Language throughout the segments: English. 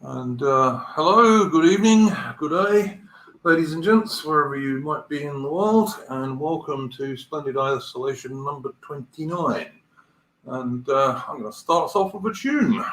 And hello, good evening, good day, ladies and gents, wherever you might be in the world, and welcome to Splendid Isolation number 29. And I'm going to start us off with a tune.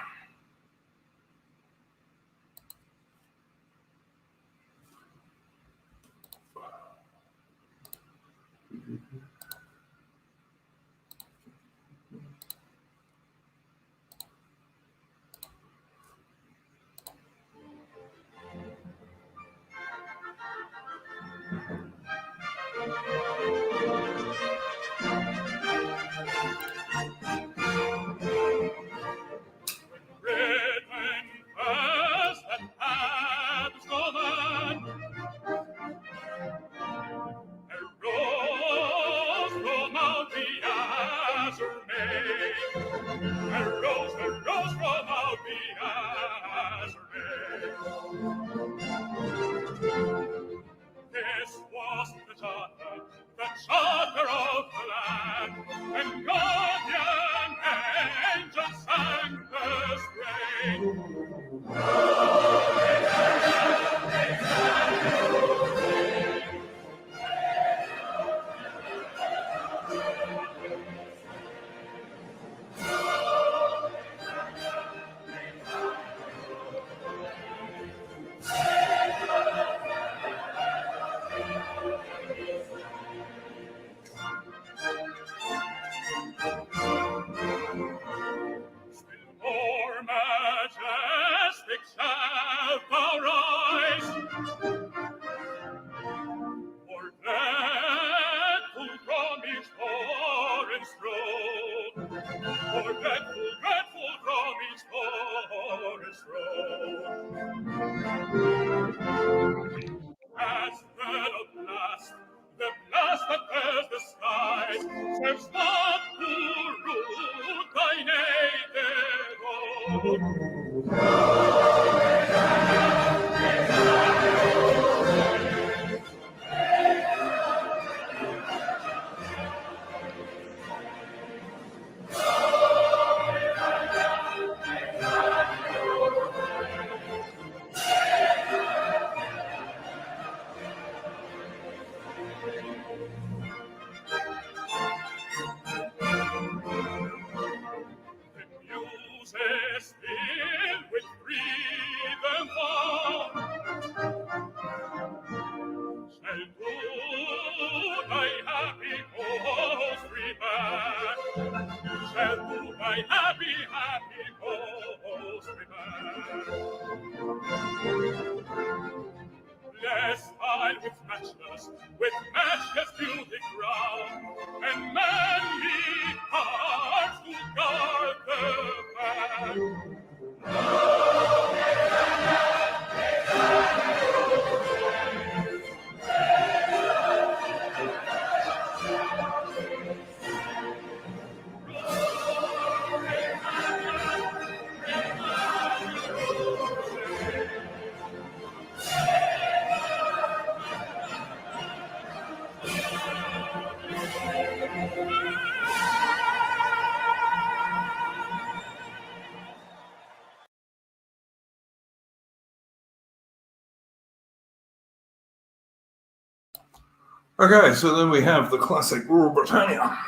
Okay, so then we have the classic Royal Britannia,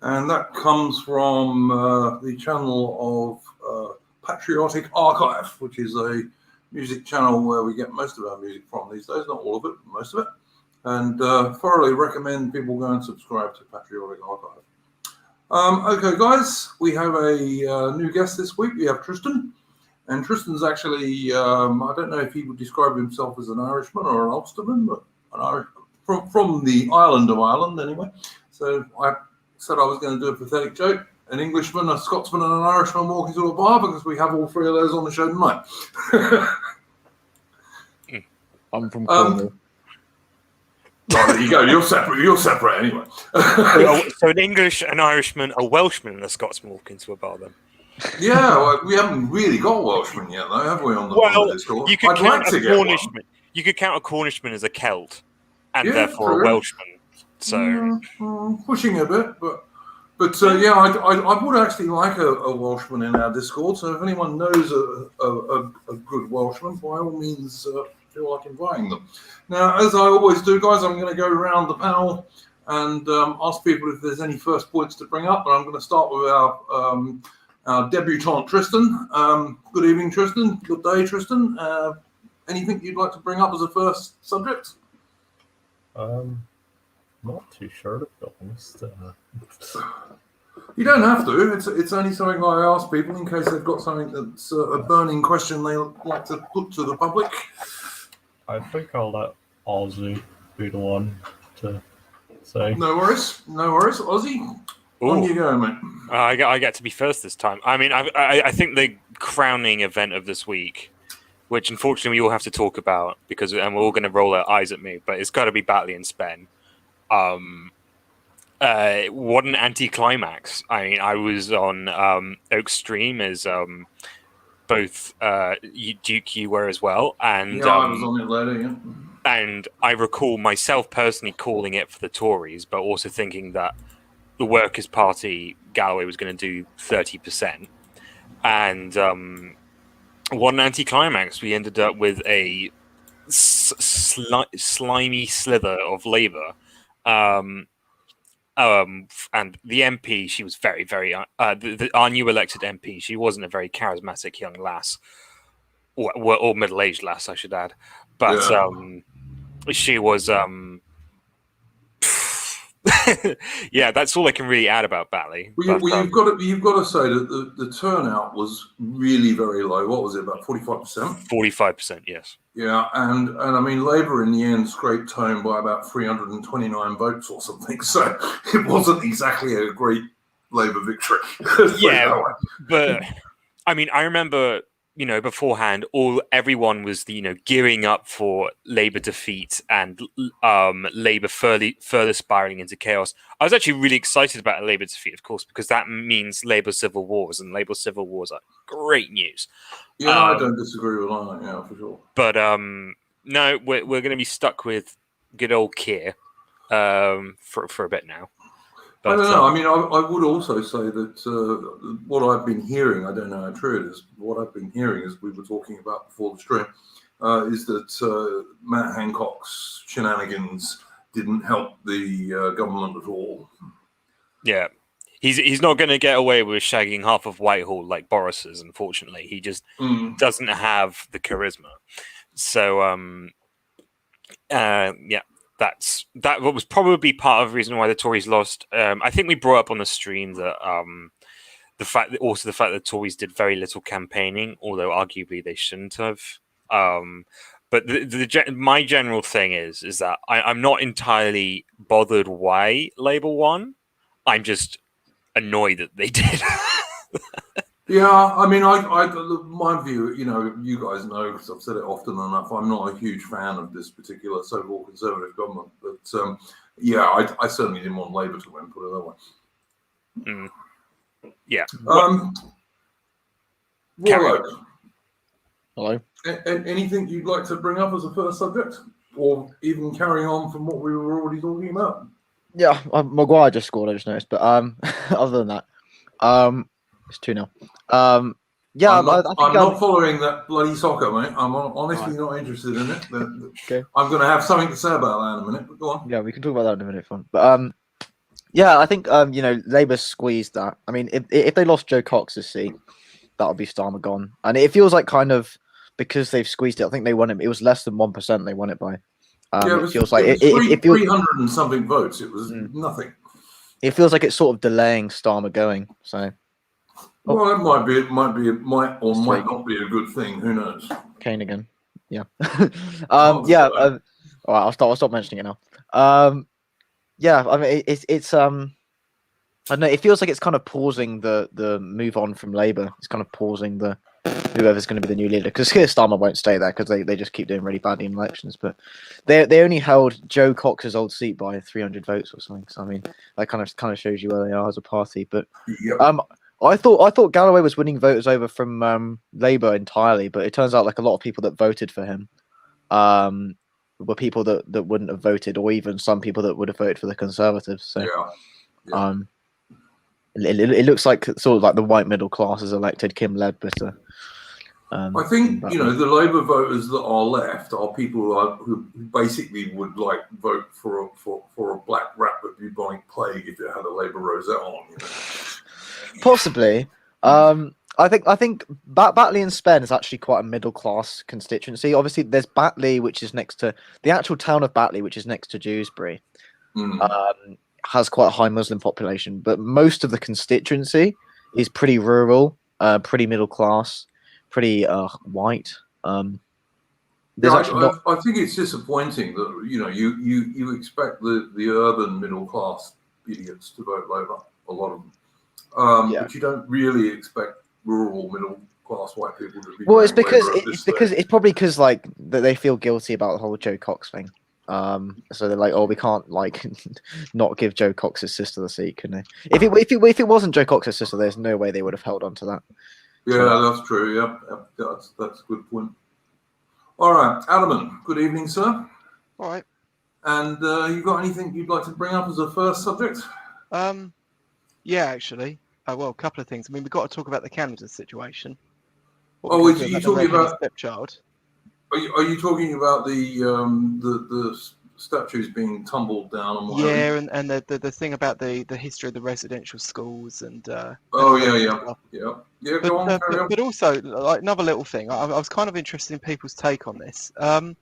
and that comes from the channel of Patriotic Archive, which is a music channel where we get most of our music from these days, not all of it, but most of it, and thoroughly recommend people go and subscribe to Patriotic Archive. Okay, guys, we have a new guest this week. We have Tristan, and Tristan's actually, I don't know if he would describe himself as an Irishman or an Ulsterman, but an Irishman. From the island of Ireland, anyway. So I said I was going to do a pathetic joke. An Englishman, a Scotsman, and an Irishman walk into a bar because we have all three of those on the show tonight. I'm from Cornwall. Oh, there you go. You're separate anyway. So an English, an Irishman, a Welshman, and a Scotsman walk into a bar then? Yeah, well, we haven't really got Welshmen yet, though, have we? On the Discord? You could count a Cornishman. You could count a Cornishman as a Celt. And therefore true. A Welshman. So pushing a bit, but But yeah, I would actually like a Welshman in our Discord. So if anyone knows a good Welshman, by all means, feel like inviting them. Now, as I always do, guys, I'm going to go around the panel and ask people if there's any first points to bring up. And I'm going to start with our debutant, Tristan. Good evening, Tristan. Good day, Tristan. Anything you'd like to bring up as a first subject? Not too sure, to be honest. You don't have to. It's only something I ask people in case they've got something that's a burning question they like to put to the public. I think I'll let Ozzy be the one to say. No worries. Ozzy, on you go, mate. I get to be first this time. I mean, I think the crowning event of this week, which unfortunately we all have to talk about and we're all going to roll our eyes at me, but it's got to be Batley and Spen. What an anticlimax! I mean, I was on Oak's stream as both Duke, you were as well, and yeah, I was on it later. Yeah, and I recall myself personally calling it for the Tories, but also thinking that the Workers' Party Galloway was going to do 30%, and what an anticlimax! We ended up with a slimy slither of Labour. And the MP, she was very, very our new elected MP. She wasn't a very charismatic young lass, or middle-aged lass, I should add. But she was. Yeah, that's all I can really add about Batley. Well, you've got to say that the turnout was really very low. What was it, about 45%? 45%, yes. Yeah, and I mean, Labour in the end scraped home by about 329 votes or something. So it wasn't exactly a great Labour victory. Yeah, but I mean, I remember, beforehand, everyone was, gearing up for Labour defeat and Labour further spiraling into chaos. I was actually really excited about a Labour defeat, of course, because that means Labour civil wars, and Labour civil wars are great news. Yeah, I don't disagree with that. Yeah, for sure. But no, we're going to be stuck with good old Keir for a bit now. But, I don't know. I mean, I would also say that what I've been hearing, I don't know how true it is, but what I've been hearing, as we were talking about before the stream, is that Matt Hancock's shenanigans didn't help the government at all. Yeah. He's not going to get away with shagging half of Whitehall like Boris's, unfortunately. He just doesn't have the charisma. So, yeah. That was probably part of the reason why the Tories lost. I think we brought up on the stream that the fact that the Tories did very little campaigning, although arguably they shouldn't have. But my general thing is that I'm not entirely bothered why Labour won. I'm just annoyed that they did. Yeah, I mean, my view, you guys know, because I've said it often enough, I'm not a huge fan of this particular so-called Conservative government. But, yeah, I certainly didn't want Labour to win, put it that way. Yeah. Hello. Anything you'd like to bring up as a first subject? Or even carrying on from what we were already talking about? Yeah, Maguire just scored, I just noticed. But other than that, it's 2-0. Yeah, I'm not following that bloody soccer, mate. I'm honestly not interested in it. Okay. I'm going to have something to say about that in a minute, but go on. Yeah, we can talk about that in a minute, fun. But yeah, I think Labour squeezed that. I mean, if they lost Joe Cox's seat, that would be Starmer gone. And it feels like kind of because they've squeezed it. I think they won it. It was less than 1%. They won it by. Yeah, it feels like it 300 and something votes. It was nothing. It feels like it's sort of delaying Starmer going. So. Well, it might not be a good thing. Who knows? Kane again. Yeah. Yeah. All right. I'll stop mentioning it now. Yeah. I mean, it's I don't know. It feels like it's kind of pausing the move on from Labour. It's kind of pausing the whoever's going to be the new leader, because Keir Starmer won't stay there because they just keep doing really badly in elections. But they only held Joe Cox's old seat by 300 votes or something. So I mean, that kind of shows you where they are as a party. But I thought Galloway was winning voters over from Labour entirely, but it turns out like a lot of people that voted for him were people that wouldn't have voted, or even some people that would have voted for the Conservatives. So, It looks like sort of like the white middle class has elected Kim Ledbetter. I think the Labour voters that are left are people who basically would like vote for a black rat with bubonic plague if it had a Labour rosette on. Possibly. I think Batley and Spen is actually quite a middle class constituency. Obviously, there's Batley, which is next to the actual town of Batley, which is next to Dewsbury. Has quite a high Muslim population, but most of the constituency is pretty rural, pretty middle class, pretty white. There's I think it's disappointing that you expect the urban middle class idiots to vote Labour, a lot of them, but you don't really expect rural middle class white people to be. Well, it's because it's probably because like that they feel guilty about the whole Joe Cox thing. So they're like, oh, we can't like not give Joe Cox's sister the seat, can they? If it wasn't Joe Cox's sister, there's no way they would have held on to that. Yeah, that's true. Yeah, that's a good point. All right, Adam, good evening, sir. All right. And you got anything you'd like to bring up as a first subject? Yeah, actually. Well, a couple of things. I mean, we've got to talk about the Canada situation. Are you talking about stepchild? Are you talking about the statues being tumbled down? And yeah, and the thing about the history of the residential schools and. Yeah. Go on, carry on. But also, like another little thing, I was kind of interested in people's take on this. One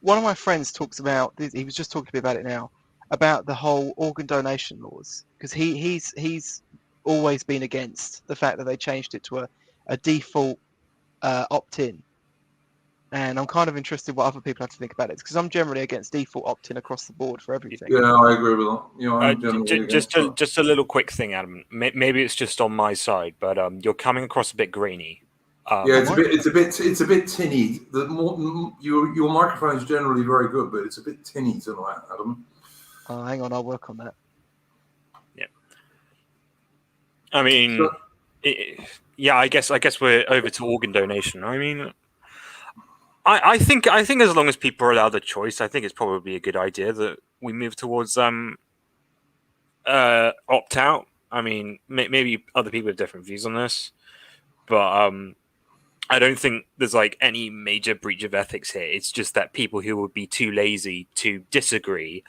of my friends talks about. He was just talking to me about it now, about the whole organ donation laws, because he's always been against the fact that they changed it to a default opt-in. And I'm kind of interested what other people have to think about it, because I'm generally against default opt-in across the board for everything. Yeah, I agree with that. Just a little quick thing, Adam. Maybe it's just on my side, but you're coming across a bit grainy. Yeah, it's a bit tinny. Your microphone is generally very good, but it's a bit tinny tonight, Adam. Hang on, I'll work on that. Yeah. I mean, I guess we're over to organ donation. I mean, I think as long as people are allowed the choice, I think it's probably a good idea that we move towards opt out. I mean, maybe other people have different views on this, but I don't think there's like any major breach of ethics here. It's just that people who would be too lazy to disagree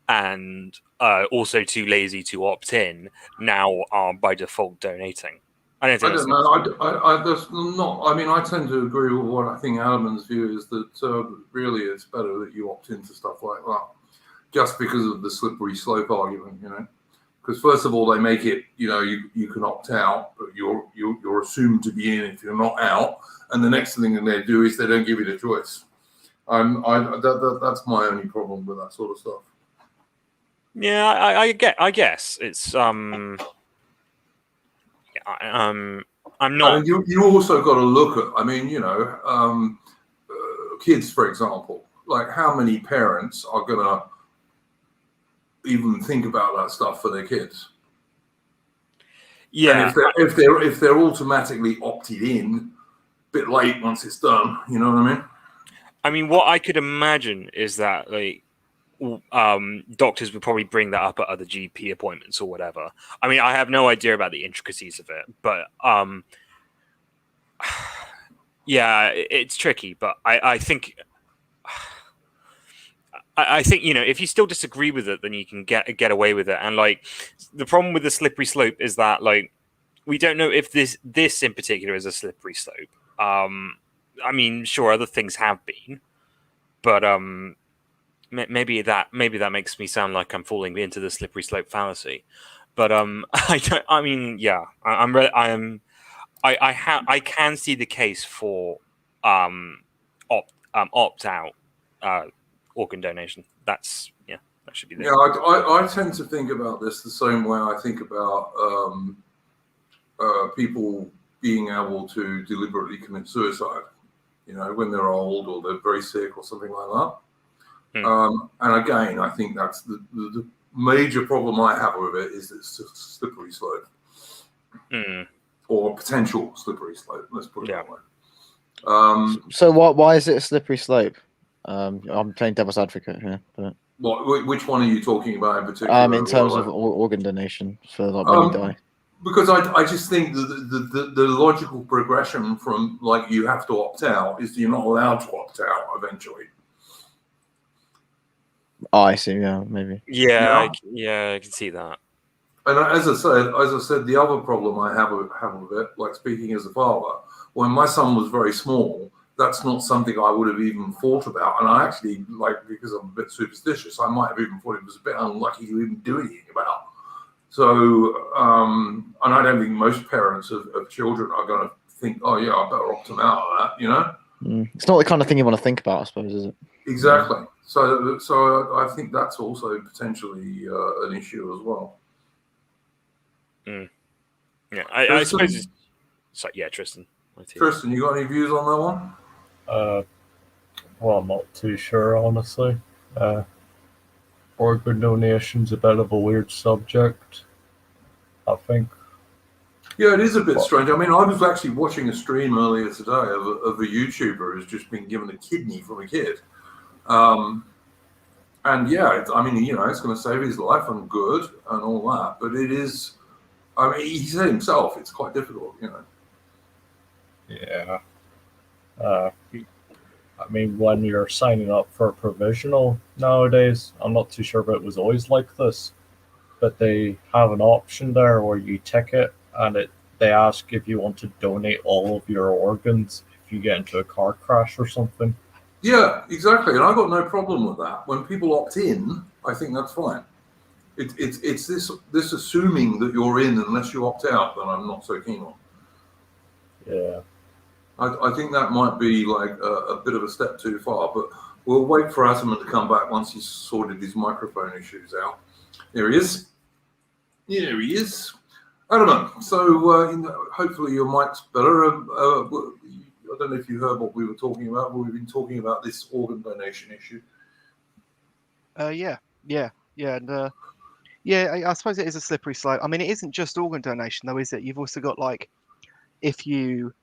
and also too lazy to opt in now are by default donating. I don't know. I mean, I tend to agree with what I think Adam's view is, that really it's better that you opt into stuff like that, just because of the slippery slope argument, Because first of all, they make it, you can opt out, but you're assumed to be in if you're not out, and the next thing that they do is they don't give you the choice. That's my only problem with that sort of stuff. Yeah, I guess it's I'm not. I mean, you also got to look at. I mean, kids, for example. Like, how many parents are gonna even think about that stuff for their kids? Yeah. And if they're automatically opted in, a bit late once it's done. You know what I mean? I mean, what I could imagine is that like doctors would probably bring that up at other GP appointments or whatever. I mean, I have no idea about the intricacies of it, but yeah, it's tricky. But I think if you still disagree with it, then you can get away with it. And like the problem with the slippery slope is that like we don't know if this in particular is a slippery slope. I mean, sure, other things have been, but maybe that makes me sound like I'm falling into the slippery slope fallacy. But I mean, yeah, I can see the case for opt out organ donation. That should be there. Yeah, I tend to think about this the same way I think about people being able to deliberately commit suicide, when they're old or they're very sick or something like that. And again, I think that's the major problem I have with it is it's a slippery slope, or potential slippery slope. Let's put it that way. So why is it a slippery slope? I'm playing devil's advocate here. But... which one are you talking about in particular? In terms of organ donation for like when you die. Because I just think the logical progression from like you have to opt out is you're not allowed to opt out eventually. Oh, I see. Yeah, maybe. Yeah, Yeah. I can see that. And as I said, the other problem I have with it, like speaking as a father, when my son was very small, that's not something I would have even thought about. And I actually, like, because I'm a bit superstitious, I might have even thought it was a bit unlucky to even do anything about. So, and I don't think most parents of children are going to think, oh yeah, I better opt them out of that, you know? It's not the kind of thing you want to think about, I suppose, is it? Exactly. So I think that's also potentially an issue as well. Yeah, I suppose. Sorry, yeah, Tristan. Tristan, you got any views on that one? Well, I'm not too sure, honestly. Organ donation's a bit of a weird subject, I think. Yeah, it is a bit strange. I mean, I was actually watching a stream earlier today of a YouTuber who's just been given a kidney from a kid. And yeah, I mean, you know, it's going to save his life and good and all that. But it is, I mean, he said himself, it's quite difficult, you know. Yeah. I mean, when you're signing up for a provisional nowadays, I'm not too sure if it was always like this, but they have an option there where you tick it and they ask if you want to donate all of your organs if you get into a car crash or something. Yeah, exactly. And I've got no problem with that. When people opt in, I think that's fine. It's this assuming that you're in unless you opt out that I'm not so keen on. Yeah. I think that might be like a bit of a step too far, but we'll wait for Ataman to come back once he's sorted his microphone issues out. There he is. Here he is. Ataman, so hopefully your mic's better. I don't know if you heard what we were talking about, but we've been talking about this organ donation issue. Yeah, and I suppose it is a slippery slope. I mean, it isn't just organ donation, though, is it? You've also got, like, if you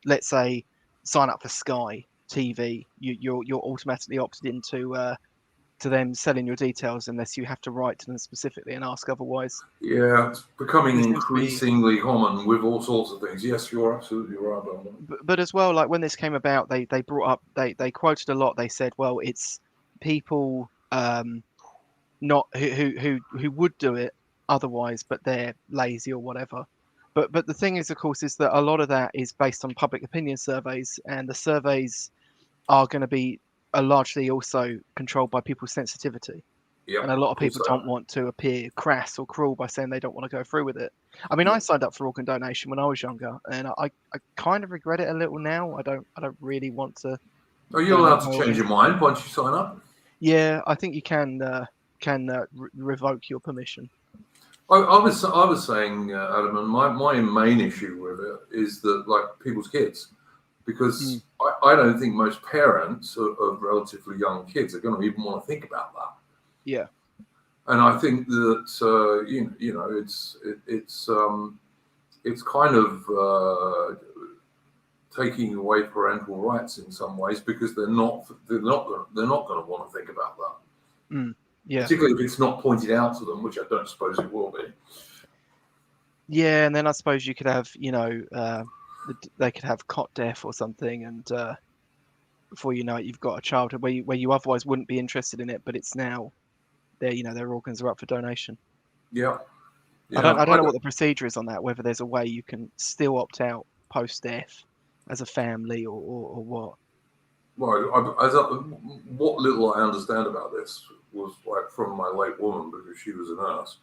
let's say sign up for Sky TV, you're automatically opted into to them selling your details unless you have to write to them specifically and ask otherwise. Yeah, it's becoming This seems to be- increasingly common with all sorts of things. Yes, you're absolutely right on that. But as well, like when this came about, they brought up they quoted a lot. They said, well, it's people not who would do it otherwise, but they're lazy or whatever. But the thing is, of course, is that a lot of that is based on public opinion surveys, and the surveys are going to be largely also controlled by people's sensitivity. Yeah, And a lot of course people they are. don't want to appear crass or cruel by saying they don't want to go through with it. I mean, I signed up for organ donation when I was younger, and I kind of regret it a little now. I don't really want to. Are you allowed to change your mind once you sign up? Yeah, I think you can revoke your permission. I was saying, Adam, and my main issue with it is that, like, people's kids, because I don't think most parents of relatively young kids are going to even want to think about that. Yeah. And I think that you know it's kind of taking away parental rights in some ways, because they're not going to want to think about that. Yeah. Particularly if it's not pointed out to them, which I don't suppose it will be. Yeah, and then I suppose you could have, they could have cot death or something, and before you know it, you've got a childhood where you otherwise wouldn't be interested in it, but it's now their organs are up for donation. Yeah. I don't know what the procedure is on that, whether there's a way you can still opt out post-death as a family or what. Well, what little I understand about this was like from my late woman, because she was a nurse.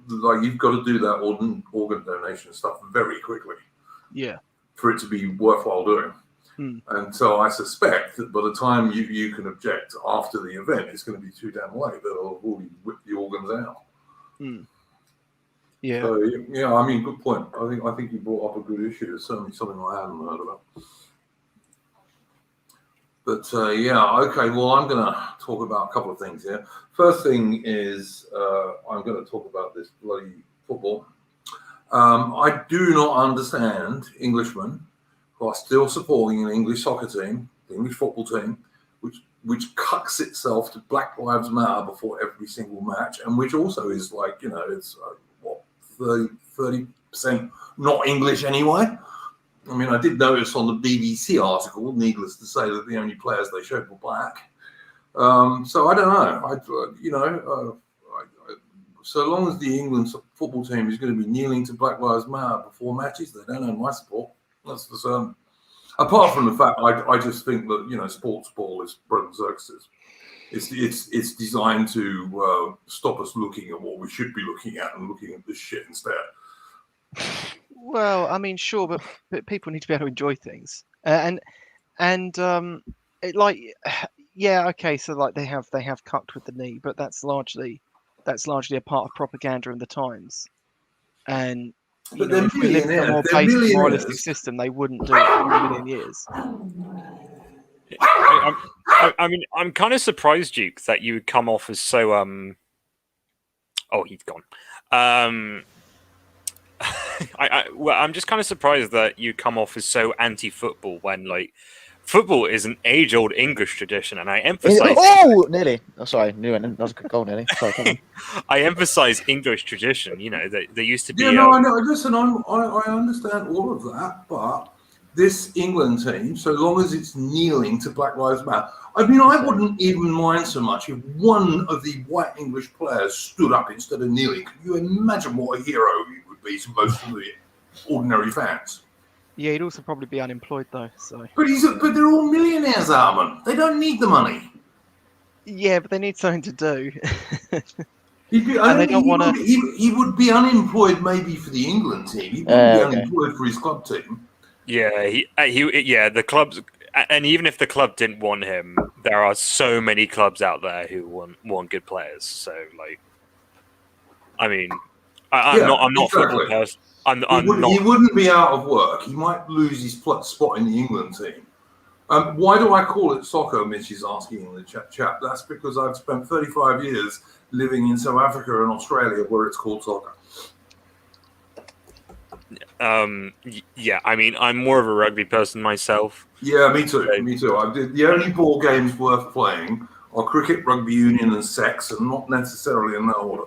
Like, you've got to do that organ donation stuff very quickly. Yeah. For it to be worthwhile doing. And so I suspect that by the time you can object after the event, it's going to be too damn late. They'll have already whipped the organs out. Yeah. So, yeah, I mean, good point. I think you brought up a good issue. It's certainly something I hadn't heard about. But yeah, okay. Well, I'm going to talk about a couple of things here. First thing is I'm going to talk about this bloody football. I do not understand Englishmen who are still supporting an English soccer team, the English football team, which cucks itself to Black Lives Matter before every single match, and which also is like, it's what, 30% not English anyway. I mean, I did notice on the BBC article, needless to say, that the only players they showed were black. So I don't know. So long as the England football team is going to be kneeling to Black Lives Matter before matches, they don't earn my support. That's for certain. Apart from the fact, I just think that sports ball is bread and circuses. It's designed to stop us looking at what we should be looking at and looking at this shit instead. Well, I mean, sure, but people need to be able to enjoy things, yeah, okay. So like they have cucked with the knee, but that's largely a part of propaganda in the times. And if we lived in a more basic moralistic system, they wouldn't do it for a million years. I mean, I'm kind of surprised, Duke, that you would come off as so. Oh, he's gone. I'm just kind of surprised that you come off as so anti-football when, like, football is an age-old English tradition, and I emphasize. Oh, nearly. Oh, sorry, that was a good goal, nearly. Sorry, come on. I emphasize English tradition. There used to be. Yeah, no, I know. Listen, I understand all of that, but this England team, so long as it's kneeling to Black Lives Matter, I mean, I wouldn't even mind so much if one of the white English players stood up instead of kneeling. Can you imagine what a hero he would be to most of the ordinary fans? Yeah, he'd also probably be unemployed though. So. But they're all millionaires, Armin. They don't need the money. Yeah, but they need something to do. He would be unemployed maybe for the England team. He wouldn't be unemployed for his club team. Yeah, the clubs, and even if the club didn't want him, there are so many clubs out there who want good players. So, like, I mean, I'm not a football person. He wouldn't be out of work. He might lose his spot in the England team. Why do I call it soccer? Mitch is asking in the chat. That's because I've spent 35 years living in South Africa and Australia where it's called soccer. Yeah, I mean, I'm more of a rugby person myself. Yeah, me too. The only ball games worth playing are cricket, rugby union, and sex, and not necessarily in that order.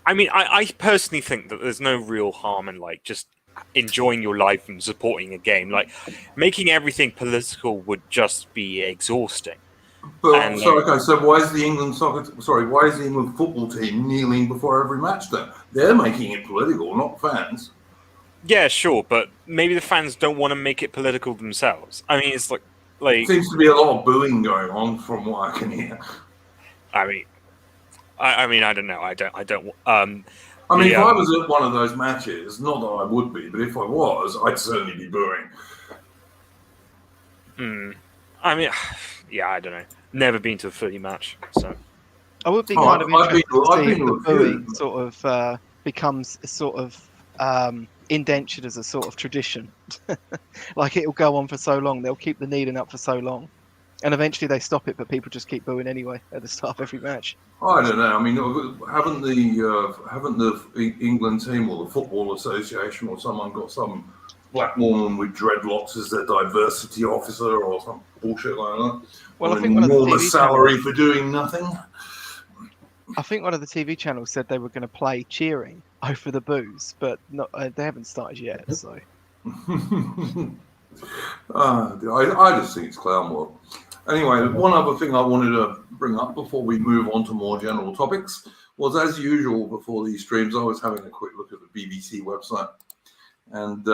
I mean, I personally think that there's no real harm in, like, just enjoying your life and supporting a game. Like, making everything political would just be exhausting. But so why is the England football team kneeling before every match then? They're making it political, not fans. Yeah, sure, but maybe the fans don't want to make it political themselves. I mean, it's like seems to be a lot of booing going on from what I can hear. I mean, I don't know. I don't. If I was at one of those matches, not that I would be, but if I was, I'd certainly be booing. I mean, yeah, I don't know. Never been to a footy match, so I would be kind of interested to see if the booing sort of becomes sort of indentured as a sort of tradition. Like, it'll go on for so long, they'll keep the kneeling up for so long, and eventually they stop it, but people just keep booing anyway at the start of every match. I don't know. I mean, haven't the England team or the Football Association or someone got some black woman with dreadlocks as their diversity officer or some bullshit like that? Well, I think one of the TV salary for doing nothing. I think one of the TV channels said they were going to play cheering over the boos, but they haven't started yet. So I just think it's clown work. Anyway, one other thing I wanted to bring up before we move on to more general topics was, as usual, before these streams, I was having a quick look at the BBC website, and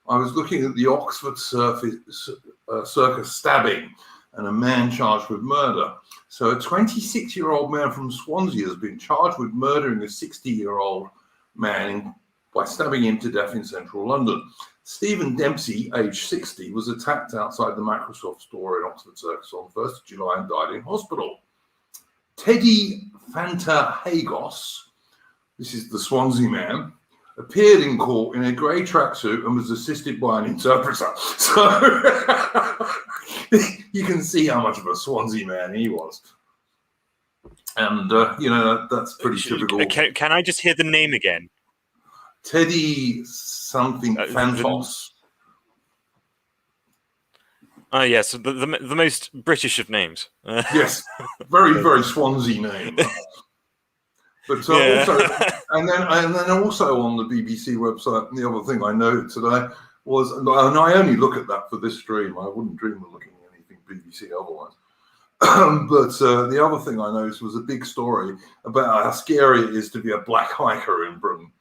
I was looking at the Oxford Circus stabbing and a man charged with murder. So a 26-year-old man from Swansea has been charged with murdering a 60-year-old man by stabbing him to death in central London. Stephen Dempsey, aged 60, was attacked outside the Microsoft store in Oxford Circus on 1st of July and died in hospital. Teddy Fantahagos, this is the Swansea man, appeared in court in a grey tracksuit and was assisted by an interpreter. So you can see how much of a Swansea man he was. And, that's pretty typical. Can I just hear the name again? Teddy something Fantos. Yes, the most British of names. Yes, very Swansea name. But Yeah. also, and then also on the BBC website, the other thing I noted today was, and I only look at that for this stream. I wouldn't dream of looking at anything BBC otherwise. But the other thing I noticed was a big story about how scary it is to be a black hiker in Britain.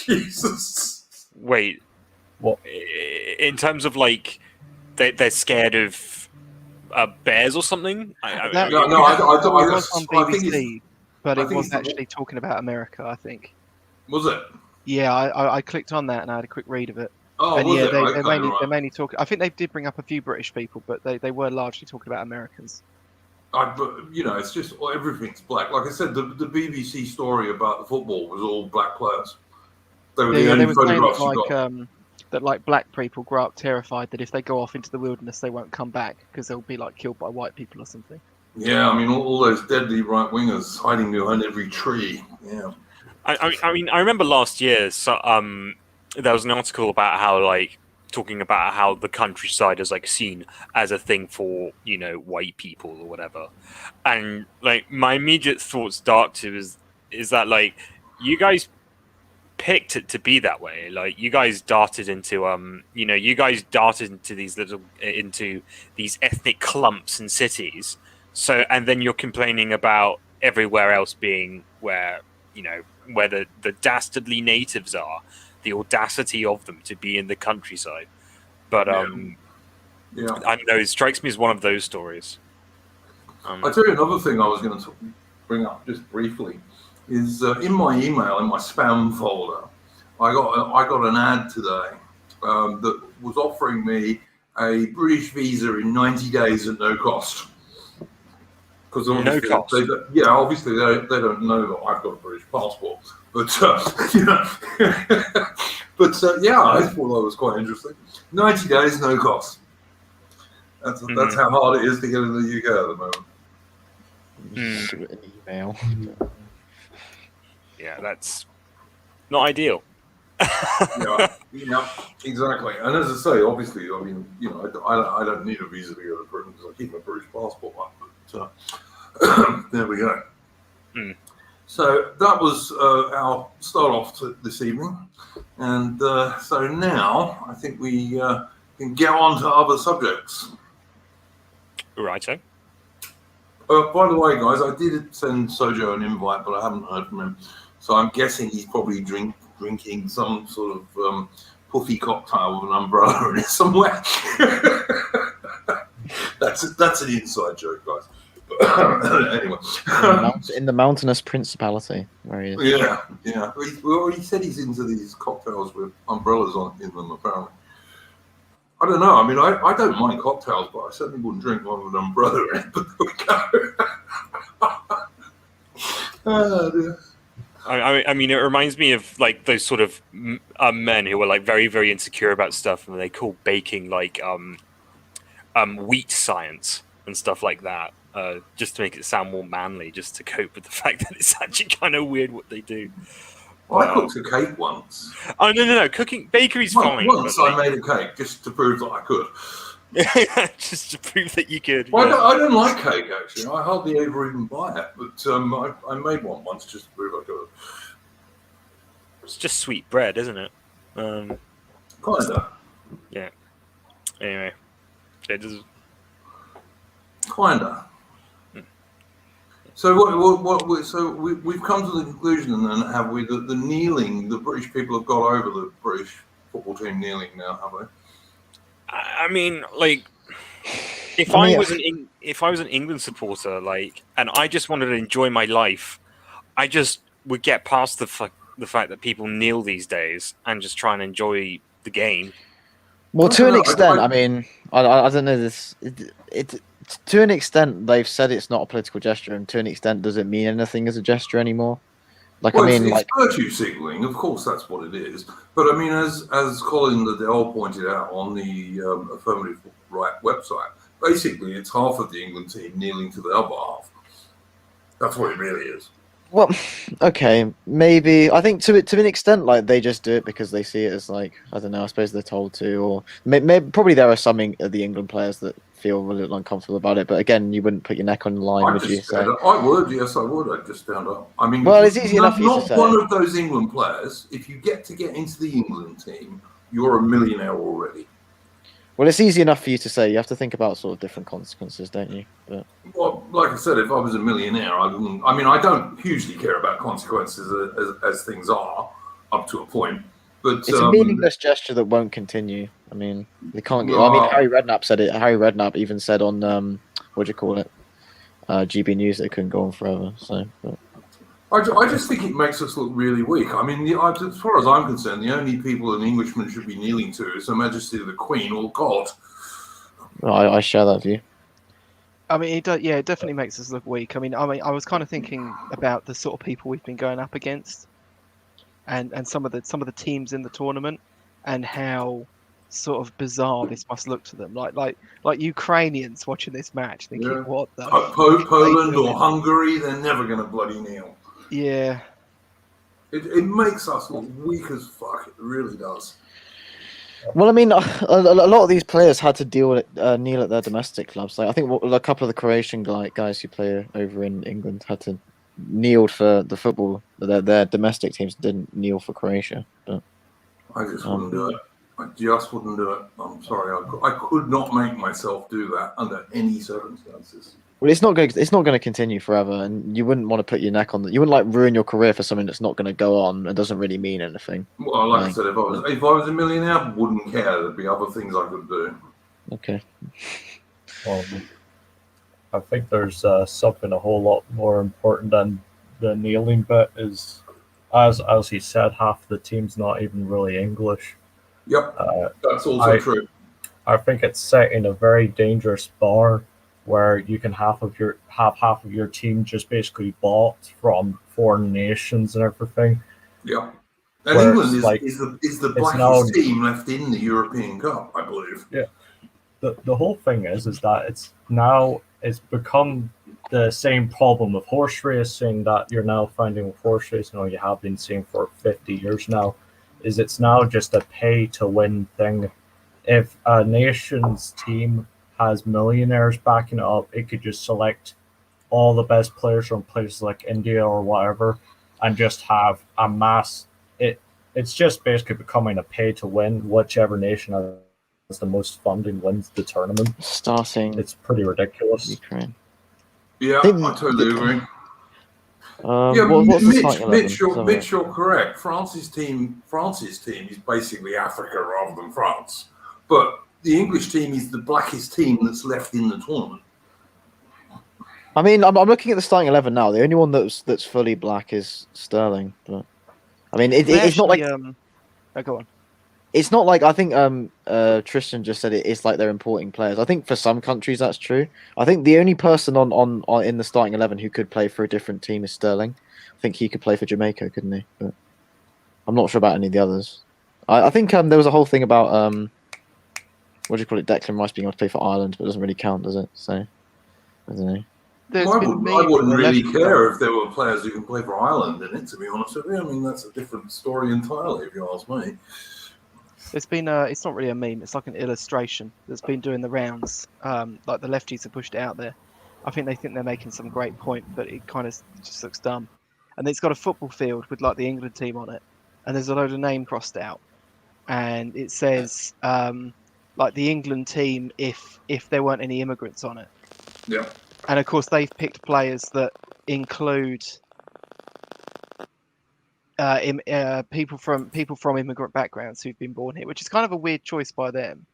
Jesus. Wait. What? In terms of like, they're scared of bears or something? It was on BBC, but it was actually talking about America, I think. Was it? Yeah, I clicked on that and I had a quick read of it. Oh, and was yeah, it? they mainly talk. I think they did bring up a few British people, but they were largely talking about Americans. But it's just everything's black. Like I said, the BBC story about the football was all black players. They were the only photographs you got. That like black people grow up terrified that if they go off into the wilderness, they won't come back because they'll be like killed by white people or something. Yeah, I mean all those deadly right wingers hiding behind every tree. Yeah. I mean, I remember last year, so there was an article about how talking about how the countryside is seen as a thing for white people or whatever, and my immediate thoughts dart to is that you guys picked it to be that way. You guys darted into these ethnic clumps and cities. So, and then you're complaining about everywhere else being where the dastardly natives are, the audacity of them to be in the countryside. But yeah. I don't know, it strikes me as one of those stories. I'll tell you another thing I was going to bring up just briefly is in my email, in my spam folder, I got an ad today that was offering me a British visa in 90 days at no cost. Because no cost. Obviously they don't know that I've got a British passport, but I thought that was quite interesting. 90 days, no cost. That's how hard it is to get in the UK at the moment. Just an email. Yeah, that's not ideal. yeah, exactly. And as I say, obviously, I mean, I don't need a visa to go to Britain because I keep my British passport up. But there we go. So that was our start off this evening, and so now I think we can get on to other subjects. Righto. By the way, guys, I did send Sojo an invite, but I haven't heard from him. So I'm guessing he's probably drinking some sort of puffy cocktail with an umbrella in it somewhere. That's an inside joke, guys. But anyway, in the mountainous principality, where he is. Yeah. He said he's into these cocktails with umbrellas in them, apparently. I don't know. I mean, I don't mind cocktails, but I certainly wouldn't drink one with an umbrella in it. But there we go. Oh, dear. I mean, it reminds me of those sort of men who are very, very insecure about stuff, and they call baking wheat science and stuff like that, just to make it sound more manly, just to cope with the fact that it's actually kind of weird what they do. I cooked a cake once. Oh no! Bakery's fine. Once I made a cake just to prove that I could. Just to prove that you could. Well, I don't like cake actually. I hardly ever even buy it, but I made one once just to prove I could. It's just sweet bread, isn't it? Kinda. Yeah. Anyway, it does. Kinda. So So we've come to the conclusion then, have we, that the kneeling, the British people have got over the British football team kneeling now, have they? I mean, if I was an England supporter, and I just wanted to enjoy my life, I just would get past the fact that people kneel these days and just try and enjoy the game. Well, to an extent, I mean, I don't know this. To an extent, they've said it's not a political gesture, and to an extent, does it mean anything as a gesture anymore? It's virtue signaling, of course, that's what it is. But I mean, as Colin Liddell pointed out on the Affirmative Right website, basically it's half of the England team kneeling to the other half. That's what it really is. Well, okay, maybe. I think to an extent, like they just do it because they see it as like I don't know. I suppose they're told to, or maybe probably there are some of the England players that feel a little uncomfortable about it. But again, you wouldn't put your neck on the line, would you? So, I would, yes, I would. I'd just stand up. I mean, well, it's easy enough for you to not say. one of those England players. If you get into the England team, you're a millionaire already. Well, it's easy enough for you to say. You have to think about sort of different consequences, don't you? But Well, like I said, if I was a millionaire, I wouldn't. I mean, I don't hugely care about consequences as things are up to a point. But it's a meaningless gesture that won't continue. I mean, they can't get. I mean, no, Harry Redknapp said it. Harry Redknapp even said on what do you call it? GB News they couldn't go on forever. So, but. I just think it makes us look really weak. I mean, as far as I'm concerned, the only people an Englishman should be kneeling to is Her Majesty the Queen or God. Well, I share that view. I mean, it definitely makes us look weak. I mean, I was kind of thinking about the sort of people we've been going up against, and some of the teams in the tournament, and how sort of bizarre this must look to them. Like Ukrainians watching this match, thinking, Yeah. "What the Poland or Hungary, they're never going to bloody kneel. Yeah. It makes us look weak as fuck. It really does. Well, I mean, a lot of these players had to kneel at their domestic clubs. Like I think a couple of the Croatian guys who play over in England had to kneel for the football. Their domestic teams didn't kneel for Croatia. But I just wouldn't do it. I just wouldn't do it. I'm sorry. I could not make myself do that under any circumstances. well, it's not going. It's not going to continue forever, and you wouldn't want to put your neck on that. You wouldn't like ruin your career for something that's not going to go on and doesn't really mean anything. Well, like I said, if I was a millionaire, I wouldn't care. There'd be other things I could do. Okay. I think there's something a whole lot more important than the kneeling bit. Is as he said, half the team's not even really English. Yep, that's also true. I think it's setting a very dangerous bar where you can have half of your team just basically bought from foreign nations and everything. Yeah, and England is the blackest team left in the European Cup, I believe. Yeah, the whole thing is that it's become the same problem with horse racing that you're now finding with horse racing, or you have been seeing for 50 years now. Is it's now just a pay to win thing. If a nation's team has millionaires backing it up, it could just select all the best players from places like India or whatever and just have a mass. It's just basically becoming a pay to win. Whichever nation has the most funding wins the tournament. Starting. It's pretty ridiculous. Ukraine. Yeah, I totally agree. Mitch, you're correct. France's team is basically Africa rather than France. But the English team is the blackest team that's left in the tournament. I mean, I'm looking at the starting 11 now. The only one that's fully black is Sterling. But I mean, it's not like. Go on. It's not like I think Tristan just said it's like they're importing players. I think for some countries that's true. I think the only person on in the starting 11 who could play for a different team is Sterling. I think he could play for Jamaica, couldn't he? But I'm not sure about any of the others. I think there was a whole thing about what do you call it? Declan Rice being able to play for Ireland, but it doesn't really count, does it? So I don't know. I wouldn't really care if there were players who can play for Ireland in it, to be honest with you. I mean, that's a different story entirely, if you ask me. There's been it's not really a meme, it's like an illustration that's been doing the rounds. Like the lefties have pushed it out there. I think they think they're making some great point, but it kind of just looks dumb. And it's got a football field with like the England team on it, and there's a load of name crossed out, and it says like the England team if there weren't any immigrants on it. Yeah. And of course they've picked players that include people from immigrant backgrounds who've been born here, which is kind of a weird choice by them.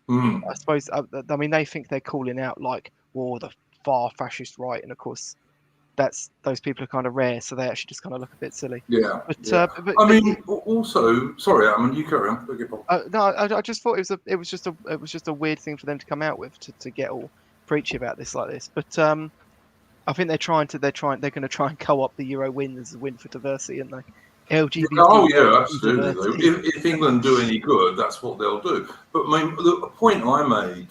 I suppose. I mean, they think they're calling out like, the far fascist right, and of course, those people are kind of rare, so they actually just kind of look a bit silly. Yeah. But I mean, also, sorry, you carry on. No, I just thought it was just a weird thing for them to come out with to get all preachy about this like this. But I think they're going to try and co-opt the Euro win as a win for diversity, aren't they? LGBT. Oh yeah, absolutely. If England do any good, that's what they'll do. But the point I made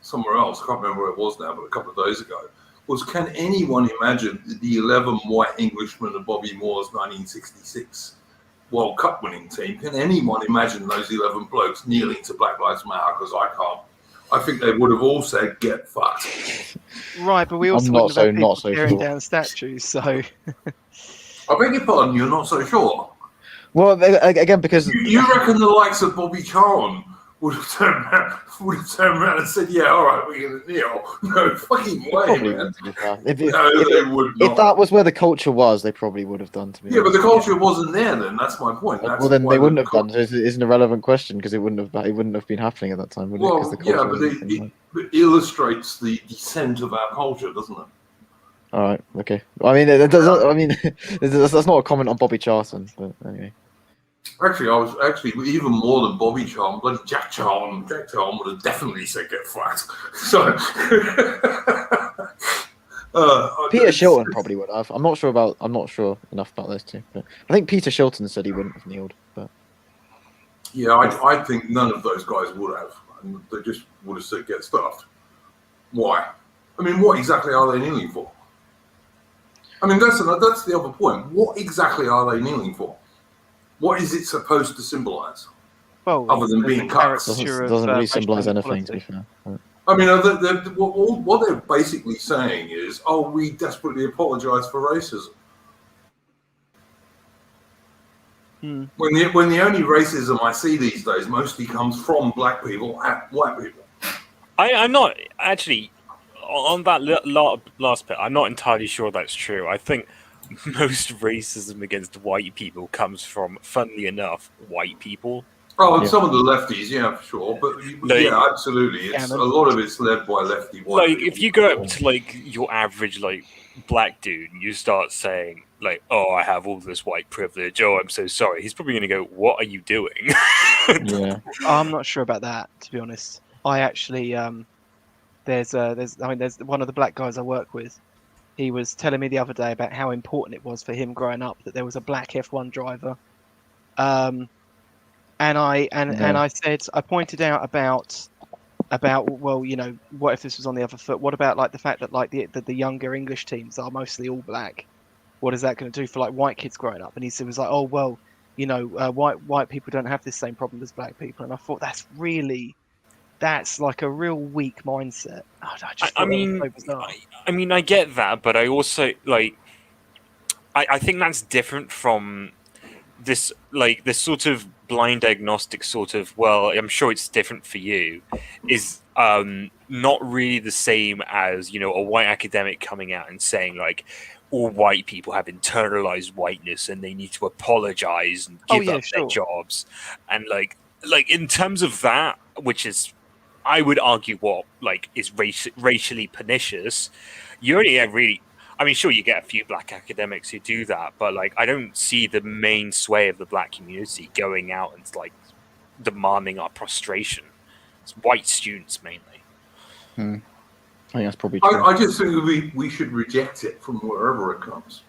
somewhere else, I can't remember where it was now, but a couple of days ago, was, can anyone imagine the 11 white Englishmen of Bobby Moore's 1966 World Cup winning team? Can anyone imagine those 11 blokes kneeling to Black Lives Matter? Because I can't. I think they would have all said, "Get fucked." Right, but we also not wouldn't have had people so tearing sure. down statues, so... I beg your pardon, you're not so sure. Well, again, because You reckon the likes of Bobby Charlton would have turned around and said, "Yeah, all right, we're going to kneel"? No fucking way, probably man. wouldn't, to be fair. No, they would not. If that was where the culture was, they probably would have done. To be Yeah, but honest. the culture wasn't there then. That's my point. That's Well, then why they wouldn't have done. So it's an irrelevant question because it wouldn't have been happening at that time, would it? 'Cause Well, the yeah, culture but wasn't the same. it illustrates the descent of our culture, doesn't it? All right, okay. I mean, it does. I mean, that's not a comment on Bobby Charlton, but anyway. Actually, I was even more than Bobby Charlton. Bloody Jack Charlton. Jack Charlton would have definitely said "get fucked." So, Peter Shilton probably would have. I'm not sure enough about those two, but I think Peter Shilton said he wouldn't have kneeled. But yeah, I think none of those guys would have. And they just would have said "get stuffed." Why? I mean, what exactly are they kneeling for? I mean, that's the other point. What exactly are they kneeling for? What is it supposed to symbolise? Well, Other than being cuts. doesn't really symbolise anything, to be fair. I mean, what they're basically saying is, "Oh, we desperately apologise for racism." Hmm. When the only racism I see these days mostly comes from black people at white people. I'm not actually on that last bit. I'm not entirely sure that's true. I think most racism against white people comes from, funnily enough, white people. Oh, and Yeah. some of the lefties, yeah, for sure, but yeah, absolutely. It's a lot of it's led by lefty white Like, people. if you go up to like your average like black dude and you start saying like, "Oh, I have all this white privilege. Oh, I'm so sorry," he's probably going to go, "What are you doing?" Yeah. I'm not sure about that, to be honest. I actually, there's one of the black guys I work with. He was telling me the other day about how important it was for him growing up that there was a black F1 driver. And I said, I pointed out about well, you know, what if this was on the other foot? What about like the fact that like the younger English teams are mostly all black? What is that going to do for like white kids growing up? And he was like, oh well, you know, white people don't have this same problem as black people. And I thought that's like a real weak mindset. I mean, I get that, but I also like. I think that's different from this sort of blind agnostic sort of. Well, I'm sure it's different for you. Is not really the same as, you know, a white academic coming out and saying like all white people have internalized whiteness and they need to apologize and give up their jobs, and like in terms of that, which is, I would argue, what like is racially pernicious. You only really, I mean, sure, you get a few black academics who do that, but like I don't see the main sway of the black community going out and like demanding our prostration. It's white students mainly. I think that's probably true. I just think we should reject it from wherever it comes.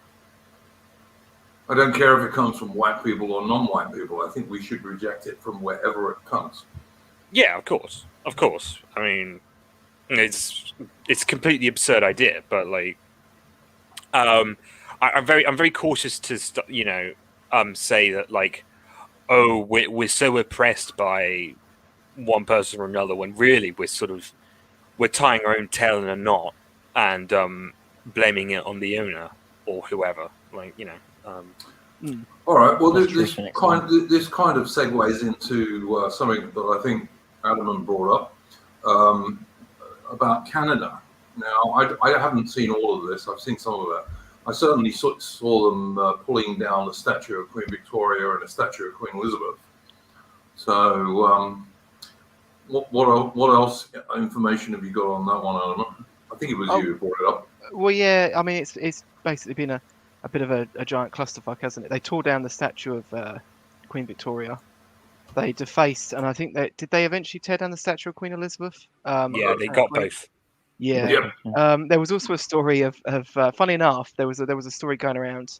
I don't care if it comes from white people or non-white people. I think we should reject it from wherever it comes. Yeah, of course. I mean, it's a completely absurd idea, but like, I'm very cautious to say that like, oh, we're so oppressed by one person or another, when really we're tying our own tail in a knot and blaming it on the owner or whoever. Like, you know. All right. Well, this kind of segues into something that I think Adam brought up about Canada. Now, I haven't seen all of this. I've seen some of it. I certainly saw them pulling down the statue of Queen Victoria and a statue of Queen Elizabeth. So, what else information have you got on that one, Adam? I think it was you who brought it up. Well, yeah. I mean, it's basically been a bit of a giant clusterfuck, hasn't it? They tore down the statue of Queen Victoria. They defaced, and I think did they eventually tear down the statue of Queen Elizabeth? Yeah, they got both. Yeah. Yep. There was also a story of funny enough, there was a story going around.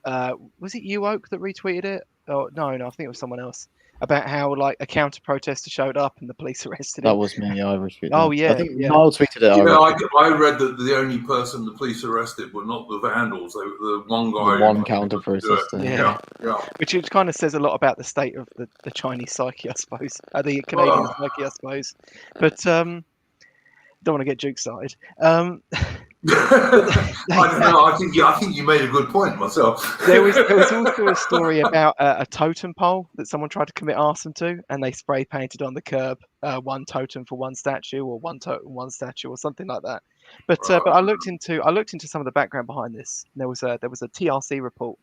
Was it you, Oak, that retweeted it? Oh no, I think it was someone else. about how like a counter protester showed up and the police arrested That him. was me. I retweeted. Oh, it. yeah, I think yeah. Niall tweeted it. I Yeah, retweeted I read that the only person the police arrested were not the vandals. They were the one guy. the who one wanted counter to do it. protester. Yeah. Yeah. Which it kind of says a lot about the state of the Chinese psyche, I suppose, the Canadian psyche, I suppose. But don't want to get Duke started. I don't know. I think you made a good point myself. There was also a story about a totem pole that someone tried to commit arson to, and they spray painted on the curb one totem for one statue, or one totem one statue, or something like that. But I looked into some of the background behind this. There was a TRC report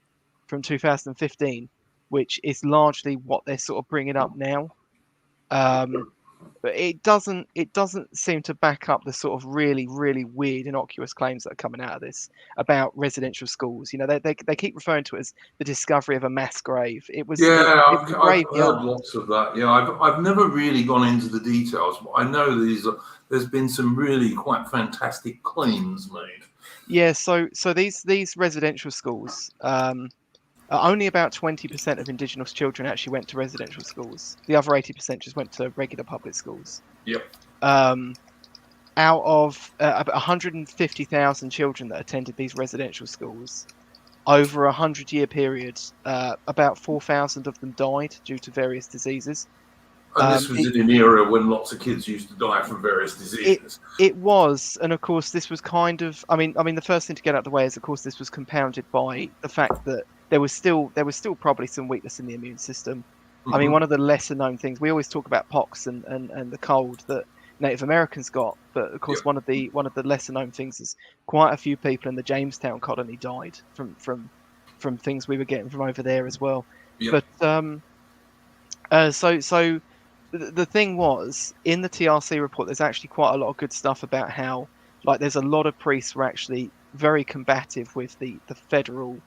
from 2015, which is largely what they're sort of bringing up now. But it doesn't seem to back up the sort of really weird innocuous claims that are coming out of this about residential schools. You know, they keep referring to it as the discovery of a mass grave. It was I've heard graveyard. lots of that. Yeah, I've never really gone into the details, but I know there's been some really quite fantastic claims made. Yeah, so these residential schools, only about 20% of Indigenous children actually went to residential schools. The other 80% just went to regular public schools. Yep. Out of about 150,000 children that attended these residential schools, over a 100-year period, about 4,000 of them died due to various diseases. And this was in an era when lots of kids used to die from various diseases. It was, and of course, this was kind of. I mean, the first thing to get out of the way is, of course, this was compounded by the fact that there was still probably some weakness in the immune system. I mean, one of the lesser known things, we always talk about pox and the cold that Native Americans got, but of course, one of the lesser known things is quite a few people in the Jamestown colony died from things we were getting from over there as well. Yep. But so the thing was, in the TRC report, there's actually quite a lot of good stuff about how, like, there's a lot of priests were actually very combative with the federal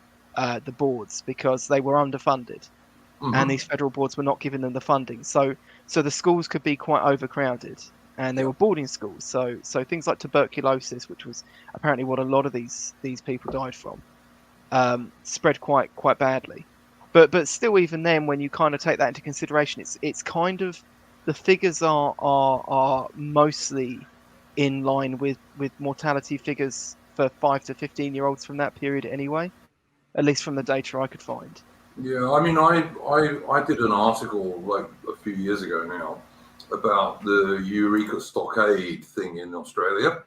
the boards, because they were underfunded, and these federal boards were not giving them the funding. So the schools could be quite overcrowded, and they were boarding schools. So things like tuberculosis, which was apparently what a lot of these people died from, spread quite badly. But still, even then, when you kind of take that into consideration, it's kind of, the figures are mostly in line with mortality figures for 5 to 15-year-olds from that period anyway, at least from the data I could find. Yeah, I mean, I did an article like a few years ago now about the Eureka Stockade thing in Australia,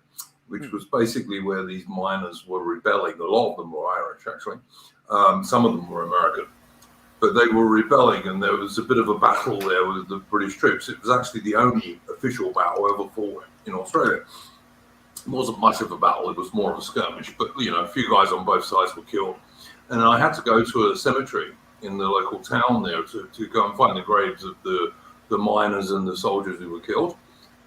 which was basically where these miners were rebelling. A lot of them were Irish, actually. Some of them were American. But they were rebelling, and there was a bit of a battle there with the British troops. It was actually the only official battle ever fought in Australia. It wasn't much of a battle, it was more of a skirmish, but, you know, a few guys on both sides were killed. And I had to go to a cemetery in the local town there to go and find the graves of the miners and the soldiers who were killed.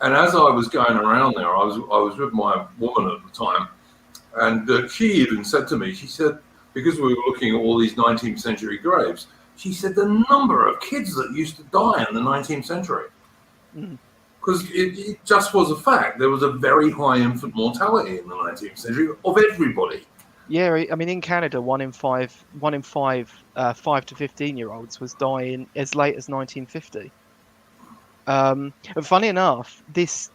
And as I was going around there, I was with my woman at the time, and she even said to me, she said, because we were looking at all these 19th century graves, she said the number of kids that used to die in the 19th century. Because it just was a fact. There was a very high infant mortality in the 19th century of everybody. Yeah, I mean, in Canada, 1 in 5 5 to 15-year-olds was dying as late as 1950. And funny enough, this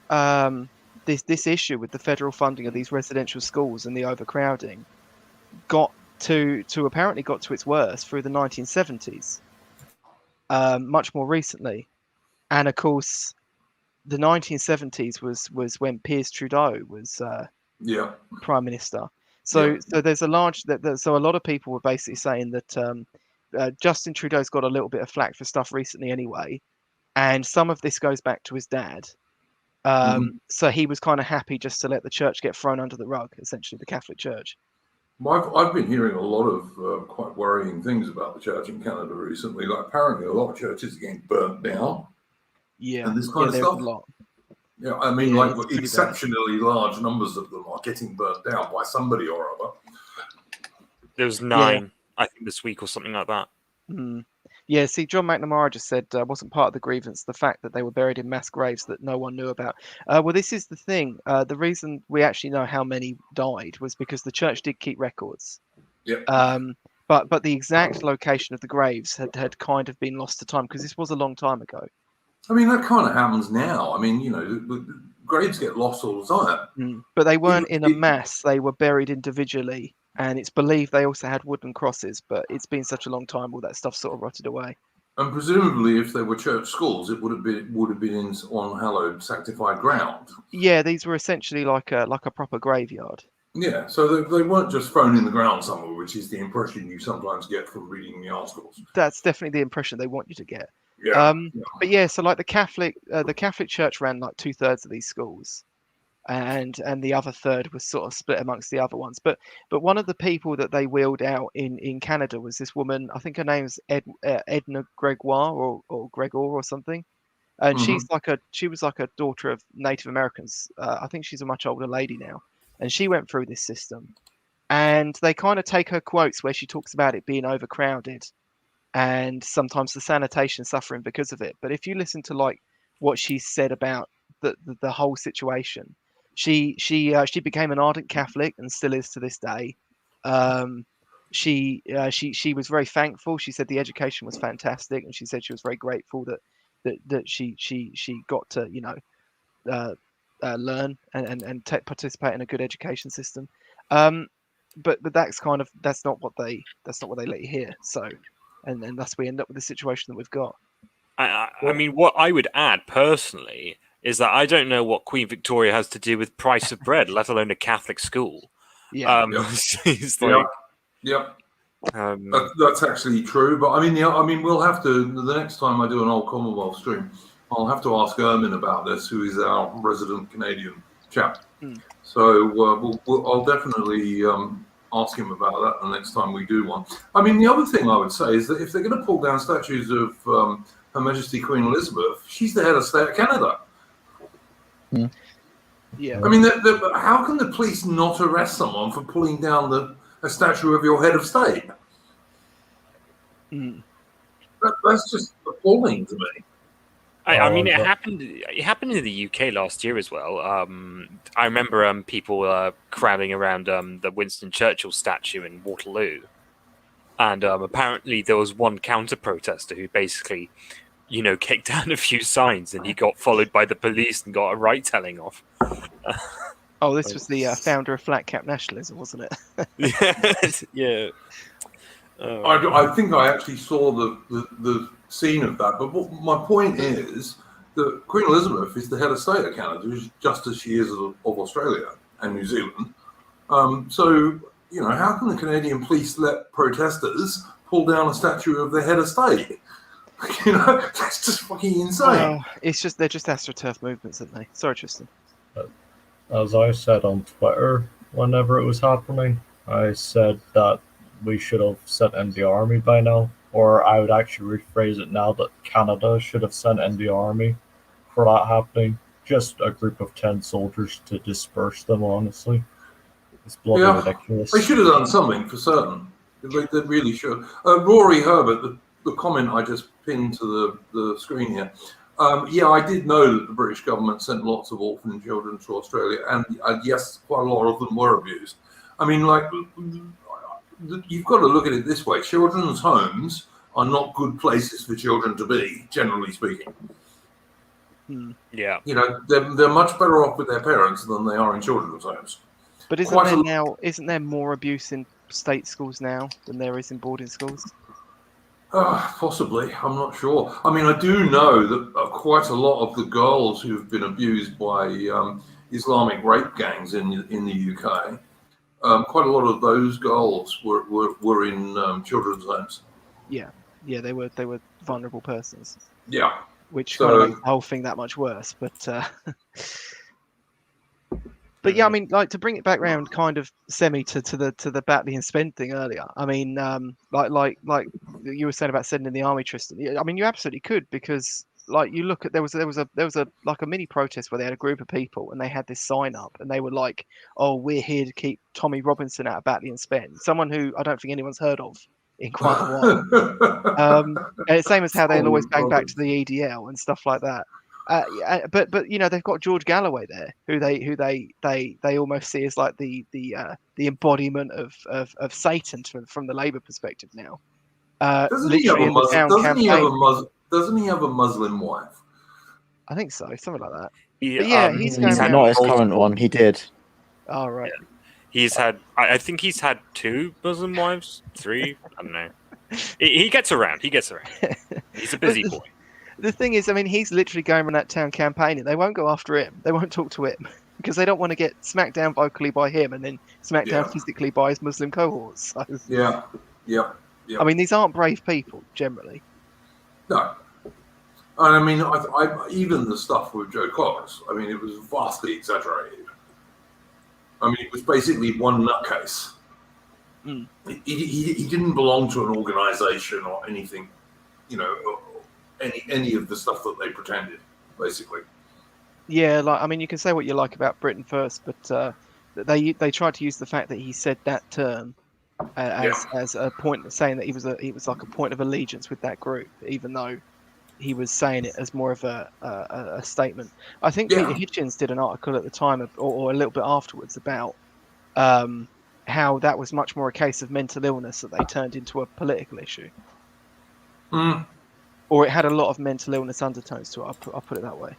issue with the federal funding of these residential schools and the overcrowding apparently got to its worst through the 1970s, much more recently. And of course, the 1970s was when Piers Trudeau was prime minister. So there's a large so a lot of people were basically saying that Justin Trudeau's got a little bit of flack for stuff recently anyway, and some of this goes back to his dad. So he was kind of happy just to let the church get thrown under the rug, essentially the Catholic Church. I've been hearing a lot of quite worrying things about the church in Canada recently. Like, apparently a lot of churches are getting burnt down. Yeah, and this kind of stuff. A lot. Yeah, I mean, like, exceptionally large numbers of them are getting burnt down by somebody or other. There was 9, I think, this week or something like that. Yeah, see, John McNamara just said wasn't part of the grievance the fact that they were buried in mass graves that no one knew about. Well, this is the thing. The reason we actually know how many died was because the church did keep records. Yep. but the exact location of the graves had kind of been lost to time because this was a long time ago. I mean, that kind of happens now. I mean, the graves get lost all the time. But they weren't in a mass; they were buried individually, and it's believed they also had wooden crosses. But it's been such a long time, all that stuff sort of rotted away. And presumably, if they were church schools, it would have been on hallowed, sanctified ground. Yeah, these were essentially like a proper graveyard. Yeah, so they weren't just thrown in the ground somewhere, which is the impression you sometimes get from reading the articles. That's definitely the impression they want you to get. Yeah. But yeah, so like the Catholic Church ran like 2/3 of these schools, and the other third was sort of split amongst the other ones. But one of the people that they wheeled out in Canada was this woman. I think her name's Edna Gregoire or Gregor or something. And she was like a daughter of Native Americans. I think she's a much older lady now, and she went through this system. And they kind of take her quotes where she talks about it being overcrowded, and sometimes the sanitation suffering because of it. But if you listen to like what she said about the whole situation, she became an ardent Catholic and still is to this day. She was very thankful. She said the education was fantastic, and she said she was very grateful that she got to learn and participate in a good education system. But that's not what they let you hear. So, and thus we end up with the situation that we've got. I mean, what I would add personally is that I don't know what Queen Victoria has to do with price of bread, let alone a Catholic school. Yeah. It's like, Yep. That's actually true. But I mean, we'll have to, the next time I do an Old Commonwealth stream, I'll have to ask Ermin about this, who is our resident Canadian chap. So I'll definitely ask him about that the next time we do one. I mean, the other thing I would say is that if they're going to pull down statues of Her Majesty Queen Elizabeth, she's the head of state of Canada. Yeah. I mean, how can the police not arrest someone for pulling down a statue of your head of state? That's just appalling to me. I mean, it happened in the UK last year as well. I remember people crowding around the Winston Churchill statue in Waterloo, and apparently there was one counter-protester who basically, kicked down a few signs, and he got followed by the police and got a right-telling off. Oh, this was the founder of Flat Cap Nationalism, wasn't it? Yeah. I think I actually saw the scene of that, but my point is that Queen Elizabeth is the head of state of Canada, just as she is of Australia and New Zealand. So, how can the Canadian police let protesters pull down a statue of the head of state? That's just fucking insane. Well, they're just AstroTurf movements, aren't they? Sorry, Tristan. As I said on Twitter, whenever it was happening, I said that we should have sent in the army by now, or I would actually rephrase it now that Canada should have sent in the army for that happening. Just a group of 10 soldiers to disperse them, honestly. It's bloody ridiculous. They should have done something for certain. They really should. Rory Herbert, the comment I just pinned to the screen here. I did know that the British government sent lots of orphan children to Australia, and yes, quite a lot of them were abused. I mean, you've got to look at it this way. Children's homes are not good places for children to be, generally speaking. Yeah. They're much better off with their parents than they are in children's homes. But isn't there more abuse in state schools now than there is in boarding schools? Possibly. I'm not sure. I mean, I do know that quite a lot of the girls who've been abused by Islamic rape gangs in the UK, quite a lot of those girls were in children's homes. Yeah, they were vulnerable persons. Yeah, which kind of makes the whole thing that much worse. But yeah, I mean, like to bring it back round, kind of semi to the Batley and Spend thing earlier. I mean, like you were saying about sending the army, Tristan. I mean, you absolutely could, because like you look at there was a like a mini protest where they had a group of people and they had this sign up and they were like, "Oh, we're here to keep Tommy Robinson out of Batley and Spend," someone who I don't think anyone's heard of in quite a while. And it's same as how they'll always bang back to the EDL and stuff like that. But they've got George Galloway there, who they almost see as like the embodiment of Satan from the Labour perspective now. Doesn't he have Literally a in the Muslim? town Doesn't he have campaign. a Muslim? Doesn't he have a Muslim wife? I think so, something like that. He, But yeah, he's going had around. Not his current multiple- one. He did. Oh, right. He's had, I think he's had 2 Muslim wives, 3. I don't know. He gets around. He gets around. He's a busy boy. The thing is, I mean, he's literally going around that town campaigning. They won't go after him. They won't talk to him because they don't want to get smacked down vocally by him and then smacked down physically by his Muslim cohorts. So, Yeah. I mean, these aren't brave people generally. No. And I mean, I even the stuff with Joe Cox, I mean, it was vastly exaggerated. I mean, it was basically one nutcase. Mm. He didn't belong to an organisation or anything, any of the stuff that they pretended, basically. Yeah, like I mean, you can say what you like about Britain First, but they tried to use the fact that he said that term as a point of saying that he was like a point of allegiance with that group, even though he was saying it as more of a statement. I think Peter Hitchens did an article at the time, or a little bit afterwards, about how that was much more a case of mental illness that they turned into a political issue. Mm. Or it had a lot of mental illness undertones to it. I'll put it that way.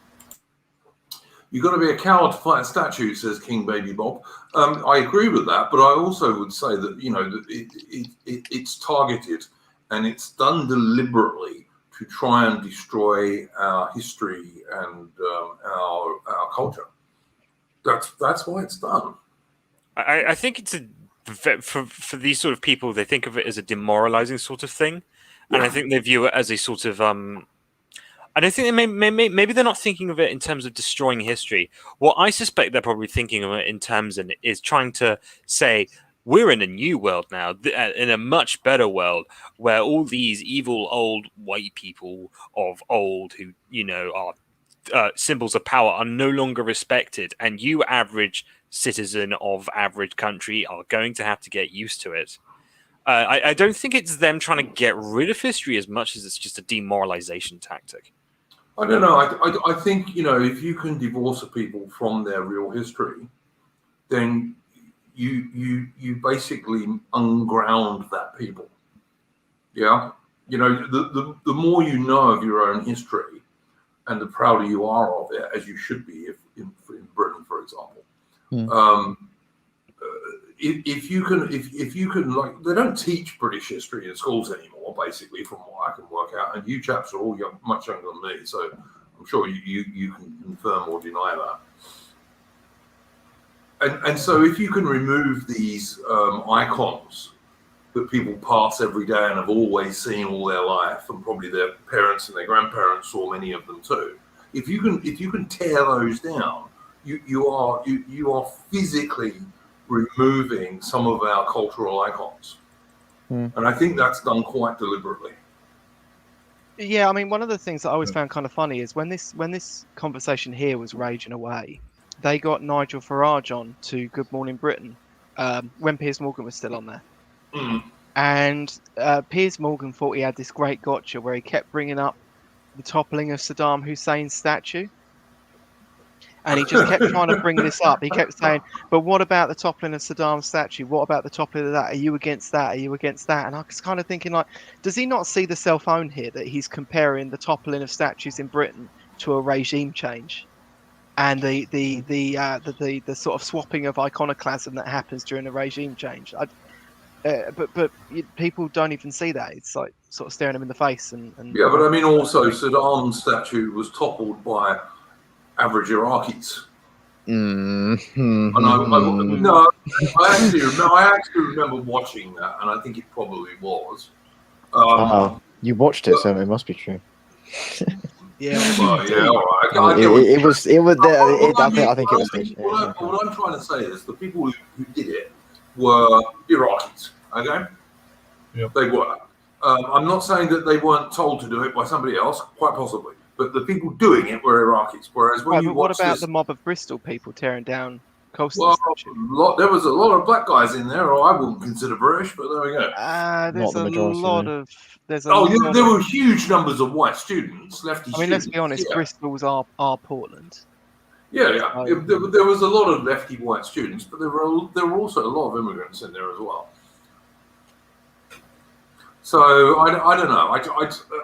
You've got to be a coward to fight a statue, says King Baby Bob. I agree with that, but I also would say that that it's targeted and it's done deliberately to try and destroy our history and our culture. That's why it's done. I think it's for these sort of people, they think of it as a demoralizing sort of thing, and I think they view it as a sort of I don't think they maybe they're not thinking of it in terms of destroying history. What I suspect they're probably thinking of it in terms is trying to say we're in a new world now, in a much better world where all these evil old white people of old who are symbols of power are no longer respected, and you average citizen of average country are going to have to get used to it. I don't think it's them trying to get rid of history as much as it's just a demoralization tactic. I don't know. I think if you can divorce a people from their real history, then you basically unground that people. Yeah, the more you know of your own history, and the prouder you are of it, as you should be, if in Britain, for example. Mm. If you can, like, they don't teach British history in schools anymore, basically, from what I can work out. And you chaps are all much younger than me, so I'm sure you can confirm or deny that. And so if you can remove these icons that people pass every day and have always seen all their life, and probably their parents and their grandparents saw many of them too. If you can tear those down, you are physically removing some of our cultural icons, and I think that's done quite deliberately. Yeah, I mean, one of the things that I always found kind of funny is when this conversation here was raging away, they got Nigel Farage on to Good Morning Britain when Piers Morgan was still on there. Mm. And Piers Morgan thought he had this great gotcha where he kept bringing up the toppling of Saddam Hussein's statue. And he just kept trying to bring this up. He kept saying, but what about the toppling of Saddam's statue? What about the toppling of that? Are you against that? Are you against that? And I was kind of thinking, like, does he not see the self-own here that he's comparing the toppling of statues in Britain to a regime change? And the sort of swapping of iconoclasm that happens during a regime change. But people don't even see that. It's like sort of staring them in the face. And Yeah, but I mean, also Saddam's statue was toppled by average Iraqis. Mm-hmm. And I actually remember watching that, and I think it probably was. You watched it, so it must be true. Yeah, well, yeah, all right. It was. I think it was. What I'm trying to say is the people who did it were Iraqis. Okay, Yep. They were. I'm not saying that they weren't told to do it by somebody else, quite possibly, but the people doing it were Iraqis. Whereas when you but what watch about this, the mob of Bristol people tearing down Colston Well, statue. there was a lot of black guys in there, or I wouldn't consider British, but there we go. There's the a majority, lot no. of. There's a Oh, yeah, lot there of. were huge numbers of white students, lefty I mean, students. let's be honest. Yeah. Bristol's our Portland. Yeah. So- There was a lot of lefty white students, but there were also a lot of immigrants in there as well. So I don't know.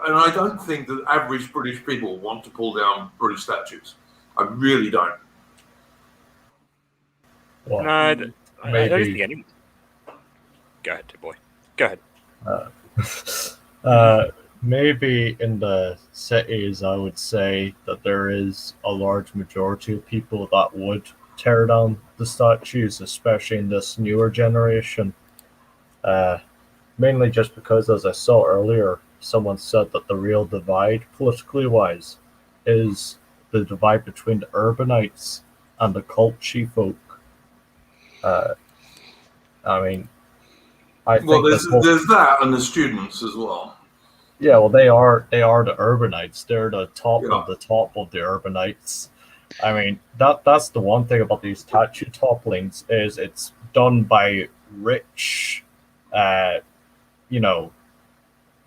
And I don't think that average British people want to pull down British statues. I really don't. Well, No, I don't maybe. think anyone. Go ahead, boy. Go ahead. Maybe in the cities, I would say that there is a large majority of people that would tear down the statues, especially in this newer generation. Mainly just because, as I saw earlier, someone said that the real divide, politically wise, is the divide between the urbanites and the culture folk. I mean, I think Well, there's that, and the students as well. yeah, well, they are the urbanites. They're the top Yeah. of the top of the urbanites. I mean, that's the one thing about these statue topplings is it's done by rich,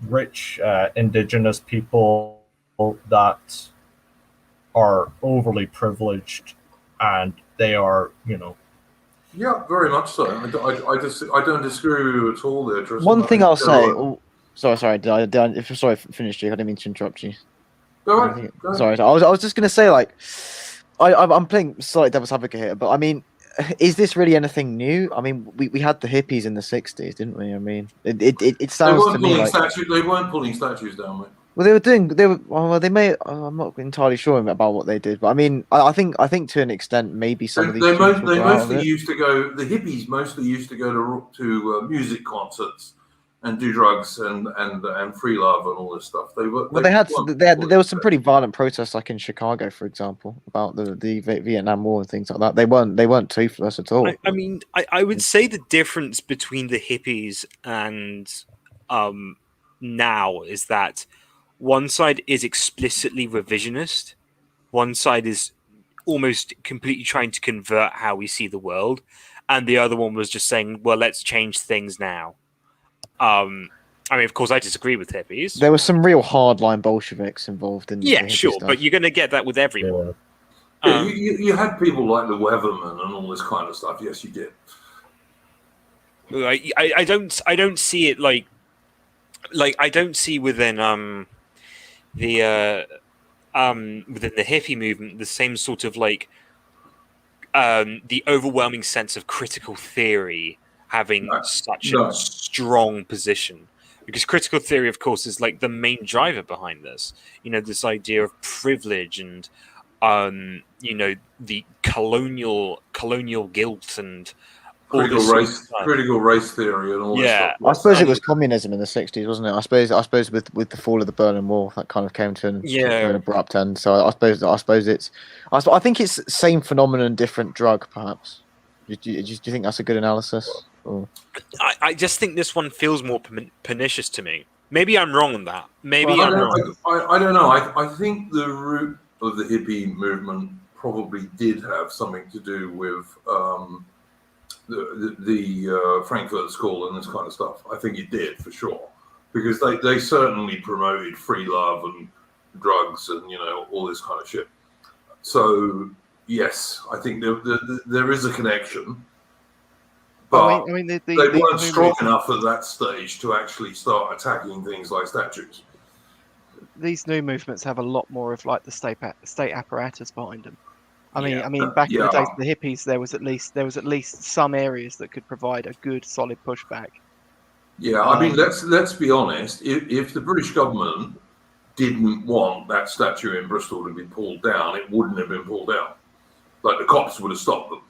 rich indigenous people that are overly privileged, and they are, Yeah, very much so. I don't disagree with you at all there, Tristan. One thing I'll say. Go Oh, sorry. Sorry, finished you. I didn't mean to interrupt you. on. Go on. Sorry, I was just gonna say, like, I'm playing slightly devil's advocate here, but I mean, is this really anything new? I mean, we had the hippies in the '60s, didn't we? I mean, it They sounds to weren't me pulling like statues. They weren't pulling statues down, mate. well, they may. I'm not entirely sure about what they did, but I mean, I think to an extent, maybe some of these They students will grow out of mostly it. used to go. The hippies mostly used to go to music concerts and do drugs and free love and all this stuff. Well, weren't there was some pulling pretty violent protests, like in Chicago, for example, about the Vietnam War and things like that. They weren't toothless at all. I mean, I would say the difference between the hippies and now is that one side is explicitly revisionist, one side is almost completely trying to convert how we see the world, and the other one was just saying, well, let's change things now. I mean, of course, I disagree with hippies. There were some real hardline Bolsheviks involved in the Yeah, hippie sure, stuff. but you're going to get that with everyone. Yeah, you had people like the Weathermen and all this kind of stuff. Yes, you did. I don't see it like I don't see within the within the hippie movement the same sort of like the overwhelming sense of critical theory having such a strong position, because critical theory, of course, is like the main driver behind this. This idea of privilege and the colonial guilt and critical race theory and all this stuff. I suppose it was communism in the '60s, wasn't it? I suppose with the fall of the Berlin Wall, that kind of came to an abrupt end. So I think it's same phenomenon, different drug, perhaps. Do you think that's a good analysis? Or? I just think this one feels more pernicious to me. Maybe I'm wrong on that. I don't know. I think the root of the hippie movement probably did have something to do with the Frankfurt School and this kind of stuff. I think it did, for sure, because they certainly promoted free love and drugs and all this kind of shit. So yes, I think there is a connection, but I mean, they weren't strong enough at that stage to actually start attacking things like statues. These new movements have a lot more of like the state apparatus behind them. I mean, back in the days of the hippies, there was at least some areas that could provide a good, solid pushback. Yeah, I mean, let's be honest. If the British government didn't want that statue in Bristol to be pulled down, it wouldn't have been pulled down. Like, the cops would have stopped them.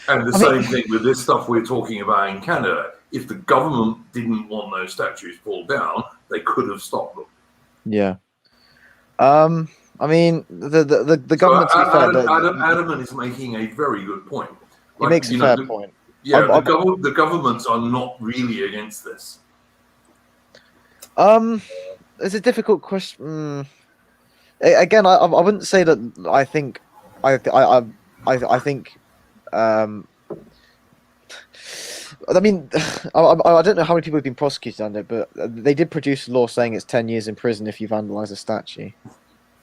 And the same thing with this stuff we're talking about in Canada. If the government didn't want those statues pulled down, they could have stopped them. Yeah. I mean, the government. Adam is making a very good point. He makes a fair point. Yeah, the governments are not really against this. It's a difficult question. Again, I wouldn't say that. I think I mean, I don't know how many people have been prosecuted on it, but they did produce a law saying it's 10 years in prison if you vandalise a statue.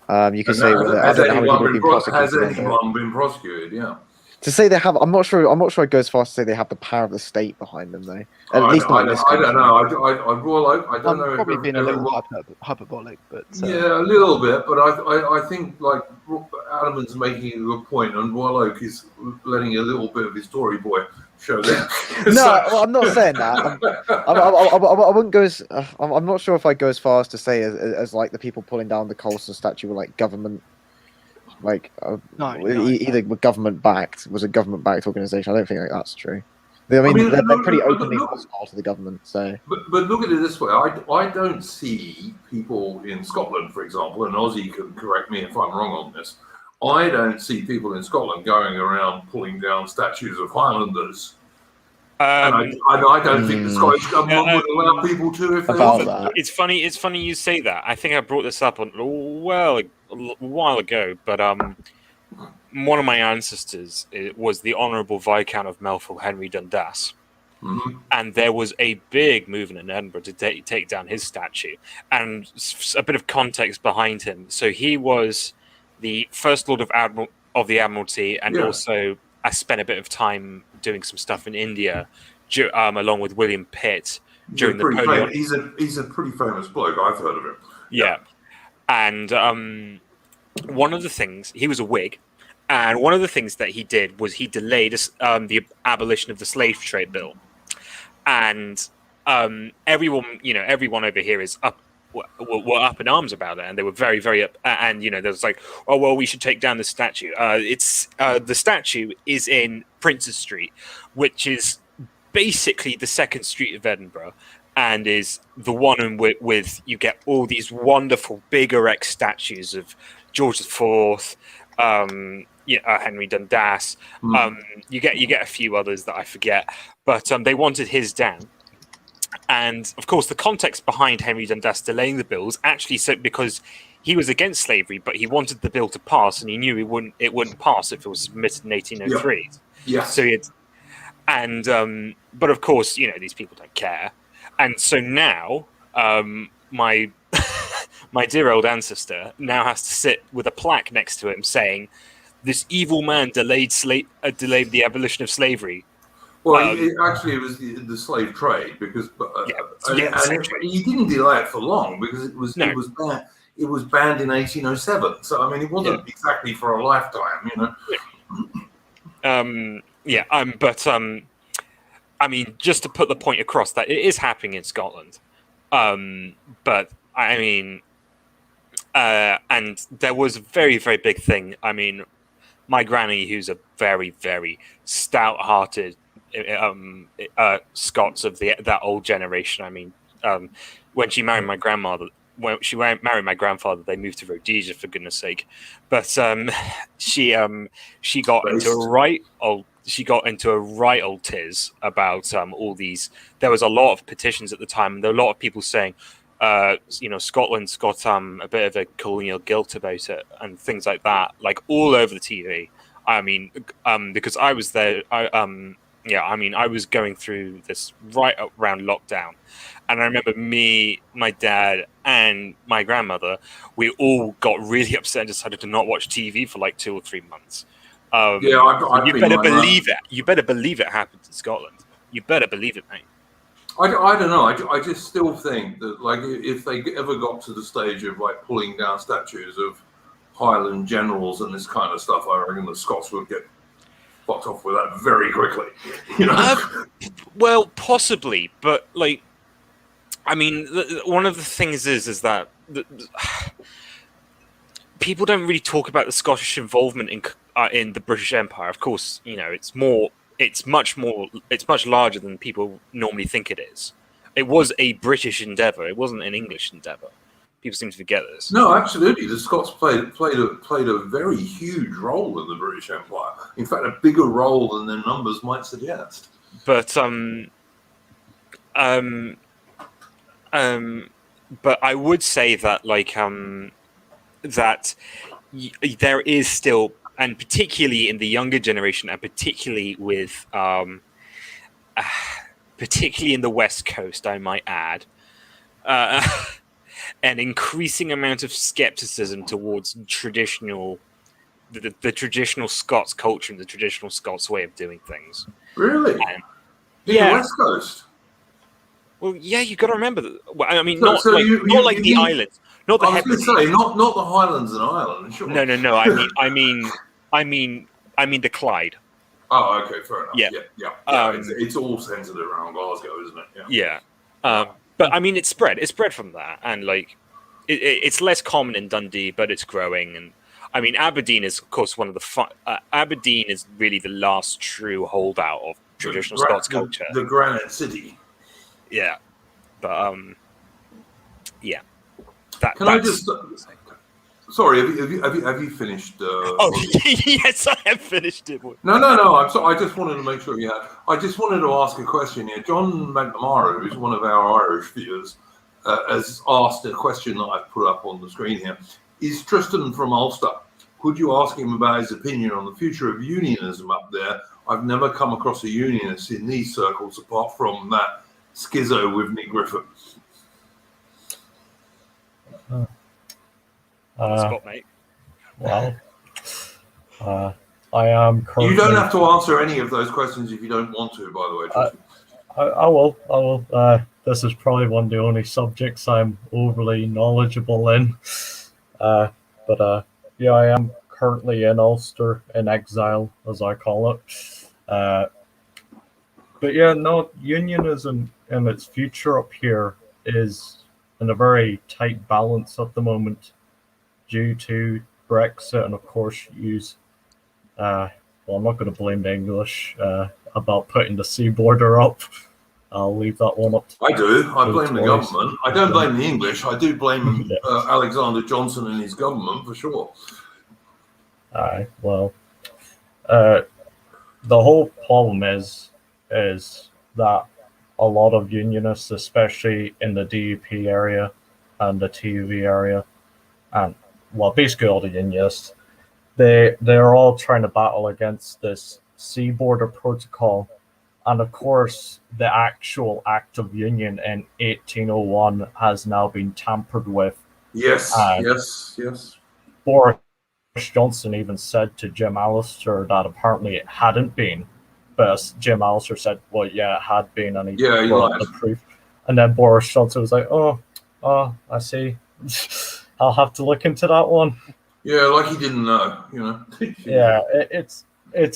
You could say whether I don't know how many people have been prosecuted. Has anyone been prosecuted? Yeah. To say they have, I'm not sure. I'm not sure it goes far to say they have the power of the state behind them, though. At least not in this country. I don't know. I don't know. Probably if being a little everyone- hyperbolic, but Yeah, a little bit, but I think like Adamant's making a good point, and Royal Oak is letting a little bit of his Tory boy show there. No, well, I'm not saying that. I wouldn't go as. I'm not sure if I go as far as to say as like the people pulling down the Colston statue were like government, like either were government backed, was a government backed organization. I don't think that's true. I mean they're pretty openly hostile to the government. So, but look at it this way: I don't see people in Scotland, for example, and Ozzy can correct me if I'm wrong on this. I don't see people in Scotland going around pulling down statues of Highlanders. And I don't think the Scottish government would allow people to if they about wanted. that. It's funny. It's funny you say that. I think I brought this up a while ago, but one of my ancestors was the Honourable Viscount of Melville, Henry Dundas. Mm-hmm. And there was a big movement in Edinburgh to take down his statue. And a bit of context behind him. So he was the First Lord of the Admiralty, and also I spent a bit of time doing some stuff in India, along with William Pitt during Napoleon. He's a pretty famous bloke. I've heard of him. Yeah. And one of the things, he was a Whig, and one of the things that he did was he delayed the abolition of the slave trade bill. And everyone over here is were up in arms about it, and they were very, very up. And there was like, oh well, we should take down the statue. The statue is in Princes Street, which is basically the second street of Edinburgh, and is the one with you get all these wonderful big erect statues of George IV, Henry Dundas. You get a few others that I forget, but they wanted his down. And of course, the context behind Henry Dundas delaying the bill was actually because he was against slavery, but he wanted the bill to pass, and he knew it wouldn't pass if it was submitted in 1803. Yeah. So but of course, these people don't care, and so now my my dear old ancestor now has to sit with a plaque next to him saying, "This evil man delayed the abolition of slavery." Well, it was the slave trade because, he didn't delay it for long because it was banned. It was banned in 1807. So I mean, it wasn't exactly for a lifetime, I mean, just to put the point across that it is happening in Scotland, but I mean, and there was a very, very big thing. I mean, my granny, who's a very, very stout-hearted Scots of that old generation. I mean, when she married my grandmother, when she married my grandfather, they moved to Rhodesia, for goodness sake. But she got into a right old tiz about all these. There was a lot of petitions at the time, and there were a lot of people saying, Scotland's got a bit of a colonial guilt about it and things like that, like all over the TV. I mean, because I was there. I was going through this right around lockdown, and I remember me, my dad, and my grandmother, we all got really upset and decided to not watch TV for like 2 or 3 months. You better believe it. You better believe it happened in Scotland. You better believe it, mate. I don't know. I just still think that, like, if they ever got to the stage of like pulling down statues of Highland generals and this kind of stuff, I reckon the Scots would get fucked off with that very quickly. Well, possibly, but like, I mean, one of the things is that people don't really talk about the Scottish involvement in the British Empire. Of course, it's much larger than people normally think it is. It was a British endeavour. It wasn't an English endeavour. People seem to forget this. No, absolutely. The Scots played a very huge role in the British Empire. In fact, a bigger role than their numbers might suggest. But but I would say that there is still and particularly in the younger generation, and particularly in the West Coast, I might add, an increasing amount of skepticism towards the traditional Scots culture and the traditional Scots way of doing things. Really? And, In the West Coast? Well, yeah, you got to remember that. Well, I mean, So- not so like you the mean- islands, not the I was going to Hebrides. say, not the Highlands and Ireland, sure. No. I mean the Clyde. Oh, okay, fair enough. Yeah. Yeah. It's all centered around Glasgow, isn't it? Yeah. But I mean, it's spread from that, and like, it's less common in Dundee, but it's growing. And I mean, Aberdeen is, of course, one of the Aberdeen is really the last true holdout of traditional Scots culture. The Granite City. Yeah, but yeah. Can I just? Sorry, have you finished? Oh yes, I have finished it. No. I'm sorry. I just wanted to make sure you had. I just wanted to ask a question here. John McNamara, who's one of our Irish viewers, has asked a question that I've put up on the screen here. Is Tristan from Ulster? Could you ask him about his opinion on the future of unionism up there? I've never come across a unionist in these circles apart from that schizo with Nick Griffin. Spot, mate. Well, I am currently... You don't have to answer any of those questions if you don't want to, by the way, Tristan. I will. This is probably one of the only subjects I'm overly knowledgeable in. Yeah, I am currently in Ulster, in exile, as I call it. But yeah, no, unionism and its future up here is in a very tight balance at the moment due to Brexit and, of course, well, I'm not going to blame the English about putting the sea border up. I'll leave that one up. I do. I blame the Tories. government. I don't blame the English. I do blame Alexander Johnson and his government for sure. Well, the whole problem is that a lot of unionists, especially in the DUP area and the TUV area, and well, basically all the unionists, they're all trying to battle against this sea border protocol. And of course, the actual Act of Union in 1801 has now been tampered with. Yes. Boris Johnson even said to Jim Allister that apparently it hadn't been. But Jim Allister said, well, yeah, it had been. And he brought the proof. And then Boris Johnson was like, oh, I see. I'll have to look into that one. Yeah, like he didn't know, you know. Yeah, it's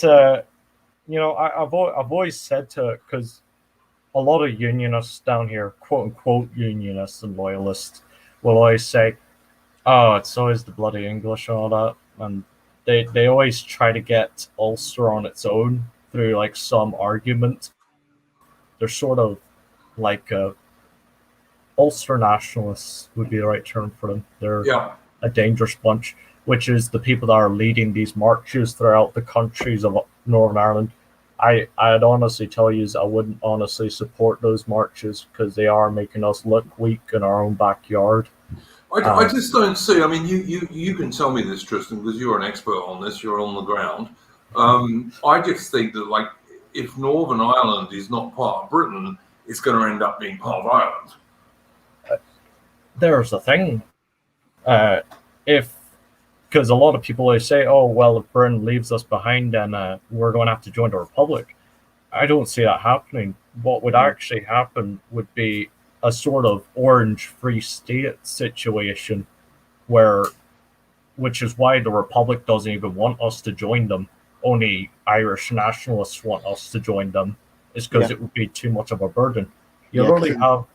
a... You know, I've always said to it, because a lot of unionists down here, quote unquote unionists and loyalists, will always say, "Oh, it's always the bloody English and all that," and they always try to get Ulster on its own through like some argument. They're sort of like Ulster nationalists would be the right term for them. They're a dangerous bunch, which is the people that are leading these marches throughout the countries of Northern Ireland. I'd honestly tell you I wouldn't honestly support those marches because they are making us look weak in our own backyard. I just don't see. I mean, you can tell me this, Tristan, because you're an expert on this. You're on the ground. I just think that, like, if Northern Ireland is not part of Britain, it's going to end up being part of Ireland. There's the thing. Because a lot of people always say, oh, well, if Britain leaves us behind, then we're going to have to join the Republic. I don't see that happening. What would actually happen would be a sort of Orange Free State situation, which is why the Republic doesn't even want us to join them. Only Irish nationalists want us to join them. It's because it would be too much of a burden. You really have...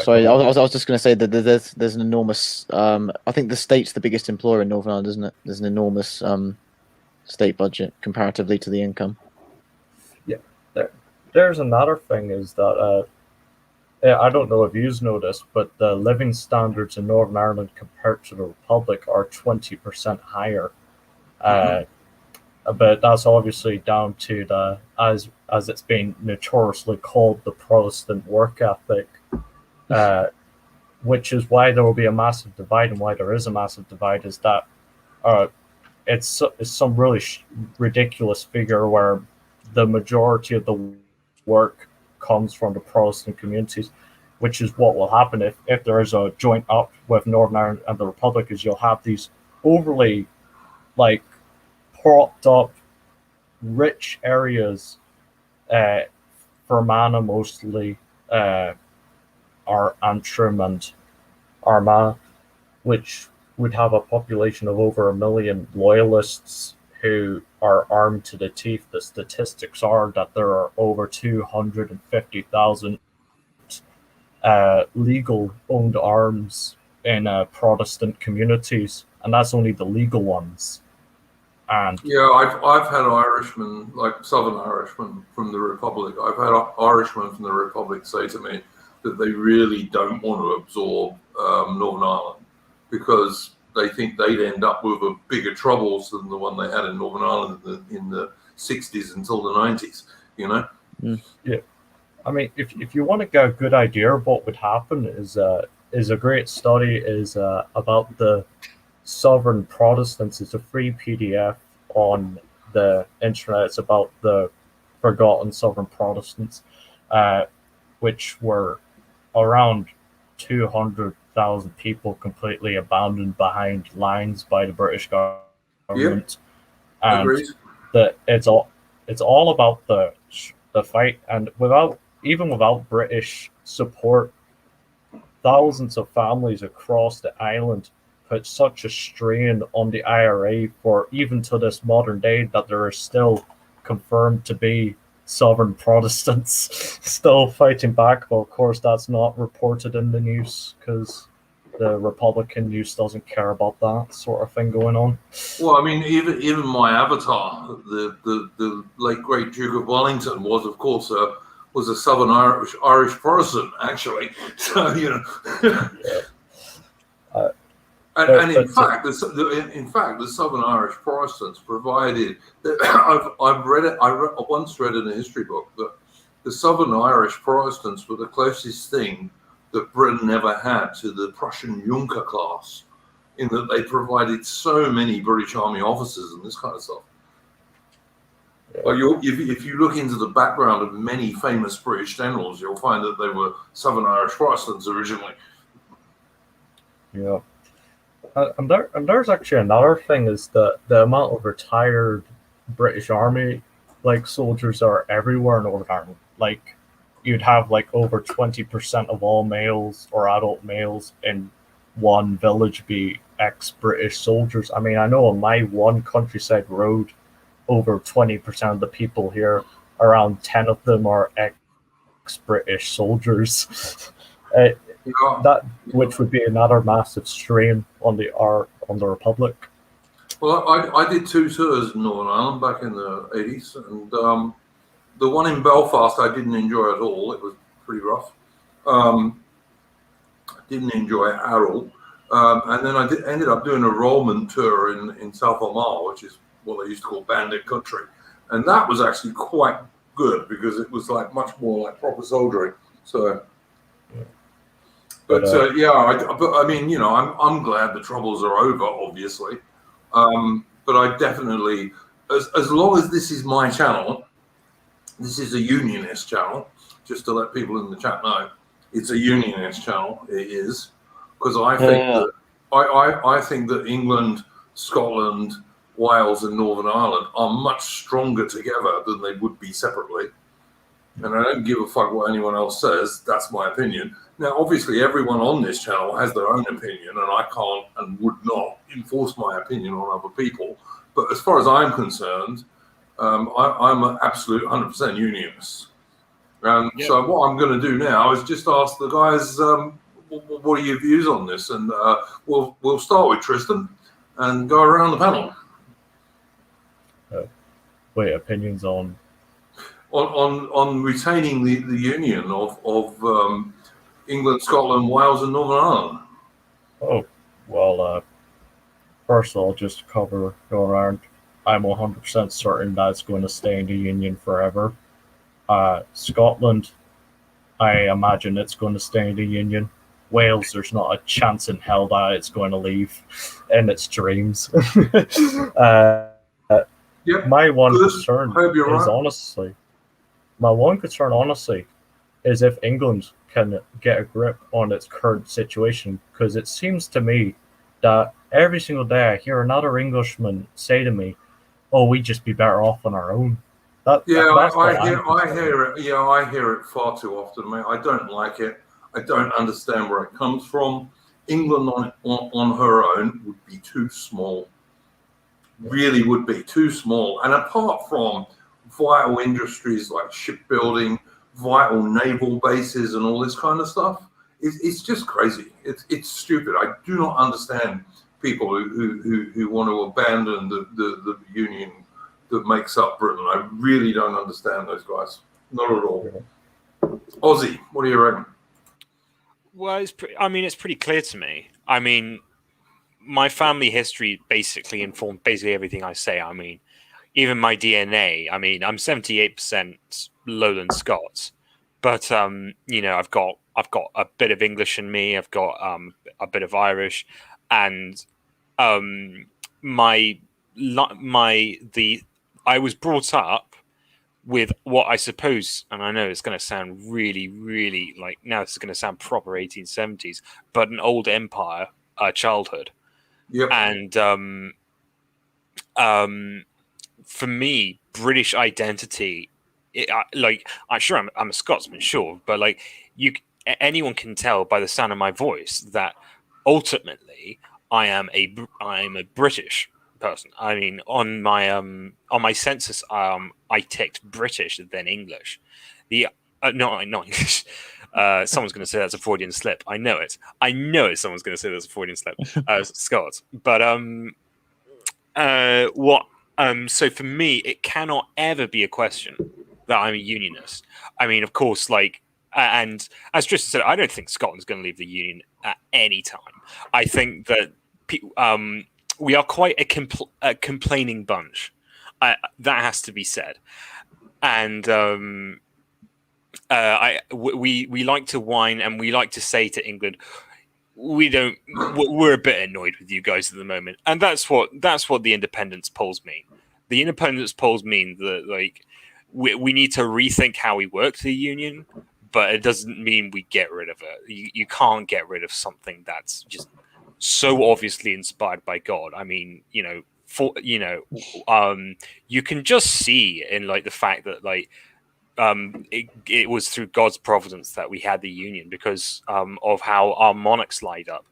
Sorry, I was just going to say that there's an enormous. I think the state's the biggest employer in Northern Ireland, isn't it? There's an enormous state budget comparatively to the income. Yeah, there's another thing is that I don't know if you've noticed, but the living standards in Northern Ireland compared to the Republic are 20% higher. But that's obviously down to the as it's been notoriously called, the Protestant work ethic. Which is why there will be a massive divide, and why there is a massive divide is that it's some really ridiculous figure where the majority of the work comes from the Protestant communities, which is what will happen if there is a joint up with Northern Ireland and the Republic. Is you'll have these overly like propped up rich areas, Fermanagh mostly, Antrim and Armagh, which would have a population of over 1 million loyalists who are armed to the teeth. The statistics are that there are over 250,000 legal owned arms in Protestant communities, and that's only the legal ones. And yeah, I've had Irishmen, like Southern Irishmen from the Republic. I've had Irishmen from the Republic say to me that they really don't want to absorb Northern Ireland because they think they'd end up with a bigger troubles than the one they had in Northern Ireland in the 60s until the 90s, you know? Yeah. I mean, if you want to get a good idea of what would happen is a great study is about the Sovereign Protestants. It's a free PDF on the internet. It's about the forgotten Sovereign Protestants, which were around 200,000 people completely abandoned behind lines by the British government. Yeah, And agreed. it's all about the fight, and without British support, thousands of families across the island put such a strain on the IRA for even to this modern day that there are still confirmed to be sovereign Protestants still fighting back. But of course, that's not reported in the news because the Republican news doesn't care about that sort of thing going on. Well, I mean, even my avatar, the late great Duke of Wellington, was of course a Southern Irish Protestant, actually. So you know, and in fact, the Southern Irish Protestants provided. I've read it. I once read in a history book that the Southern Irish Protestants were the closest thing that Britain ever had to the Prussian Junker class, in that they provided so many British Army officers and this kind of stuff. But if you look into the background of many famous British generals, you'll find that they were Southern Irish Protestants originally. Yeah. And there's actually another thing is the amount of retired British Army soldiers are everywhere in Northern Ireland. Like you'd have over 20% of all males or adult males in one village be ex-British soldiers. I mean, I know on my one countryside road, over 20% of the people here, around 10 of them are ex-British soldiers. Which would be another massive strain on the Republic. Well, I did 2 tours in Northern Ireland back in the 80s, and the one in Belfast I didn't enjoy at all. It was pretty rough. Didn't enjoy it at all. And then I ended up doing a Rollman tour in South Armagh, which is what they used to call bandit country, and that was actually quite good because it was much more like proper soldiering. So. But I mean, you know, I'm glad the troubles are over, obviously. But I definitely, as long as this is my channel, this is a unionist channel. Just to let people in the chat know, it's a unionist channel. It is, because I think I think that England, Scotland, Wales, and Northern Ireland are much stronger together than they would be separately. And I don't give a fuck what anyone else says. That's my opinion. Now, obviously, everyone on this channel has their own opinion, and I can't and would not enforce my opinion on other people. But as far as I'm concerned, I'm an absolute 100% unionist. So what I'm going to do now is just ask the guys, what are your views on this? And we'll start with Tristan and go around the panel. Wait, opinions on retaining the union of England, Scotland, Wales, and Northern Ireland. Oh, well, first I'll just cover Northern Ireland. I'm 100% certain that it's going to stay in the Union forever. Scotland, I imagine it's going to stay in the Union. Wales, there's not a chance in hell that it's going to leave in its dreams. Yep. My one Good. concern Hope you're is right. honestly, is if England can get a grip on its current situation, because it seems to me that every single day I hear another Englishman say to me, "Oh, we'd just be better off on our own." Yeah, That's what I I'm hear it. Yeah, I hear it far too often, mate. I don't like it. I don't understand where it comes from. England on her own would be too small. Really would be too small. And apart from vital industries like shipbuilding, vital naval bases, and all this kind of stuff, it's just crazy. It's stupid. I do not understand people who want to abandon the union that makes up Britain. I really don't understand those guys. Not at all. Aussie, what do you reckon? Well, it's pretty clear to me. I mean, my family history basically informed basically everything I say. I mean, even my DNA. I mean, I'm 78% Lowland Scots, but I've got a bit of English in me. I've got a bit of Irish, and I was brought up with what I suppose, and I know it's going to sound really, really like now this is going to sound proper 1870s, but an old empire childhood. Yep. And for me, British identity, I'm a Scotsman, sure, but like anyone can tell by the sound of my voice that ultimately I am a British person. I mean, on my census, I ticked British then English. Not English. Someone's going to say that's a Freudian slip. I know it. Someone's going to say that's a Freudian slip. Scots. But so for me, it cannot ever be a question that I'm a unionist. I mean, of course, and as Tristan said, I don't think Scotland's going to leave the union at any time. I think that we are quite a complaining bunch. That has to be said. And we like to whine, and we like to say to England, we're a bit annoyed with you guys at the moment, and that's what the independence polls mean. The independence polls mean that we need to rethink how we work the union, but it doesn't mean we get rid of it. You can't get rid of something that's just so obviously inspired by God. I mean, you can just see in the fact that it was through God's providence that we had the union because of how our monarchs lined up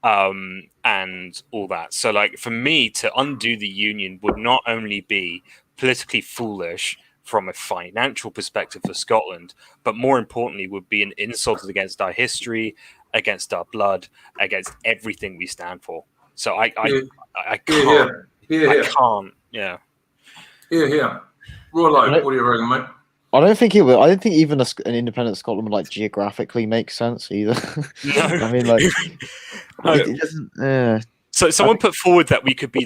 and all that. So for me to undo the union would not only be politically foolish from a financial perspective for Scotland, but more importantly would be an insult against our history, against our blood, against everything we stand for. So I can't. I can't. Yeah. Here. Rollo, what do you reckon, mate? I don't think it will. I don't think even an independent Scotland would geographically make sense either. No. I mean, it doesn't. So someone put forward that we could be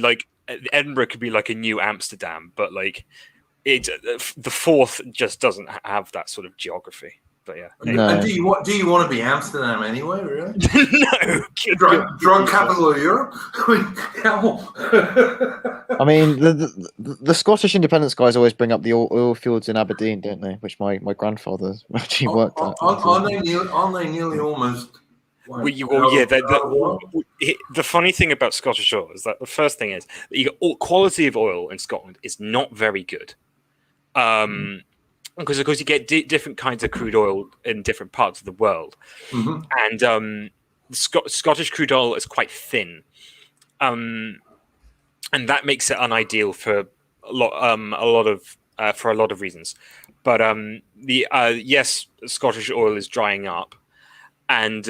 Edinburgh could be a new Amsterdam, but the fourth just doesn't have that sort of geography. But yeah. No. And do you want to be Amsterdam anyway? Really? No. Drug capital of Europe. I mean, the Scottish independence guys always bring up the oil fields in Aberdeen, don't they? Which my grandfather actually worked at. Aren't they nearly almost? The funny thing about Scottish oil is that the first thing is the quality of oil in Scotland is not very good. Because of course you get different kinds of crude oil in different parts of the world, and Scottish crude oil is quite thin, and that makes it unideal for a lot of reasons. But yes, Scottish oil is drying up, and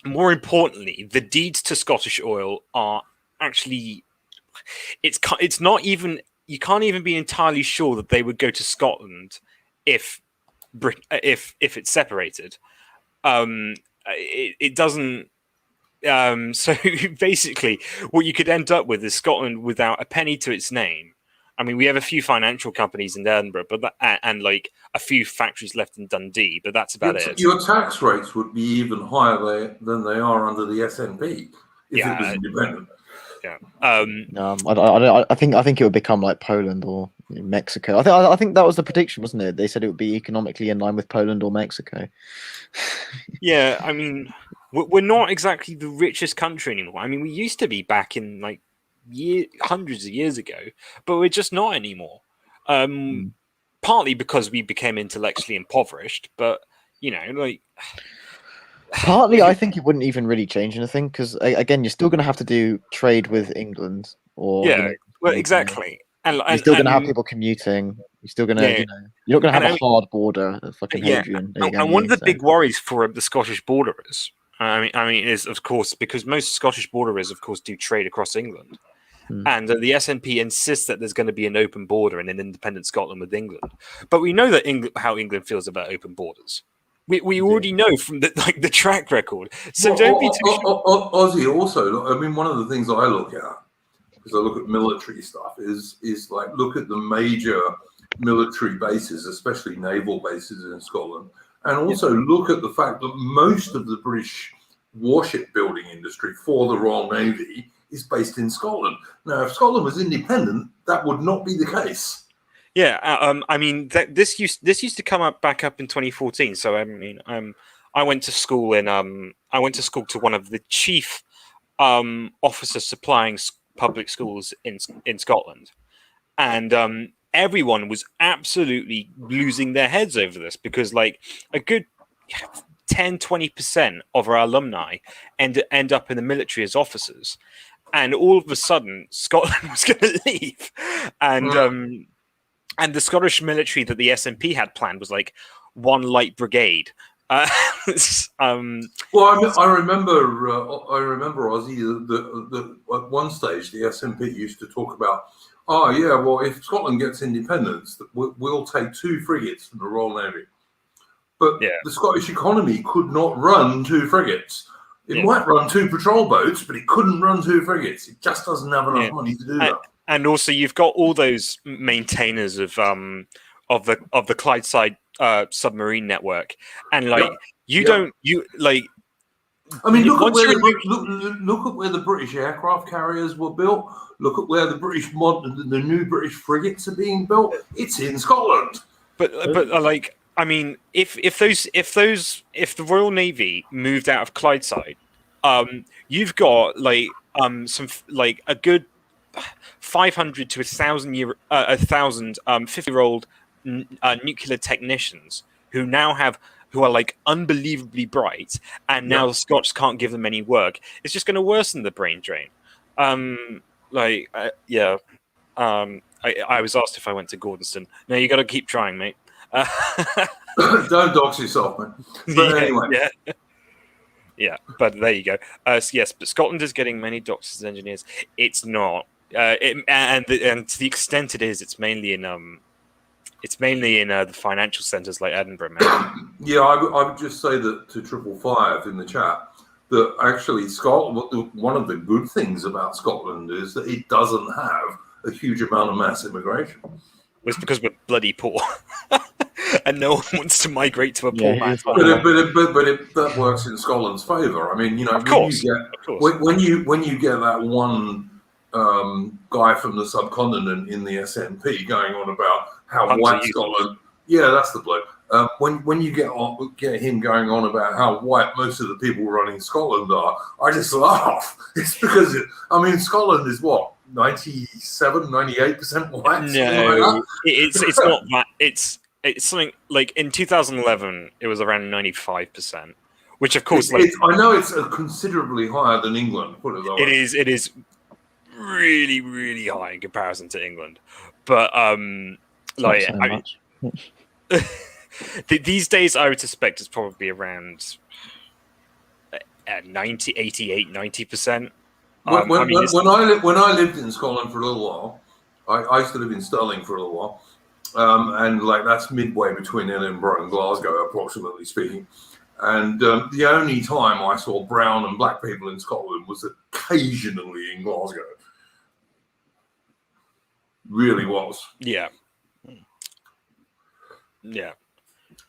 more importantly, the deeds to Scottish oil are actually it's not even. You can't even be entirely sure that they would go to Scotland if it's separated. It doesn't. So basically, what you could end up with is Scotland without a penny to its name, I mean, we have a few financial companies in Edinburgh, but and like a few factories left in Dundee, but that's about it. Your tax rates would be even higher than they are under the SNP if it was independent. Yeah. I think it would become like Poland or Mexico. I think that was the prediction, wasn't it? They said it would be economically in line with Poland or Mexico. Yeah, I mean, we're not exactly the richest country anymore. I mean, we used to be back in like hundreds of years ago, but we're just not anymore. Partly because we became intellectually impoverished, but like. Partly, I think it wouldn't even really change anything because, again, you're still going to have to do trade with England, or well, exactly. And you're still going to have people commuting. You're still going to, you're not going to have a hard border at fucking Hadrian. And one of the big worries for the Scottish borderers, I mean, is of course because most Scottish borderers, of course, do trade across England, and the SNP insists that there's going to be an open border and an independent Scotland with England. But we know that how England feels about open borders. We already know from the track record. So don't be too Aussie also. I mean, one of the things I look at, because I look at military stuff, is like look at the major military bases, especially naval bases in Scotland, and also look at the fact that most of the British warship building industry for the Royal Navy is based in Scotland. Now, if Scotland was independent, that would not be the case. Yeah, I mean this used to come back up in 2014. So I mean, I went to school to one of the chief officers supplying public schools in Scotland, and everyone was absolutely losing their heads over this because like a good 10-20% of our alumni end up in the military as officers, and all of a sudden Scotland was going to leave, and the Scottish military that the SNP had planned was like one light brigade. Well, I remember Ozzy that at one stage the SNP used to talk about, well, if Scotland gets independence, we'll take 2 frigates from the Royal Navy. But the Scottish economy could not run 2 frigates. It might run 2 patrol boats, but it couldn't run 2 frigates. It just doesn't have enough money to do that. And also, you've got all those maintainers of the Clydeside submarine network, and like I mean, look at where the British aircraft carriers were built. Look at where the new British frigates are being built. It's in Scotland. But like, I mean, if the Royal Navy moved out of Clydeside, you've got like some like a good 500 to 1,000 50-year-old nuclear technicians who are like unbelievably bright, and now the Scots can't give them any work. It's just going to worsen the brain drain. I was asked if I went to Gordonston. No, you got to keep trying, mate. Don't dox yourself, man. But anyway. Yeah, but there you go. Yes, but Scotland is getting many doctors and engineers. It's not, and to the extent it is, it's mainly in the financial centres like Edinburgh. Yeah, I would just say that to 555 in the chat that actually Scotland. One of the good things about Scotland is that it doesn't have a huge amount of mass immigration. It's because we're bloody poor. And no one wants to migrate to a poor man. But that works in Scotland's favour. I mean, when you get that one guy from the subcontinent in the SNP going on about how white Scotland, that's the bloke. When you get him going on about how white most of the people running Scotland are, I just laugh. It's because Scotland is what 97, 98% white. No, it's not that. It's something like in 2011, it was around 95%, which of course, I know it's considerably higher than England. Put it that way. It is really, really high in comparison to England, but these days, I would suspect it's probably around 90, 88, 90%. When I lived in Scotland for a little while, I used to live in Stirling for a little while. And like that's midway between Edinburgh and Glasgow, approximately speaking. And the only time I saw brown and black people in Scotland was occasionally in Glasgow. really was. Yeah. Yeah.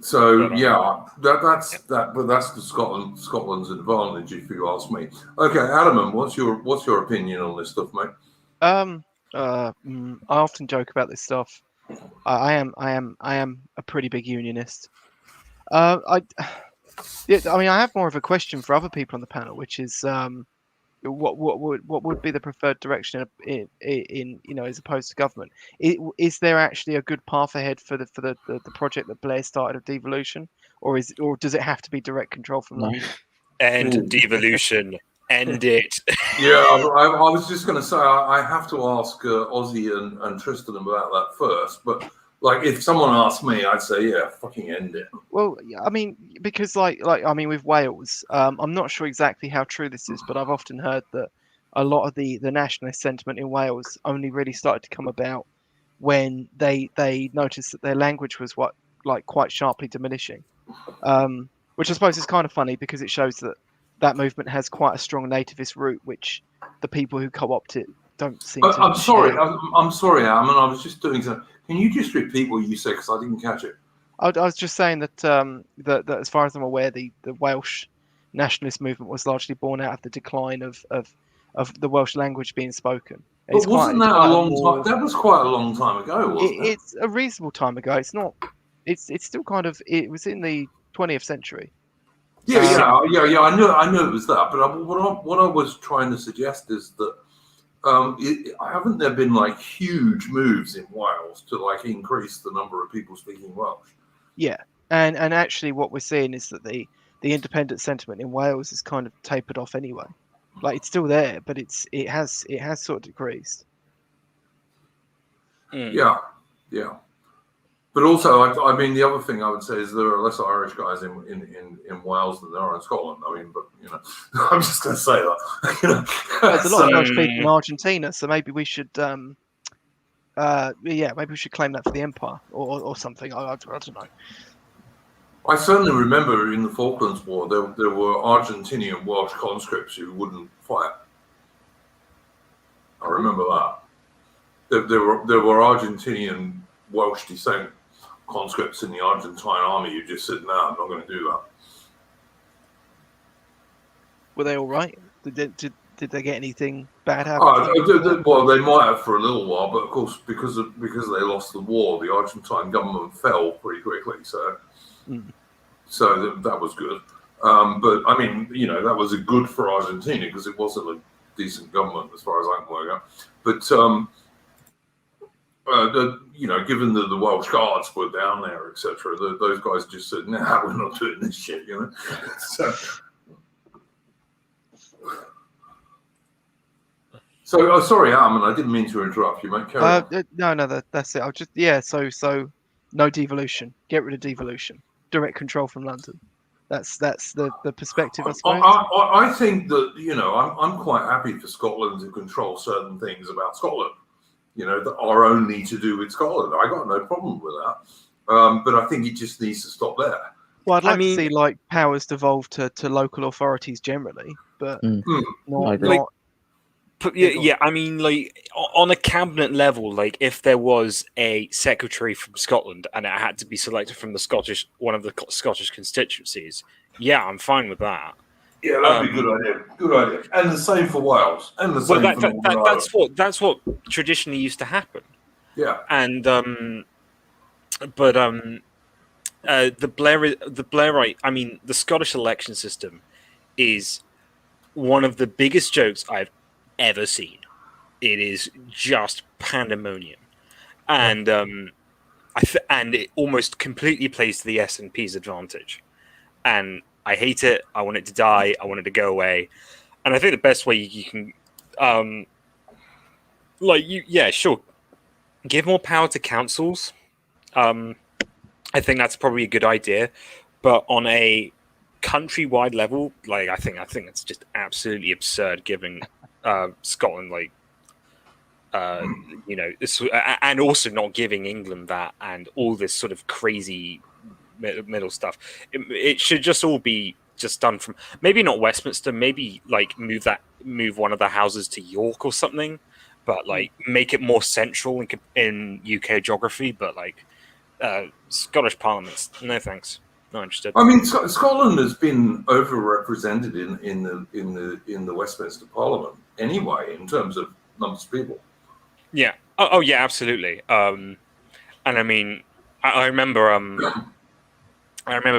So But, that's the Scotland's advantage, if you ask me. Okay, Adam, what's your opinion on this stuff, mate? I often joke about this stuff. I am a pretty big unionist. I mean, I have more of a question for other people on the panel, which is what would be the preferred direction in as opposed to government? Is there actually a good path ahead for the project that Blair started of devolution, or does it have to be direct control from London? End devolution. End it. Yeah, I was just going to say I have to ask Ozzy and Tristan about that first. But like, if someone asked me, I'd say, yeah, fucking end it. Well, I mean, because I mean, with Wales, I'm not sure exactly how true this is, but I've often heard that a lot of the nationalist sentiment in Wales only really started to come about when they noticed that their language was quite sharply diminishing, which I suppose is kind of funny because it shows that movement has quite a strong nativist root, which the people who co-opt it don't seem to. I'm sorry, share. I'm sorry, Alan. I was just doing something. Can you just repeat what you said because I didn't catch it? I was just saying that that as far as I'm aware, the Welsh nationalist movement was largely born out of the decline of the Welsh language being spoken. But wasn't that a long time? That was quite a long time ago, wasn't it? It's a reasonable time ago. It's not. It's still kind of. It was in the 20th century. Yeah. I knew it was that. But what I was trying to suggest is that haven't there been like huge moves in Wales to like increase the number of people speaking Welsh? Yeah, and actually, what we're seeing is that the independent sentiment in Wales is kind of tapered off anyway. Like it's still there, but it has sort of decreased. Yeah. But also, I mean, the other thing I would say is there are less Irish guys in Wales than there are in Scotland. I mean, but I'm just going to say that. There's a lot of Welsh people in Argentina, so maybe we should, maybe we should claim that for the empire or something. I don't know. I certainly remember in the Falklands War there were Argentinian Welsh conscripts who wouldn't fight. I remember that. There were Argentinian Welsh descent conscripts in the Argentine army who just said, "No, I'm not going to do that." Were they all right? Did they get anything bad happen? Well, they might have for a little while, but of course, because they lost the war, the Argentine government fell pretty quickly. So that was good. But I mean, that was a good for Argentina because it wasn't a decent government as far as I can work out. But given that the Welsh Guards were down there, etc., those guys just said, "Nah, we're not doing this shit," So, sorry, Armin, I didn't mean to interrupt you, mate. Carry on. No, that's it. I'll just So no devolution. Get rid of devolution. Direct control from London. That's the perspective, I suppose. I think that I'm quite happy for Scotland to control certain things about Scotland. That are only to do with Scotland. I got no problem with that. But I think it just needs to stop there. Well, I'd like to see like powers devolve to local authorities generally, but not. Yeah, I mean, like on a cabinet level, like if there was a secretary from Scotland and it had to be selected from one of the Scottish constituencies, yeah, I'm fine with that. Yeah, that'd be a good idea. Good idea. And the same for Wales. And the same for Northern Ireland. That's what traditionally used to happen. Yeah. And the Blairite, I mean, the Scottish election system is one of the biggest jokes I've ever seen. It is just pandemonium, and and it almost completely plays to the SNP's advantage. And I hate it. I want it to die. I want it to go away. And I think the best way you can, sure, give more power to councils. I think that's probably a good idea, but on a countrywide level, like I think it's just absolutely absurd giving Scotland and also not giving England that and all this sort of crazy middle stuff. It should just all be just done from maybe not Westminster, maybe like move one of the houses to York or something, but like make it more central in UK geography. But like Scottish parliaments, no thanks, not interested. I mean, Scotland has been overrepresented in the Westminster Parliament anyway, in terms of numbers of people. Yeah. Oh yeah, absolutely. And I mean, I remember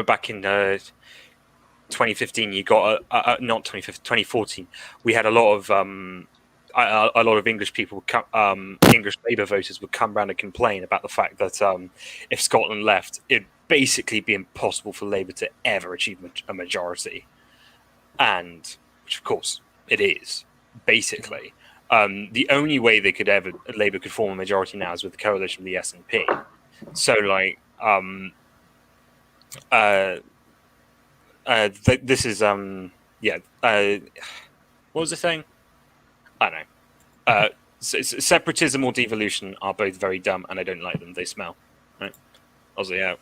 back in 2015, you got not 2015, 2014. We had a lot of English people, English Labour voters, would come round and complain about the fact that if Scotland left, it'd basically be impossible for Labour to ever achieve a majority, and which of course it is basically. The only way Labour could form a majority now is with the coalition of the SNP. So like this is what was the thing? I don't know. Separatism or devolution are both very dumb, and I don't like them. They smell. Right? Aussie out.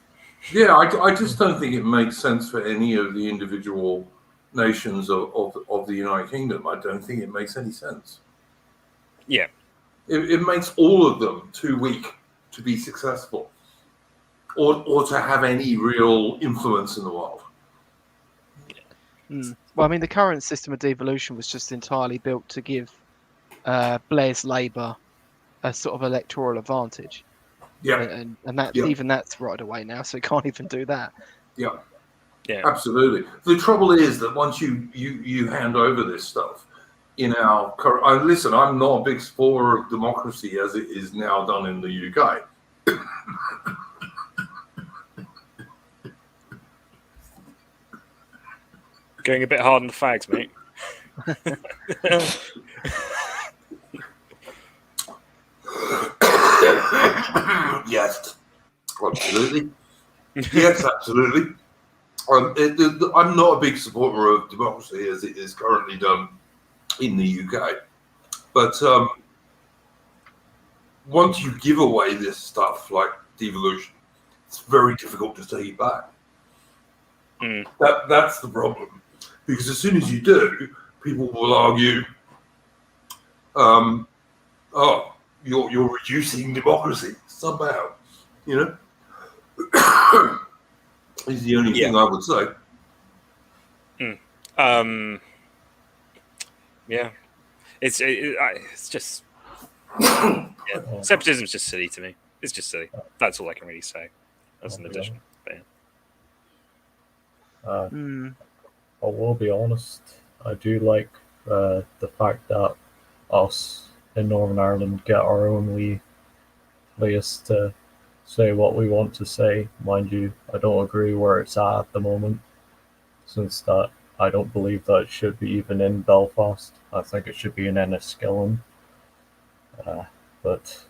Yeah, I just don't think it makes sense for any of the individual nations of the United Kingdom. I don't think it makes any sense. Yeah. It makes all of them too weak to be successful or to have any real influence in the world. Well, I mean, the current system of devolution was just entirely built to give Blair's Labour a sort of electoral advantage. Yeah. And that even that's right away now, so it can't even do that. Yeah. Yeah. Absolutely. The trouble is that once you hand over this stuff in our listen, I'm not a big supporter of democracy as it is now done in the UK. Going a bit hard on the fags, mate. Yes, absolutely. Yes, absolutely. I'm not a big supporter of democracy as it is currently done in the UK. But once you give away this stuff like devolution, it's very difficult to take it back. That's the problem. Because as soon as you do, people will argue, you're reducing democracy somehow, you know? Is the only thing I would say. Yeah. It's just separatism's just silly to me. It's just silly. That's all I can really say as an addition. But, I will be honest. I do like the fact that us in Northern Ireland get our own wee place to say what we want to say. Mind you, I don't agree where it's at the moment, since that I don't believe that it should be even in Belfast. I think it should be in Enniskillen. But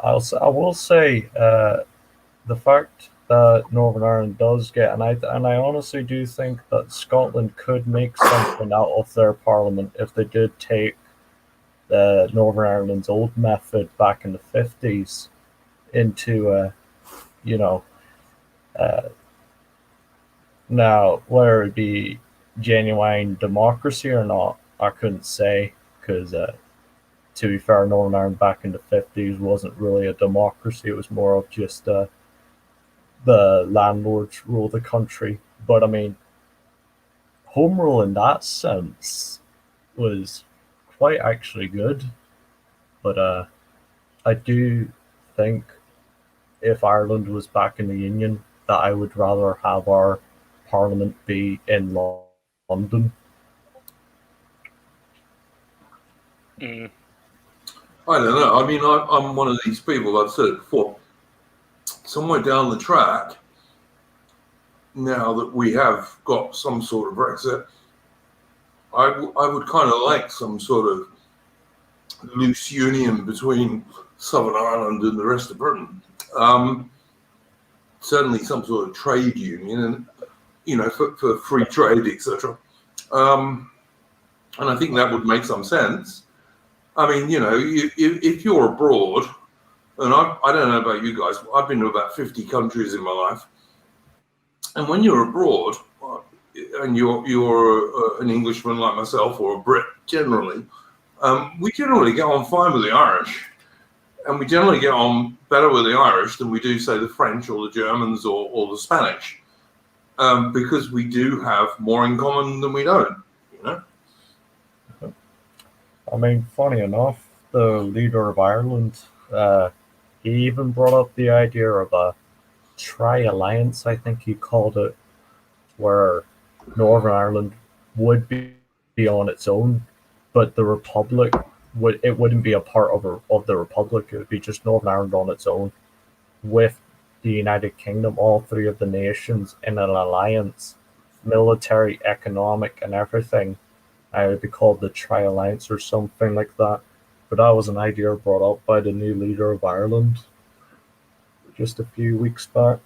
I will say the fact that Northern Ireland does get, and I honestly do think that Scotland could make something out of their parliament if they did take Northern Ireland's old method back in the 50s into now whether it be genuine democracy or not, I couldn't say, because to be fair, Northern Ireland back in the 50s wasn't really a democracy. It was more of just the landlords rule the country. But I mean, home rule in that sense was quite actually good. But I do think if Ireland was back in the Union, that I would rather have our parliament be in London. I don't know. I mean, I'm one of these people, I've said it before, somewhere down the track, now that we have got some sort of Brexit, I would kind of like some sort of loose union between Southern Ireland and the rest of Britain. Certainly some sort of trade union, and for free trade, etc. And I think that would make some sense. I mean, if you're abroad, and I don't know about you guys, I've been to about 50 countries in my life, and when you're abroad, and you're an Englishman like myself, or a Brit generally, we generally get on fine with the Irish, and we generally get on better with the Irish than we do, say, the French or the Germans or the Spanish, because we do have more in common than we don't, you know? I mean, funny enough, the leader of Ireland, he even brought up the idea of a tri-alliance, I think he called it, where Northern Ireland would be on its own, but the Republic wouldn't be a part of the Republic. It would be just Northern Ireland on its own, with the United Kingdom, all three of the nations in an alliance, military, economic, and everything. It would be called the Tri-Alliance or something like that. But that was an idea brought up by the new leader of Ireland just a few weeks back.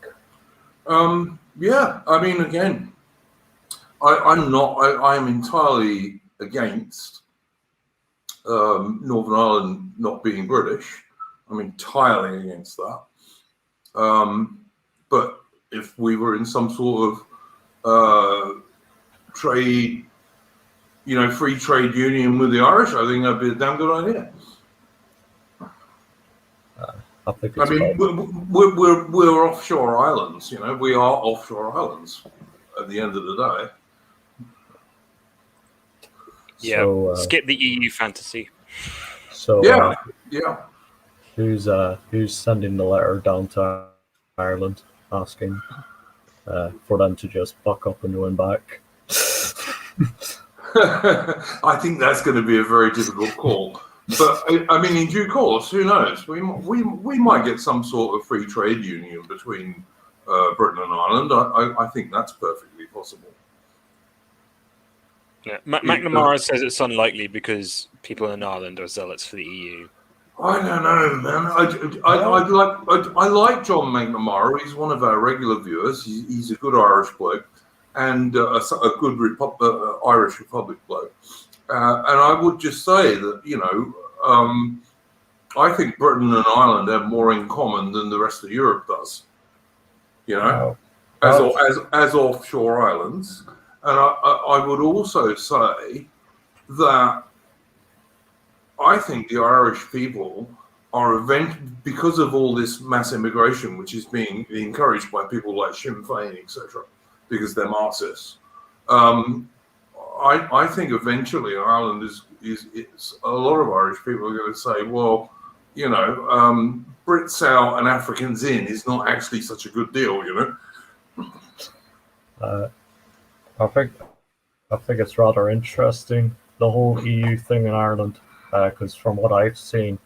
Yeah, I mean, again, I am entirely against Northern Ireland not being British. I'm entirely against that. But if we were in some sort of trade, free trade union with the Irish, I think that'd be a damn good idea. I think I mean, we're offshore islands, we are offshore islands at the end of the day. Yeah, So, skip the EU fantasy. So yeah. Who's sending the letter down to Ireland asking for them to just buck up and win back? I think that's going to be a very difficult call. But I mean, in due course, who knows? We might get some sort of free trade union between Britain and Ireland. I think that's perfectly possible. Yeah. McNamara says it's unlikely because people in Ireland are zealots for the EU. I don't know, man. I like John McNamara. He's one of our regular viewers. He's a good Irish bloke and a good Irish Republic bloke. And I would just say that, I think Britain and Ireland have more in common than the rest of Europe does, as offshore islands. And I would also say that I think the Irish people are because of all this mass immigration, which is being encouraged by people like Sinn Féin, etc., because they're Marxists. I think eventually Ireland is a lot of Irish people are going to say, well, Brits out and Africans in is not actually such a good deal, I think it's rather interesting, the whole EU thing in Ireland, because from what I've seen,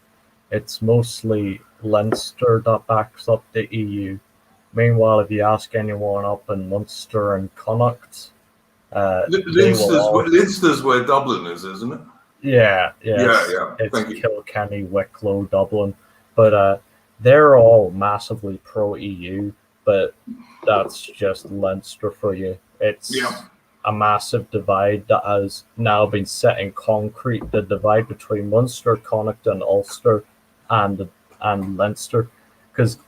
it's mostly Leinster that backs up the EU. Meanwhile, if you ask anyone up in Munster and Connacht, Leinster's where Dublin is, isn't it? Yeah. It's Kilkenny, Wicklow, Dublin, but they're all massively pro-EU, but that's just Leinster for you. It's a massive divide that has now been set in concrete, the divide between Munster, Connacht, and Ulster and Leinster, because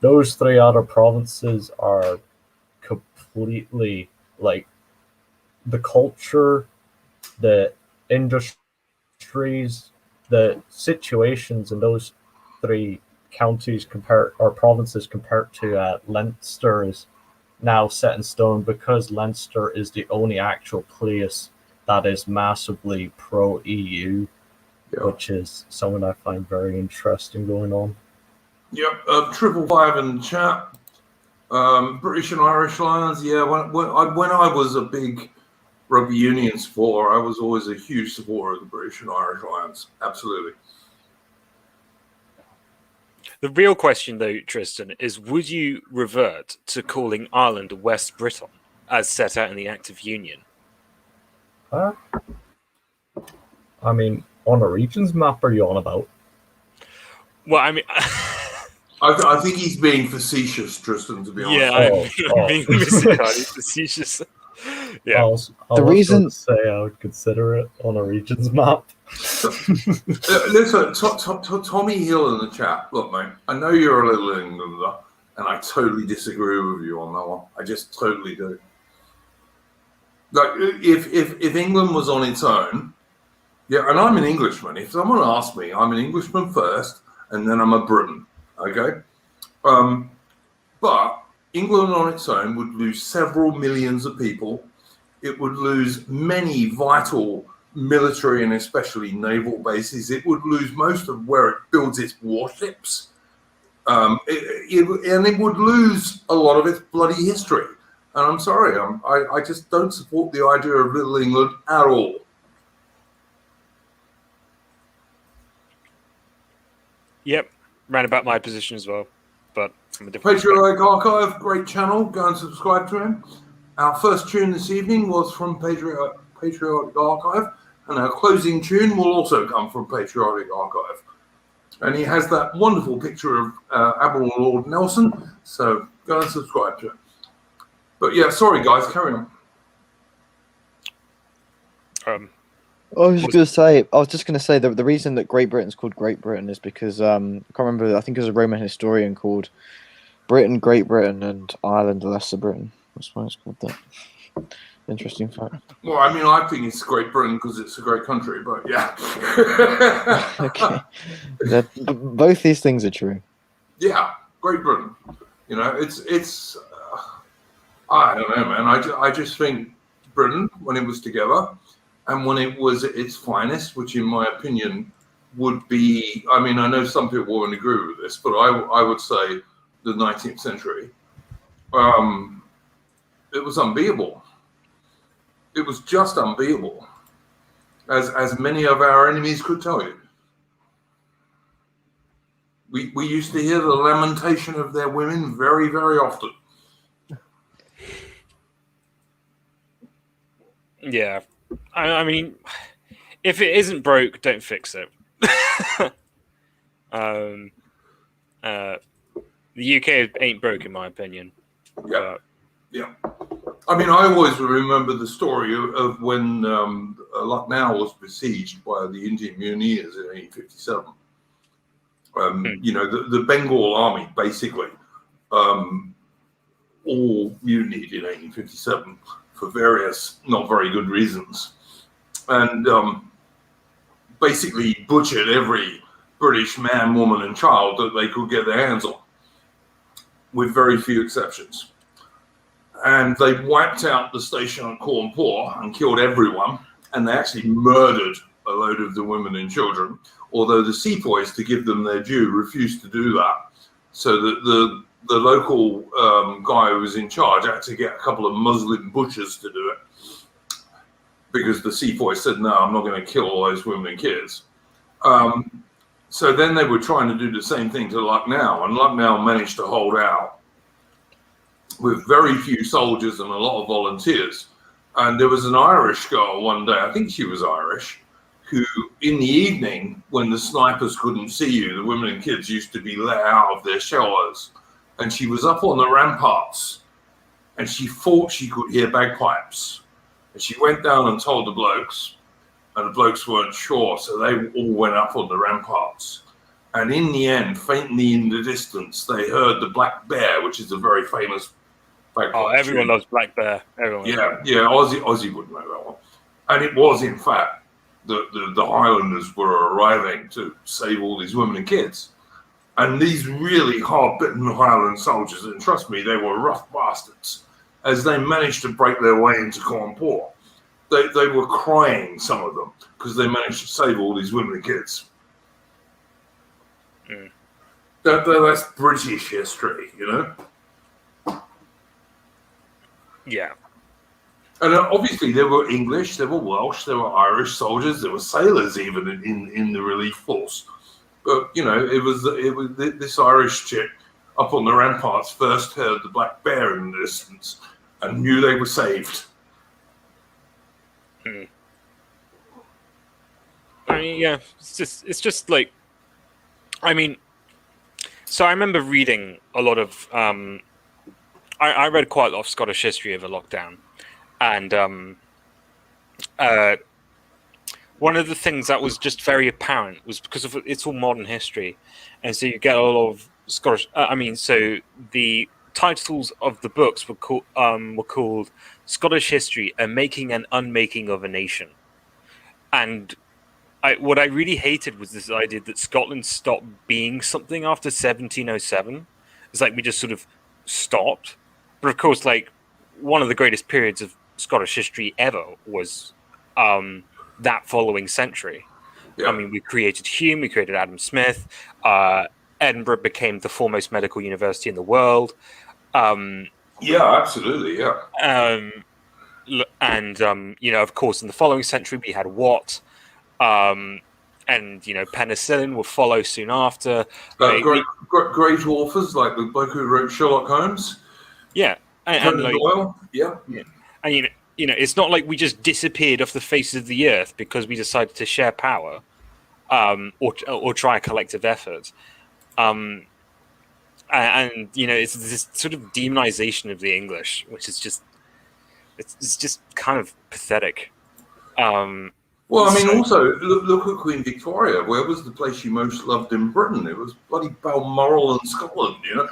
those three other provinces are completely like the culture, the industries, the situations in those three counties provinces compared to Leinster is now set in stone, because Leinster is the only actual place that is massively pro-EU, which is something I find very interesting going on. Yep, 555 in the chat. British and Irish Lions. Yeah, when I was a big rugby union supporter, I was always a huge supporter of the British and Irish Lions. Absolutely. The real question, though, Tristan, is would you revert to calling Ireland West Britain, as set out in the Act of Union? I mean, on a regions map, are you on about? Well, I mean... I think he's being facetious, Tristan, to be honest. Yeah, I'm being facetious. Yeah. The reason say I would consider it on a regions map. Listen, Tommy Hill in the chat. Look, mate, I know you're a little Englander, and I totally disagree with you on that one. I just totally do. Like, if England was on its own, Yeah, and I'm an Englishman. If someone asks me, I'm an Englishman first, and then I'm a Briton. Okay, but England on its own would lose several millions of people. It would lose many vital military and especially naval bases. It would lose most of where it builds its warships. And it would lose a lot of its bloody history. And I'm sorry, I just don't support the idea of Little England at all. Yep, ran about my position as well, but from a different Patriotic Archive, great channel. Go and subscribe to him. Our first tune this evening was from Patriotic Archive, and our closing tune will also come from Patriotic Archive. And he has that wonderful picture of Admiral Lord Nelson, so go and subscribe to him. But yeah, sorry guys, carry on. I was just going to say the reason that Great Britain's called Great Britain is because I can't remember. I think it was a Roman historian called Britain, Great Britain, and Ireland, Lesser Britain. That's why it's called that. Interesting fact. Well, I mean, I think it's Great Britain because it's a great country, but yeah. Okay, both these things are true. Yeah, Great Britain. You know, it's. I don't know, man. I just think Britain, when it was together, and when it was at its finest, which in my opinion would be, I mean, I know some people won't agree with this, but I would say the 19th century, it was unbeatable. It was just unbeatable, as many of our enemies could tell you. We used to hear the lamentation of their women very, very often. Yeah, I mean, if it isn't broke, don't fix it. The UK ain't broke, in my opinion. Yeah, yeah. I mean, I always remember the story of when Lucknow was besieged by the Indian mutineers in 1857. You know, the Bengal army basically all mutinied in 1857 for various not very good reasons, and basically butchered every British man, woman, and child that they could get their hands on, with very few exceptions. And they wiped out the station at Cawnpore and killed everyone. And they actually murdered a load of the women and children, although the sepoys, to give them their due, refused to do that. So that the local guy who was in charge had to get a couple of Muslim butchers to do it, because the sepoys said, no, I'm not going to kill all those women and kids. So then they were trying to do the same thing to Lucknow, and Lucknow managed to hold out with very few soldiers and a lot of volunteers. And there was an Irish girl one day, I think she was Irish, who in the evening, when the snipers couldn't see you, the women and kids used to be let out of their shelters. And she was up on the ramparts and she thought she could hear bagpipes. And she went down and told the blokes, and the blokes weren't sure, so they all went up on the ramparts. And in the end, faintly in the distance, they heard the Black Bear, which is a very famous bagpipe. Oh, everyone loves Black Bear. Everyone. Yeah, Ozzy would know that one. And it was, in fact, the Highlanders were arriving to save all these women and kids. And these really hard-bitten Highland soldiers, and trust me, they were rough bastards, as they managed to break their way into Cawnpore. They were crying, some of them, because they managed to save all these women and kids. Mm. That's British history, you know? Yeah. And obviously there were English, there were Welsh, there were Irish soldiers, there were sailors even in the relief force. But, you know, it was this Irish chick up on the ramparts first heard the Black Bear in the distance and knew they were saved. I mean, yeah, it's just like, I mean, so I remember reading a lot of, I read quite a lot of Scottish history over lockdown, and one of the things that was just very apparent was because of it's all modern history, and so you get a lot of Scottish. So the titles of the books were called Scottish History: A Making and Unmaking of a Nation, and what I really hated was this idea that Scotland stopped being something after 1707. It's like we just sort of stopped. But of course, like one of the greatest periods of Scottish history ever was that following century. Yeah. I mean, we created Hume, we created Adam Smith. Edinburgh became the foremost medical university in the world. Yeah, absolutely. Yeah. And of course, in the following century, we had Watt. And penicillin will follow soon after. Great authors like the bloke who wrote Sherlock Holmes. Yeah, and like, Doyle. Yeah. And it's not like we just disappeared off the face of the earth because we decided to share power, or try a collective effort. It's this sort of demonization of the English, which is just it's just kind of pathetic. Well, I mean, also look at Queen Victoria. Where was the place she most loved in Britain? It was bloody Balmoral in Scotland, you know.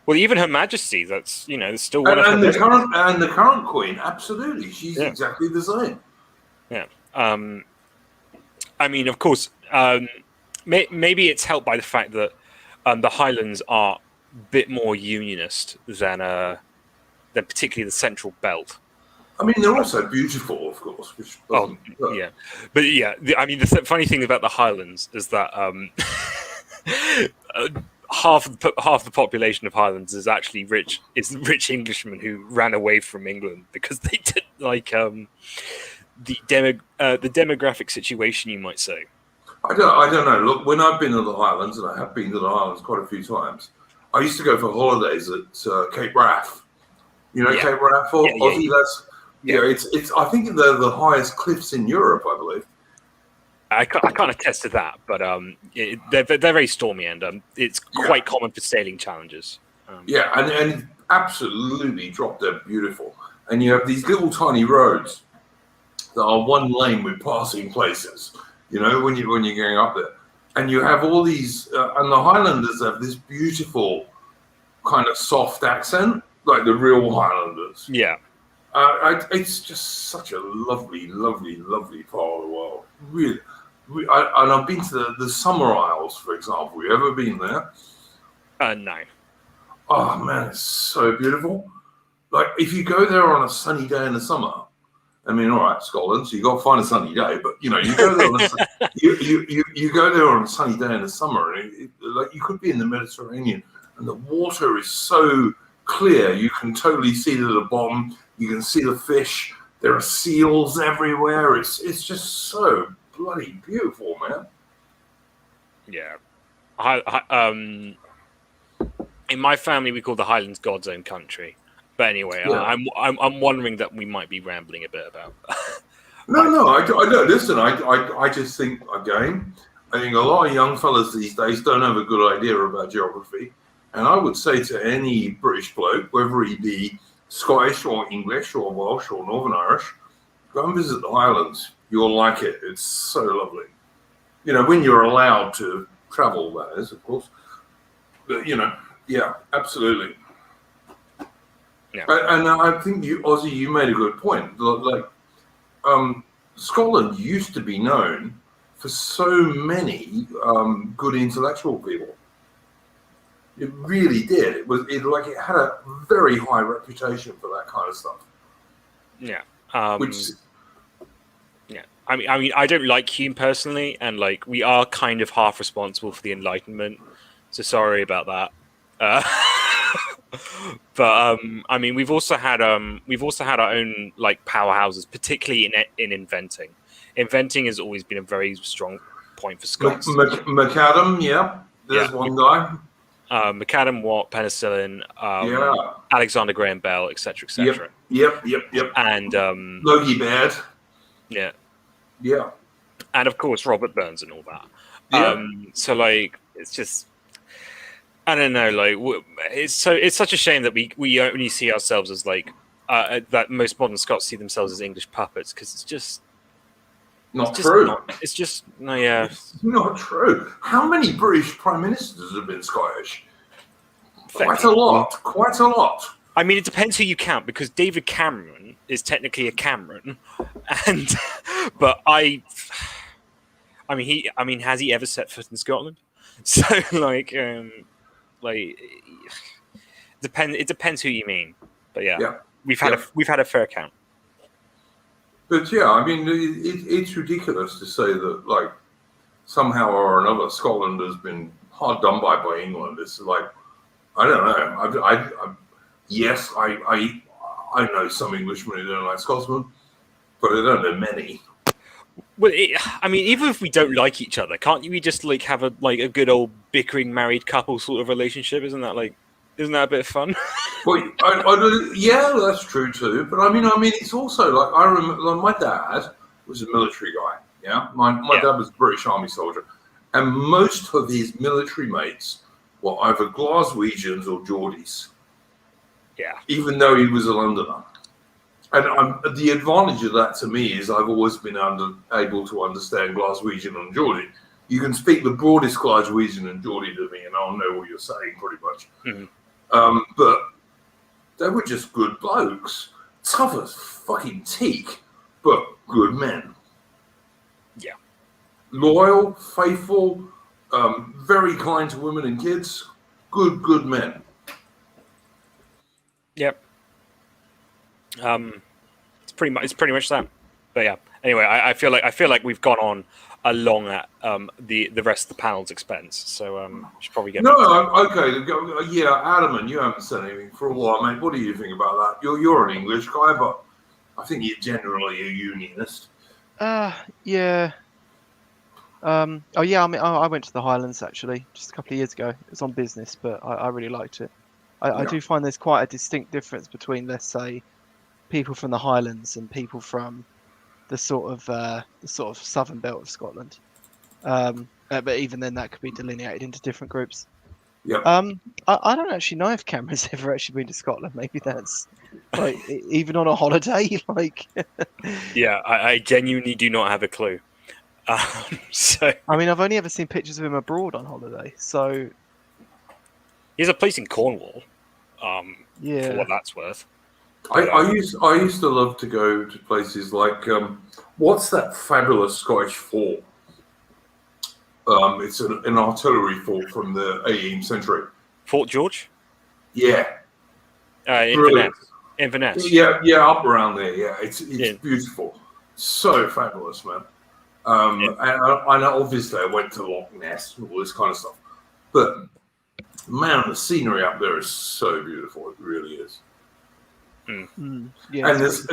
Well, even Her Majesty, that's still one of and her the current Queen, absolutely, she's exactly the same. Yeah. I mean, of course, maybe it's helped by the fact that the Highlands are a bit more unionist than particularly the Central Belt. I mean, they're also beautiful, of course. Yeah. But yeah, the funny thing about the Highlands is that half the population of Highlands is actually rich Englishmen who ran away from England because they didn't like the demographic situation, you might say. I don't know. Look, when I've been to the Highlands, and I have been to the Highlands quite a few times, I used to go for holidays at Cape Wrath. You know, Cape Wrath, Aussie. It's. I think they're the highest cliffs in Europe, I believe. I can't attest to that, but they're very stormy, and it's quite common for sailing challenges. And absolutely drop dead beautiful. And you have these little tiny roads that are one lane with passing places. You know, when you're going up there, and you have all these, and the Highlanders have this beautiful kind of soft accent, like the real Highlanders. Yeah. It's just such a lovely, lovely, lovely part of the world. Really. And I've been to the Summer Isles, for example. You ever been there? No. Oh, man, it's so beautiful. Like, if you go there on a sunny day in the summer, I mean, all right, Scotland, so you got to find a sunny day, but, you go there on you go there on a sunny day in the summer, and like you could be in the Mediterranean, and the water is so clear, you can totally see to the bottom. You can see the fish. There are seals everywhere. It's just so bloody beautiful, man. Yeah. In my family, we call the Highlands God's own country. But anyway, I'm wondering that we might be rambling a bit about. No, I don't. Listen, I just think, again, I think a lot of young fellas these days don't have a good idea about geography. And I would say to any British bloke, whether he be Scottish or English or Welsh or Northern Irish, go and visit the Highlands. You'll like it. It's so lovely. When you're allowed to travel, that is, of course. But, yeah, absolutely. Yeah. And I think Ozzy, you made a good point. Like, Scotland used to be known for so many good intellectual people. It really did. It had a very high reputation for that kind of stuff. Yeah. I mean, I don't like Hume personally, and like we are kind of half responsible for the Enlightenment. So sorry about that. But I mean, we've also had our own like powerhouses, particularly in inventing. Inventing has always been a very strong point for Scots. Macadam, there's one guy. Macadam, Watt, penicillin, Alexander Graham Bell, etc., etc. Yep. And Logie Baird. Yeah. And of course Robert Burns and all that. Yeah. So like it's just, I don't know, like it's such a shame that we only see ourselves as like that most modern Scots see themselves as English puppets, because it's just not true. It's not true. How many British prime ministers have been Scottish? Quite a lot. I mean, it depends who you count, because David Cameron is technically a Cameron, and But I mean, has he ever set foot in Scotland? So like it depends who you mean. But yeah, Yeah. we've had a fair count. But yeah, I mean, it's ridiculous to say that, like, somehow or another, Scotland has been hard done by England. It's like, I don't know. Yes, I know some Englishmen who don't like Scotsmen, but I don't know many. Well, I mean, even if we don't like each other, can't we just like have a good old bickering married couple sort of relationship? Isn't that a bit of fun? Well, yeah, that's true too. But I mean, it's also like I remember my dad was a military guy. Yeah, my dad was a British Army soldier, and most of his military mates were either Glaswegians or Geordies. Yeah. Even though he was a Londoner. And the advantage of that to me is I've always been able to understand Glaswegian and Geordie. You can speak the broadest Glaswegian and Geordie to me, and I'll know what you're saying pretty much. Mm-hmm. But they were just good blokes, tough as fucking teak, but good men. Yeah, loyal, faithful, very kind to women and kids. Good men. Yep. It's pretty much that. But yeah. Anyway, I feel like we've gone on along at the rest of the panel's expense. So we should probably get. No, okay. Yeah, Adam, you haven't said anything for a while, mate. What do you think about that? You're an English guy, but I think you're generally a unionist. Yeah. Oh yeah. I mean, I went to the Highlands actually just a couple of years ago. It was on business, but I really liked it. I do find there's quite a distinct difference between, let's say, people from the Highlands and people from the sort of southern belt of Scotland. But even then, that could be delineated into different groups. Yeah. I don't actually know if Cameron's ever actually been to Scotland. Maybe that's like even on a holiday. Like. Yeah, I genuinely do not have a clue. So I mean, I've only ever seen pictures of him abroad on holiday. So he has a place in Cornwall. Yeah. For what that's worth. I used to love to go to places like what's that fabulous Scottish fort? It's an artillery fort from the 18th century. Fort George? Yeah. Inverness. Yeah, up around there. Yeah, it's beautiful. So fabulous, man. And obviously I went to Loch Ness and all this kind of stuff. But man, the scenery up there is so beautiful. It really is. Yeah, and there's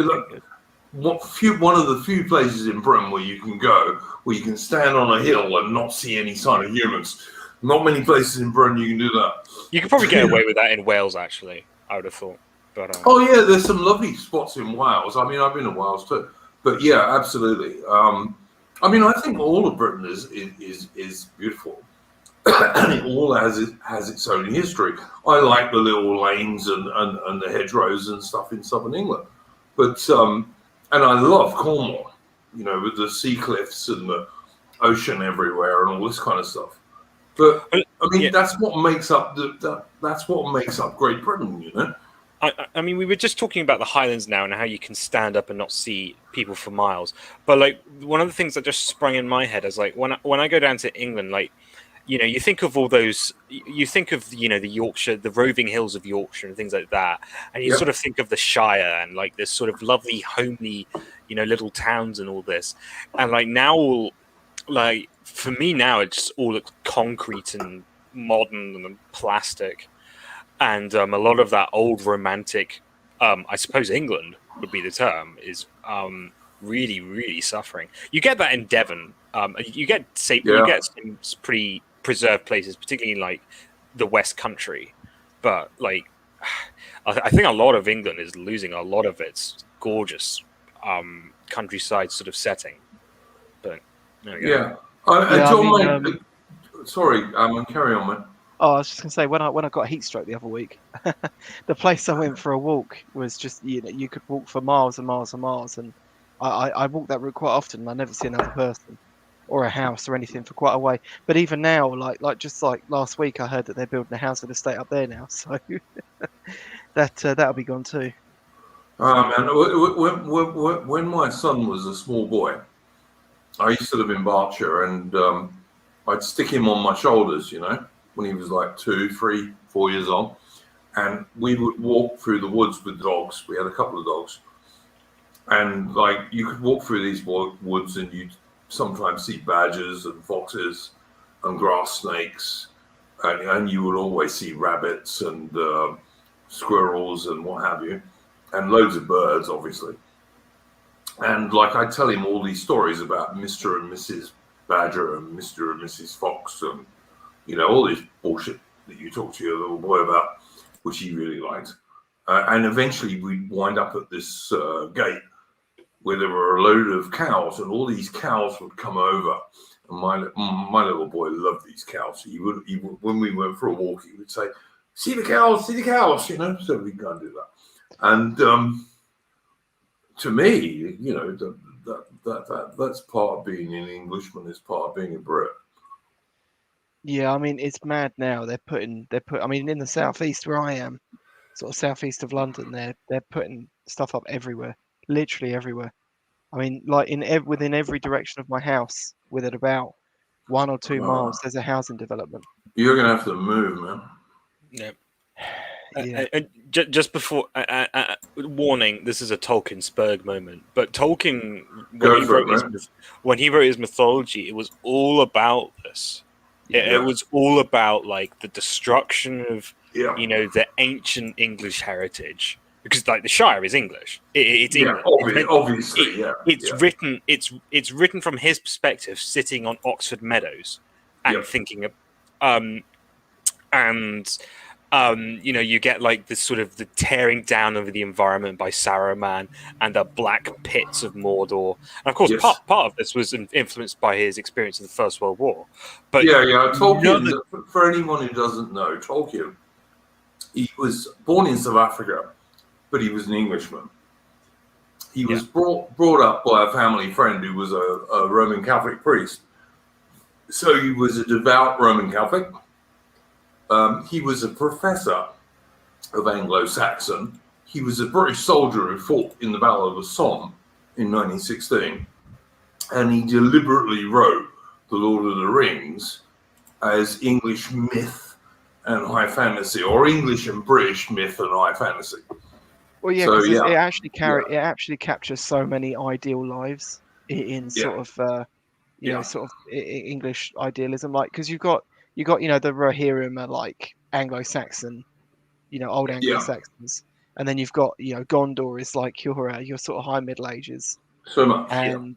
one of the few places in Britain where you can go where you can stand on a hill and not see any sign of humans. Not many places in Britain you can do that. You could probably get away with that in Wales, actually. I would have thought. But oh yeah, there's some lovely spots in Wales. I mean, I've been to Wales too. But yeah, absolutely. I mean, I think all of Britain is beautiful. And it all has its own history. I like the little lanes and the hedgerows and stuff in southern England, but and I love Cornwall, with the sea cliffs and the ocean everywhere and all this kind of stuff. But I mean, that's what makes up that's what makes up Great Britain, I mean, we were just talking about the Highlands now and how you can stand up and not see people for miles. But like one of the things that just sprung in my head is like when I go down to England, like. You think of all those. You think of the Yorkshire, the roving hills of Yorkshire, and things like that, and you sort of think of the Shire and like this sort of lovely, homely, little towns and all this. And like now, like for me now, it just all looks concrete and modern and plastic, and a lot of that old romantic. I suppose England would be the term is really, really suffering. You get that in Devon. You get some pretty preserved places, particularly in like the West Country, but like I think a lot of England is losing a lot of its gorgeous countryside sort of setting. But there we go. Sorry, carry on, man. Oh, I was just gonna say when I got heat stroke the other week, the place I went for a walk was just you could walk for miles and miles and miles, and I walk that route quite often, and I never see another person or a house or anything for quite a way. But even now, like just like last week, I heard that they're building a housing estate up there now, so that'll be gone too. Man, when my son was a small boy, I used to live in Berkshire, and I'd stick him on my shoulders, you know, when he was like 2, 3, 4 years old. And we would walk through the woods with dogs. We had a couple of dogs. And like you could walk through these woods and you'd sometimes see badgers and foxes and grass snakes. And you would always see rabbits and squirrels and what have you. And loads of birds, obviously. And like I'd tell him all these stories about Mr. and Mrs. Badger and Mr. and Mrs. Fox and, you know, all this bullshit that you talk to your little boy about, which he really liked. And eventually we'd wind up at this gate where there were a load of cows, and all these cows would come over. And my little boy loved these cows. He would, when we went for a walk, he would say, see the cows, you know, so we'd go and do that. And to me, you know, that's part of being an Englishman, is part of being a Brit. Yeah, I mean, it's mad now. I mean, in the southeast where I am, sort of southeast of London, they're putting stuff up everywhere, literally everywhere. I mean, like within every direction of my house, within about 1 or 2 miles, there's a housing development. You're gonna have to move, man. Yeah. Yeah. Just before, warning, this is a Tolkien Spurg moment, but Tolkien, when he wrote his mythology, it was all about this. It was all about like the destruction of, you know, the ancient English heritage, because like the Shire is English. It's English. Obviously, It's written from his perspective, sitting on Oxford Meadows, and thinking of, you know, you get like this sort of the tearing down of the environment by Saruman and the black pits of Mordor. And of course, part of this was influenced by his experience in the First World War. But Tolkien, for anyone who doesn't know, Tolkien, he was born in South Africa, but he was an Englishman. He was brought up by a family friend who was a Roman Catholic priest. So he was a devout Roman Catholic. He was a professor of Anglo-Saxon. He was a British soldier who fought in the Battle of the Somme in 1916. And he deliberately wrote The Lord of the Rings as English myth and high fantasy, or English and British myth and high fantasy. Well, yeah, because it actually captures so many ideal lives in sort of, you know, sort of English idealism. Like, because you got, you know, the Rohirrim are like Anglo-Saxon, you know, old Anglo-Saxons, and then you've got, you know, Gondor is like your sort of high Middle Ages. So much, and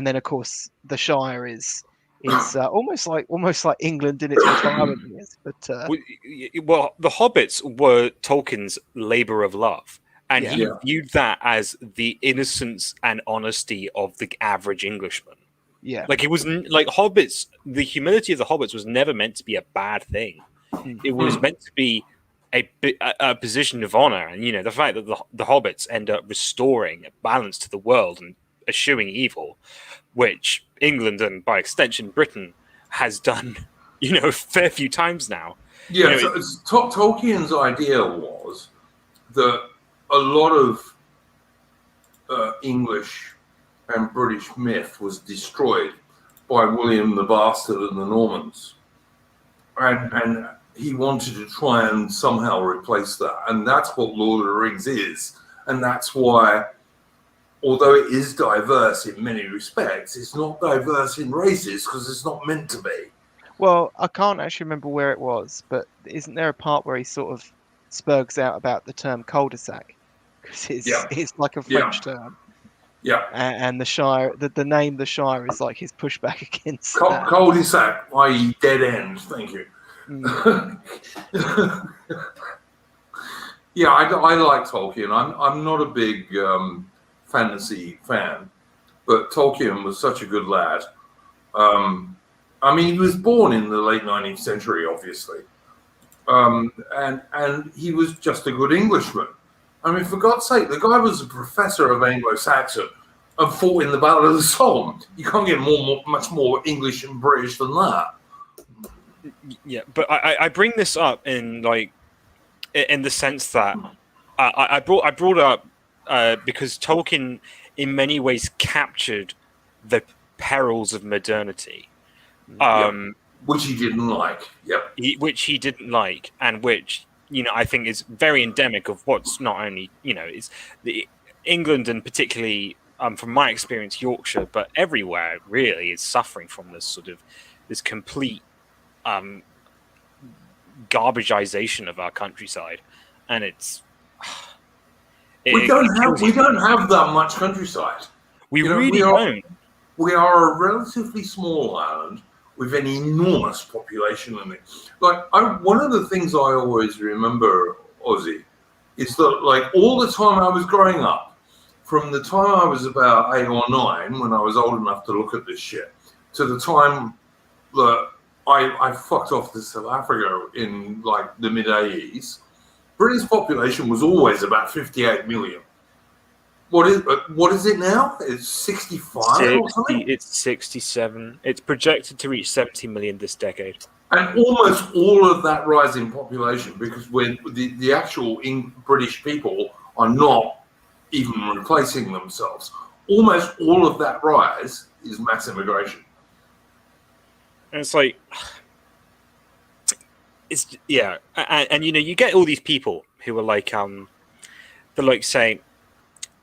then of course the Shire is almost like England in its retirement years. But well, the Hobbits were Tolkien's labor of love, and he viewed that as the innocence and honesty of the average Englishman. Yeah, like it was like Hobbits. The humility of the Hobbits was never meant to be a bad thing. It was meant to be a position of honor, and you know the fact that the Hobbits end up restoring balance to the world and eschewing evil, which England and by extension Britain has done, you know, a fair few times now. Yeah, you know, Tolkien's idea was that a lot of English and British myth was destroyed by William the Bastard and the Normans, and he wanted to try and somehow replace that, and that's what Lord of the Rings is, and that's why, although it is diverse in many respects, it's not diverse in races because it's not meant to be. Well, I can't actually remember where it was, but isn't there a part where he sort of spurgs out about the term cul-de-sac? Because it's like a French term. Yeah. And the Shire, the name the Shire is like his pushback against that. Cul-de-sac, i.e. dead end, thank you. Yeah, I like Tolkien. I'm not a big fantasy fan, but Tolkien was such a good lad. I mean, he was born in the late 19th century, obviously, and he was just a good Englishman. I mean, for God's sake, the guy was a professor of Anglo-Saxon and fought in the Battle of the Somme. You can't get much more English and British than that. Yeah, but I bring this up in the sense that I brought up because Tolkien in many ways captured the perils of modernity, which he didn't like. Yep. Which he didn't like, and which I think is very endemic of what's not only is the England and particularly from my experience Yorkshire, but everywhere really is suffering from this complete garbageization of our countryside, and we don't have that much countryside. We really don't. We are a relatively small island with an enormous population in it. Like, one of the things I always remember, Ozzy, is that, like, all the time I was growing up, from the time I was about 8 or 9, when I was old enough to look at this shit, to the time that I fucked off to South Africa in, like, the mid-80s, Britain's population was always about 58 million. What is it now? It's 65 or something? It's 67. It's projected to reach 70 million this decade. And almost all of that rise in population, because when the actual British people are not even replacing themselves, almost all of that rise is mass immigration. And it's like, and you get all these people who are like, they're like saying,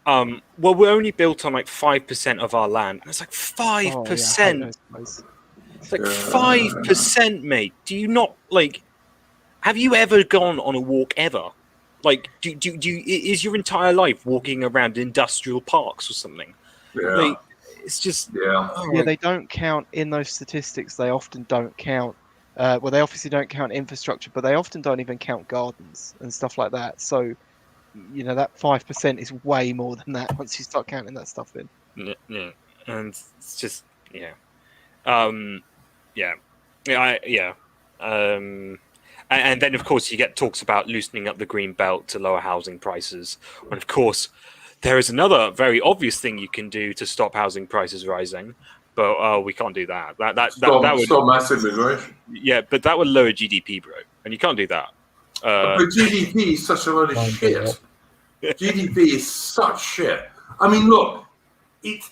well, we're only built on like 5% of our land. And it's like 5%. It's like 5%, mate. Do you not have you ever gone on a walk ever? Like, do is your entire life walking around industrial parks or something? Yeah. Like, it's just they don't count in those statistics. They often don't count. Well, they obviously don't count infrastructure, but they often don't even count gardens and stuff like that. So, that 5% is way more than that once you start counting that stuff in. Yeah, and it's just and then of course you get talks about loosening up the green belt to lower housing prices, and of course there is another very obvious thing you can do to stop housing prices rising, but we can't do that. That would stop massive immigration. Yeah, but that would lower GDP, bro, and you can't do that. But GDP is such a load of shit. GDP is such shit. I mean, look, it's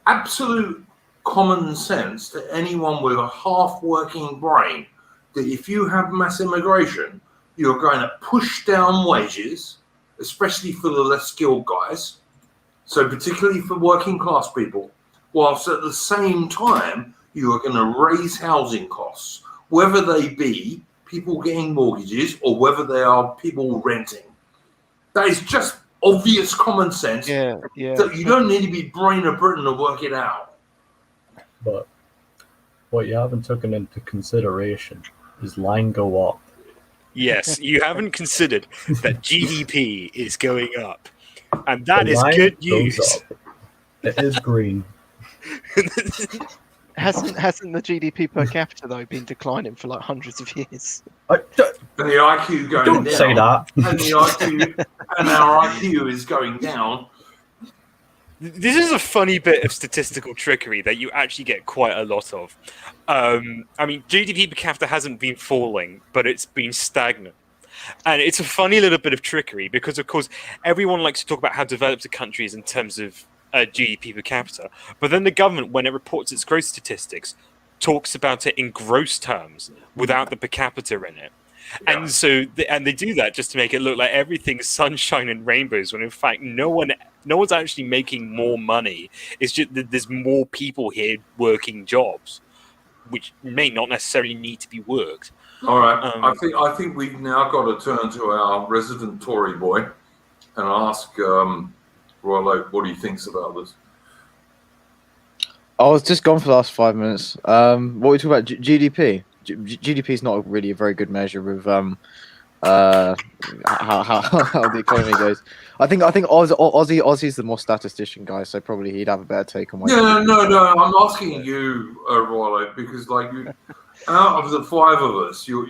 absolute common sense to anyone with a half-working brain that if you have mass immigration, you're going to push down wages, especially for the less skilled guys, so particularly for working class people, whilst at the same time, you are going to raise housing costs, whether they be people getting mortgages or whether they are people renting. That is just obvious common sense. Yeah. That you don't need to be brain of Britain to work it out. But what you haven't taken into consideration is line go up. Yes, you haven't considered that GDP is going up, and that The is line good goes news. up. It is green. Hasn't the GDP per capita though been declining for like hundreds of years? And the IQ going Don't down. say that. And the IQ and our IQ is going down. This is a funny bit of statistical trickery that you actually get quite a lot of. I mean, GDP per capita hasn't been falling, but it's been stagnant. And it's a funny little bit of trickery because, of course, everyone likes to talk about how developed a country is in terms of GDP per capita. But then the government, when it reports its growth statistics, talks about it in gross terms without the per capita in it. Yeah. And so, they do that just to make it look like everything's sunshine and rainbows, when in fact no one's actually making more money. It's just that there's more people here working jobs, which may not necessarily need to be worked. All right. I think we've now got to turn to our resident Tory boy and ask Rollo what he thinks about this. I was just gone for the last 5 minutes. What were we talking about? GDP. GDP is not really a very good measure of how the economy goes. I think Ozzy's the more statistician guy, so probably he'd have a better take on. No. I'm asking you, Rollo, because like you, out of the five of us, you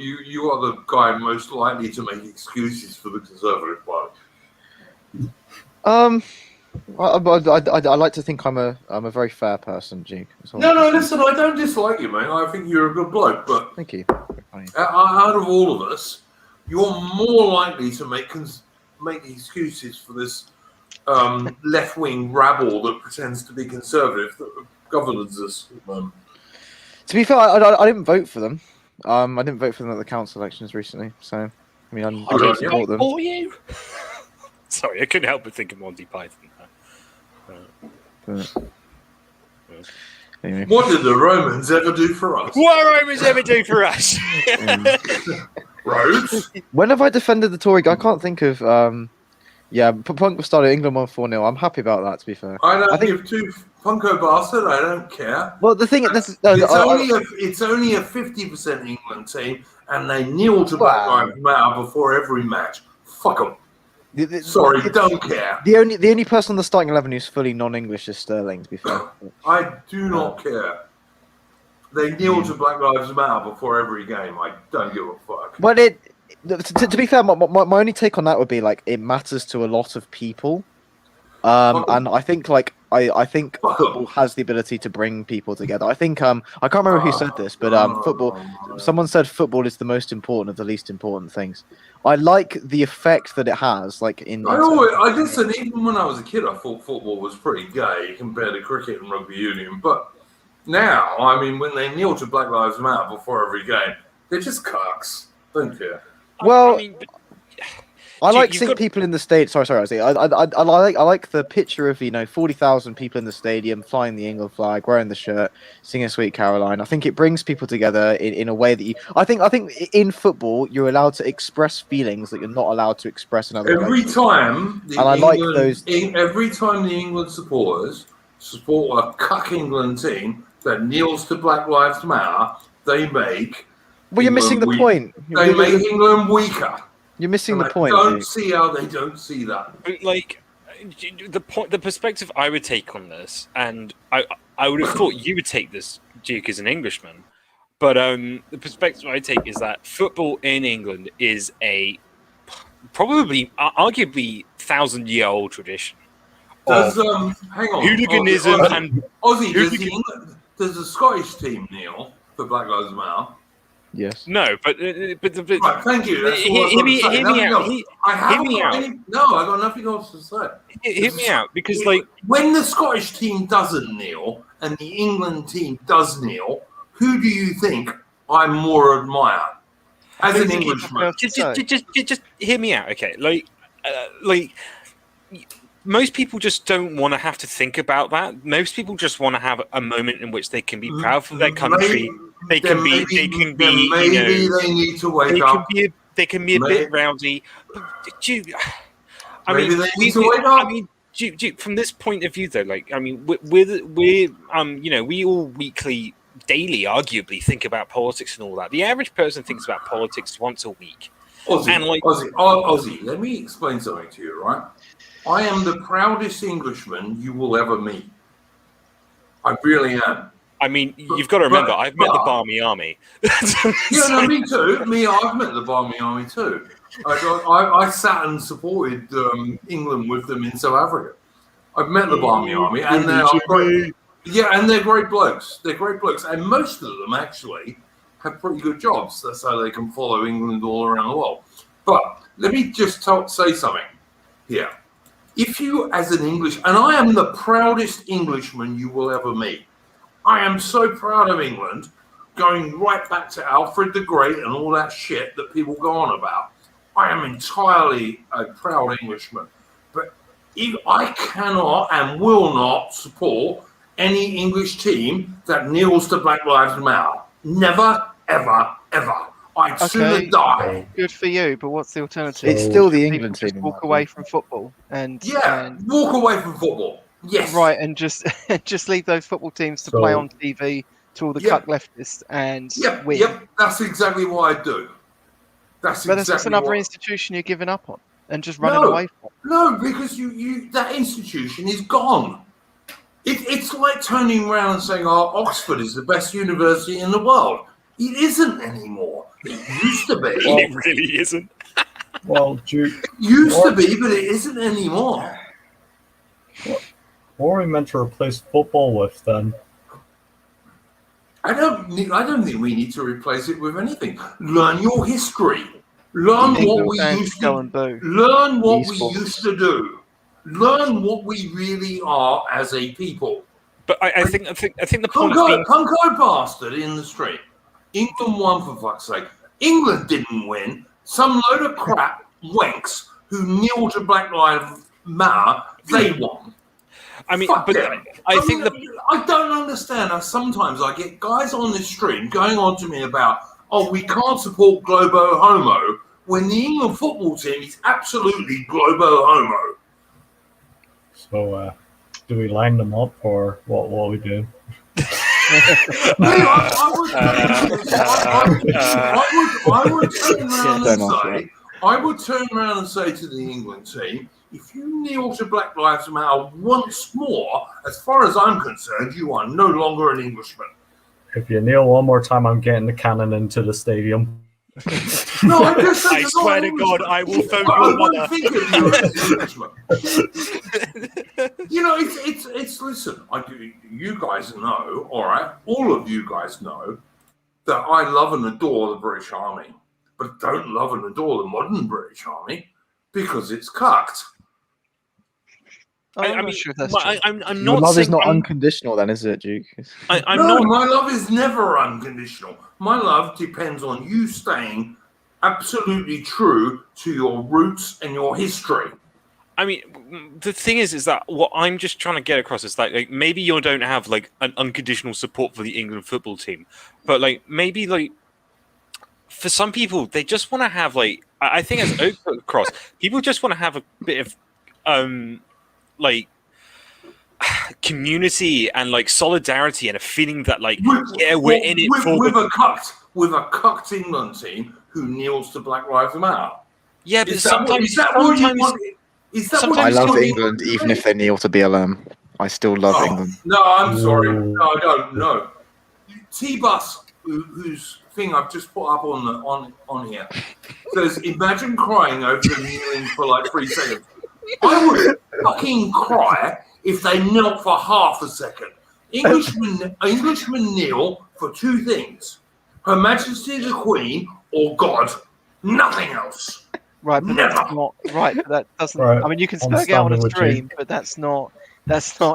are the guy most likely to make excuses for the Conservative Party. I like to think I'm a very fair person, Jake. No, listen, I don't dislike you, mate. I think you're a good bloke, but thank you. Out of all of us, you're more likely to make excuses for this left-wing rabble that pretends to be conservative, that governs us. To be fair, I didn't vote for them. I didn't vote for them at the council elections recently, so I mean, I Good don't on you. support them. For you. Sorry, I couldn't help but think of Monty Python. But, anyway. What did the Romans ever do for us? What are Romans ever do for us? Roads? When have I defended the Tory? I can't think of. Yeah, Punk started England 1-4-0. I'm happy about that. To be fair, I don't I think- give two Funko bastard. I don't care. well, the thing It's is, only a 50% England team, and they kneel to Black Wow. Lives Matter before every match. Fuck them. the- Sorry, don't care. The only person on the starting 11 who's fully non-English is Sterling. To be fair, I do not care. They kneel to Black Lives Matter before every game. I don't give a fuck. well, to be fair, my only take on that would be like it matters to a lot of people, and I think like I think football has the ability to bring people together. I think I can't remember who said this, but football. Someone said football is the most important of the least important things. I like the effect that it has, like I listen. Even when I was a kid, I thought football was pretty gay compared to cricket and rugby union. But now, I mean, when they kneel to Black Lives Matter before every game, they're just cucks. Don't care. Well, I mean, I like you've seeing got- people in the stadium. Sorry, Ozzy. I like the picture of 40,000 people in the stadium flying the England flag, wearing the shirt, singing "Sweet Caroline." I think it brings people together in a way that I think in football you're allowed to express feelings that you're not allowed to express in other Every places. time the And I like England, those- every time the England supporters support a cuck England team that kneels to Black Lives Matter, they make Well, you're missing the England point. They make England weaker. You're missing And the point. I don't Duke. see how they don't see that. like the perspective I would take on this, and I would have thought you would take this, Duke, as an Englishman, but the perspective I take is that football in England is a probably arguably 1,000-year-old tradition Does of hang on, hooliganism Ozzy, and Ozzy, hooligan- does the Scottish team kneel for Black Lives Matter? Yes. no, but Right, thank you. That's all I've got hear to me say. Nothing out. else. I haven't me got out. any. No, I got nothing else to say. Hear me out, because like When the Scottish team doesn't kneel and the England team does kneel, who do you think I more admire as an Englishman? just hear me out, okay? Like most people just don't want to have to think about that. Most people just want to have a moment in which they can be proud for their country. They can be, Maybe they need to wake up. They can be a bit rowdy. But Maybe they need to wake up. I mean, from this point of view, though, like, I mean, we all weekly, daily, arguably think about politics and all that. The average person thinks about politics once a week. Ozzy, let me explain something to you, right? I am the proudest Englishman you will ever meet. I really am. I mean, you've got to remember, I've met the Barmy Army. Yeah, no, me too. I've met the Barmy Army too. I sat and supported England with them in South Africa. I've met the Barmy Army, and they are great. Yeah, and they're great blokes. They're great blokes, and most of them actually have pretty good jobs. That's how they can follow England all around the world. But let me just say something here. If you, as an English, and I am the proudest Englishman you will ever meet. I am so proud of England, going right back to Alfred the Great and all that shit that people go on about. I am entirely a proud Englishman. But I cannot and will not support any English team that kneels to Black Lives Matter. Never, ever, ever. I'd sooner die. Good for you, but what's the alternative? It's still the People England just team. walk away from football and Walk away from football. Yes. right, and just leave those football teams to play on TV to all the cuck leftists and win. Yep, that's exactly what I do. That's Just another institution you're giving up on and just running away from. No, because you that institution is gone. It's like turning around and saying, "Oh, Oxford is the best university in the world." It isn't anymore. It used to be. It really isn't. Well, Duke, It used to be, but it isn't anymore. what are we meant to replace football with then? I don't think we need to replace it with anything. Learn your history. Learn what we used to do. Learn what we used to do. Learn what we really are as a people. But I think the point Punko bastard in the street. England won, for fuck's sake. England didn't win. Some load of crap wanks who kneel to Black Lives Matter, they won. I mean, Fuck but them. I think I don't understand how sometimes I get guys on this stream going on to me about, oh, we can't support Globo Homo, when the England football team is absolutely Globo Homo. So, do we line them up, or what we do? I would turn around and say to the England team, if you kneel to Black Lives Matter once more, as far as I'm concerned, you are no longer an Englishman. If you kneel one more time, I'm getting the cannon into the stadium. No, I just said I swear to God, I will phone your I mother. won't think of you as an Englishman. You know, it's listen, you guys know, all right, all of you guys know that I love and adore the British Army, but don't love and adore the modern British Army because it's cucked. I'm not sure if that's true. I'm Your not love saying is not unconditional, then, is it, Duke? I'm No, not. my love is never unconditional. My love depends on you staying absolutely true to your roots and your history. I mean, the thing is that what I'm just trying to get across is like maybe you don't have like an unconditional support for the England football team, but like maybe like for some people they just want to have like I think as Oak put across, people just want to have a bit of like community and like solidarity and a feeling that like we're in it for with a cucked England team who kneels to Black Lives Matter. Yeah, but Is that what you want? Is that what I you love want England, to do? even if they kneel to BLM. I still love England. No, I'm sorry. Ooh. No, I don't. No. T-Bus, whose thing I've just put up on here, says, imagine crying over the kneeling for like 3 seconds. I would fucking cry if they knelt for half a second. Englishmen kneel for 2 things: Her Majesty the Queen or God. Nothing else. Right, but Never. that's not right. But that doesn't. Right, I mean, you can I'm spurg out on a standing with you. stream, but that's not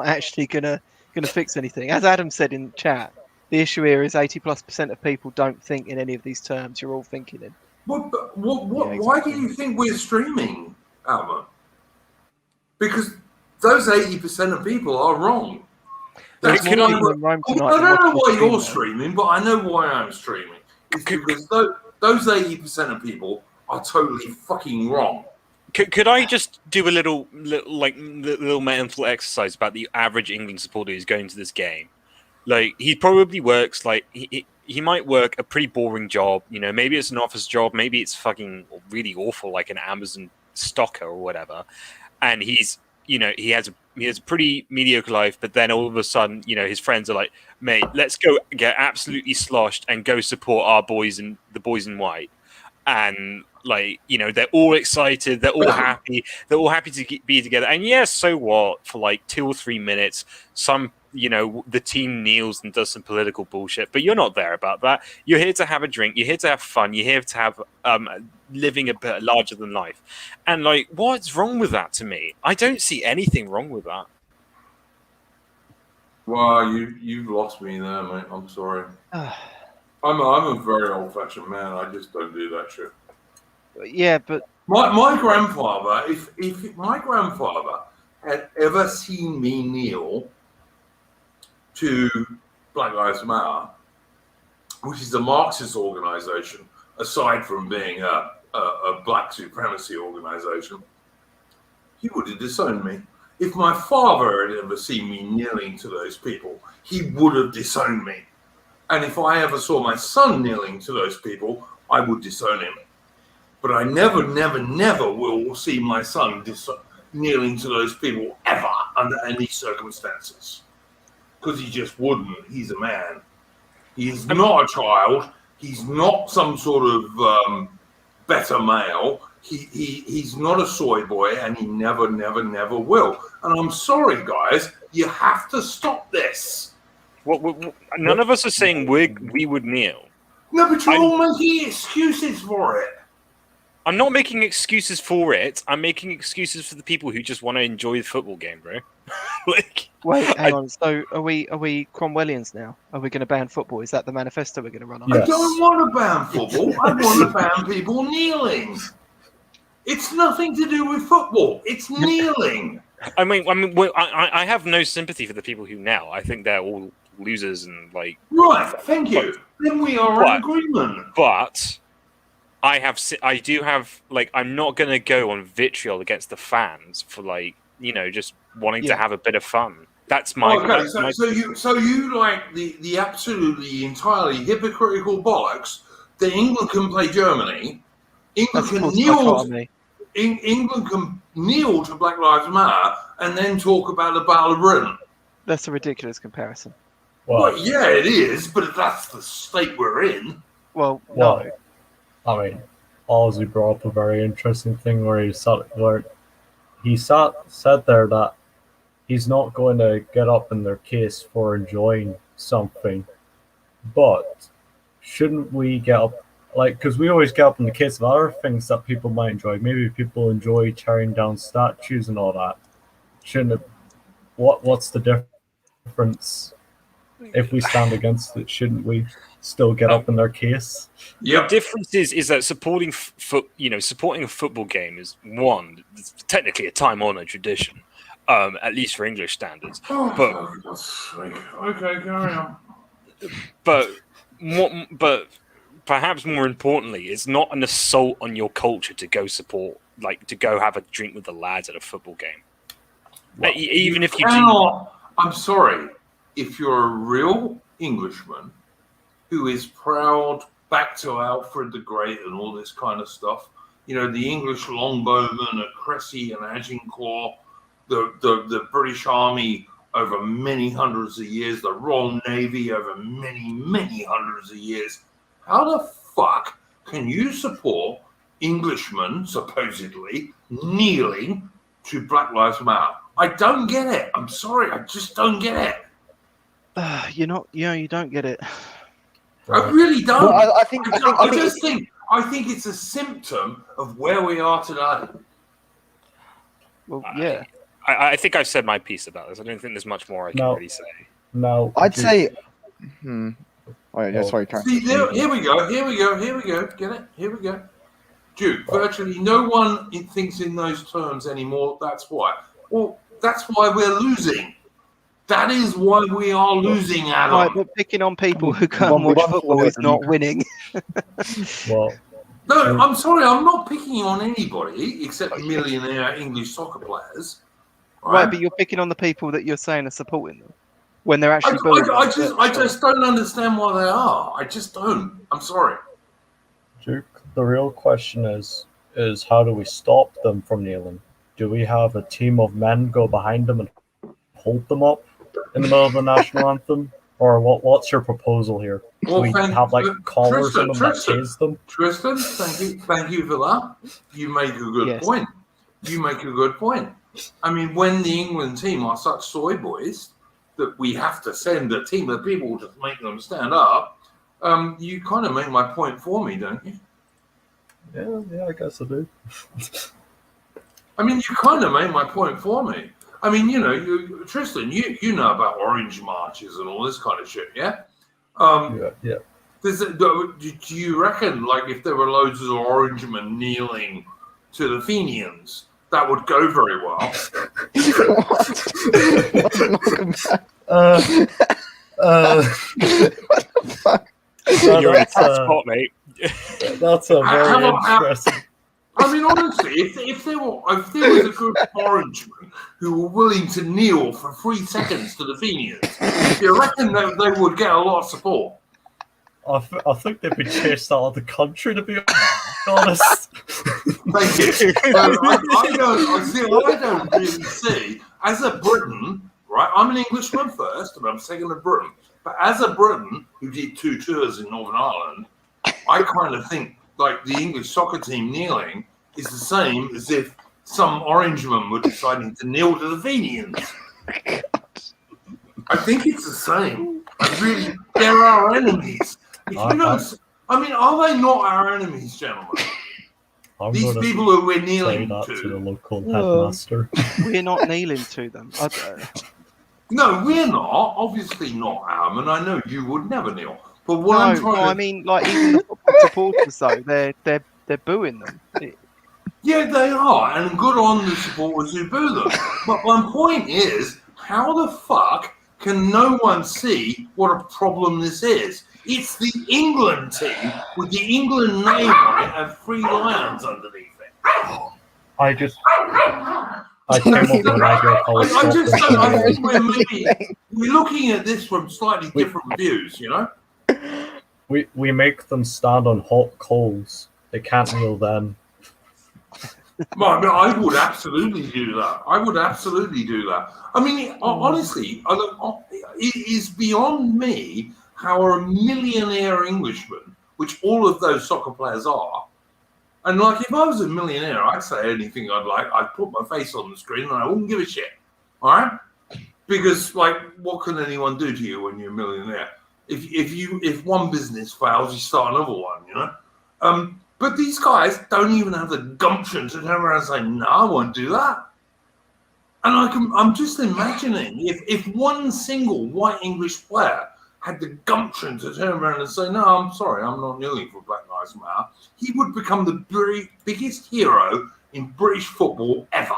actually gonna fix anything. As Adam said in chat, the issue here is 80+% of people don't think in any of these terms you're all thinking in. What, Yeah, Why exactly. do you think we're streaming, Albert? Because those 80% of people are wrong. That's Could why I- I don't know why you're streaming, but I know why I'm streaming. It's because those 80% of people are totally fucking wrong. Could I just do a little mental exercise about the average England supporter who's going to this game? Like, he probably works like he might work a pretty boring job. You know, maybe it's an office job, maybe it's fucking really awful, like an Amazon stocker or whatever. And he's, you know, he has a pretty mediocre life. But then all of a sudden, you know, his friends are like, "Mate, let's go get absolutely sloshed and go support our boys in the boys in white." And like, you know, they're all excited, they're all happy to be together. And yes, so what? For like 2 or 3 minutes, you know, the team kneels and does some political bullshit, but you're not there about that. You're here to have a drink, you're here to have fun, you're here to have living a bit larger than life. And like, what's wrong with that to me? I don't see anything wrong with that. Well, you've lost me there, mate. I'm sorry. I'm a very old-fashioned man. I just don't do that shit. Yeah, but My grandfather, if my grandfather had ever seen me kneel to Black Lives Matter, which is a Marxist organization, aside from being a black supremacy organization, he would have disowned me. If my father had ever seen me kneeling to those people, he would have disowned me. And if I ever saw my son kneeling to those people, I would disown him. But I never will see my son kneeling to those people ever under any circumstances. Because he just wouldn't. He's a man. He's not a child. He's not some sort of better male. He's not a soy boy, and he never will. And I'm sorry, guys. You have to stop this. None of us are saying we would kneel. No, but you're all making excuses for it. I'm not making excuses for it. I'm making excuses for the people who just want to enjoy the football game, bro. Like, Wait, hang on. So are we Cromwellians now? Are we going to ban football? Is that the manifesto we're going to run on? I Yes. don't want to ban football. I want to ban people kneeling. It's nothing to do with football. It's kneeling. I have no sympathy for the people who now. I think they're all losers and like. Right. Thank you. Then we are in agreement. But I do have like I'm not gonna go on vitriol against the fans for like just wanting to have a bit of fun. That's my. Okay, so you like the absolutely entirely hypocritical bollocks that England can play Germany, England can kneel to Black Lives Matter, and then talk about the Battle of Britain. That's a ridiculous comparison. Well, yeah, it is, but that's the state we're in. Well, no. I mean, Ozzy brought up a very interesting thing where said there that he's not going to get up in their case for enjoying something, but shouldn't we get up, like, because we always get up in the case of other things that people might enjoy. Maybe people enjoy tearing down statues and all that. Shouldn't it? What's the difference if we stand against it? Shouldn't we still get up in their case? The difference is that supporting supporting a football game is it's technically a time-honored tradition, at least for English standards. Okay, carry on. But perhaps more importantly, it's not an assault on your culture to go support, like to go have a drink with the lads at a football game. Well, even if you cannot, I'm sorry, if you're a real Englishman who is proud back to Alfred the Great and all this kind of stuff, the English longbowmen at Cressy and Agincourt, the British Army over many hundreds of years, the Royal Navy over many, many hundreds of years. How the fuck can you support Englishmen, supposedly, kneeling to Black Lives Matter? I don't get it. I'm sorry. I just don't get it. You don't get it. I really don't. Well, I think it's a symptom of where we are today. Well, yeah. I think I've said my piece about this. I don't think there's much more I can really say. No. I'd say. Oh, yeah, sorry, Karen. See, here we go. Get it? Here we go. Duke, virtually no one thinks in those terms anymore. That's why. Well, that's why we're losing. That is why we are losing, Adam. Right, but picking on people who can't watch football is not winning. Well, no, I'm sorry. I'm not picking on anybody except millionaire English soccer players. Right, but you're picking on the people that you're saying are supporting them when they're actually. I just don't understand why they are. I just don't. I'm sorry. Duke, the real question is how do we stop them from kneeling? Do we have a team of men go behind them and hold them up in the middle of the national anthem? Or what's your proposal here? Well, we have like collars on them that tase them? Tristan, thank you for that. You make a good point. You make a good point. I mean, when the England team are such soy boys that we have to send a team of people to make them stand up, you kind of make my point for me, don't you? Yeah, I guess I do. I mean, you kind of made my point for me. I mean, Tristan, you know about orange marches and all this kind of shit, yeah? Yeah. Do you reckon, like, if there were loads of orangemen kneeling to the Fenians, that would go very well? What the fuck? You're in a tough spot, mate. That's a very interesting. I mean, honestly, if there was a group of orangemen who were willing to kneel for 3 seconds to the Fenians, you reckon that they would get a lot of support? I think they'd be chased out of the country, to be honest. Thank you. I don't really see, as a Briton, right? I'm an Englishman first, and I'm second to Britain. But as a Briton who did 2 tours in Northern Ireland, I kind of think like the English soccer team kneeling is the same as if some orangemen were deciding to kneel to the Fenians. I think it's the same. They're our enemies. If you don't, I mean, are they not our enemies, gentlemen? I'm These gonna people who we're say kneeling that to the to. local headmaster. We're not kneeling to them. No, we're not. Obviously not, Am, and I know you would never kneel. But what I'm trying to... I mean, like even the football supporters though, they're booing them. Yeah, they are, and good on the supporters who boo them. But my point is, how the fuck can no one see what a problem this is? It's the England team with the England name on it and 3 lions underneath it. I came up with an idea how to I stop just this. don't. I English. think we're looking at this from slightly different views, you know. We make them stand on hot coals. They can't kneel then. Well, no, I would absolutely do that. I would absolutely do that. I mean, honestly, it is beyond me how a millionaire Englishman, which all of those soccer players are, and like if I was a millionaire, I'd say anything I'd like. I'd put my face on the screen and I wouldn't give a shit. All right? Because like, what can anyone do to you when you're a millionaire? If one business fails, you start another one. You know. But these guys don't even have the gumption to turn around and say, "No, I won't do that." And I'm just imagining if one single white English player had the gumption to turn around and say, "No, I'm sorry, I'm not kneeling for Black Lives Matter," he would become the biggest hero in British football ever.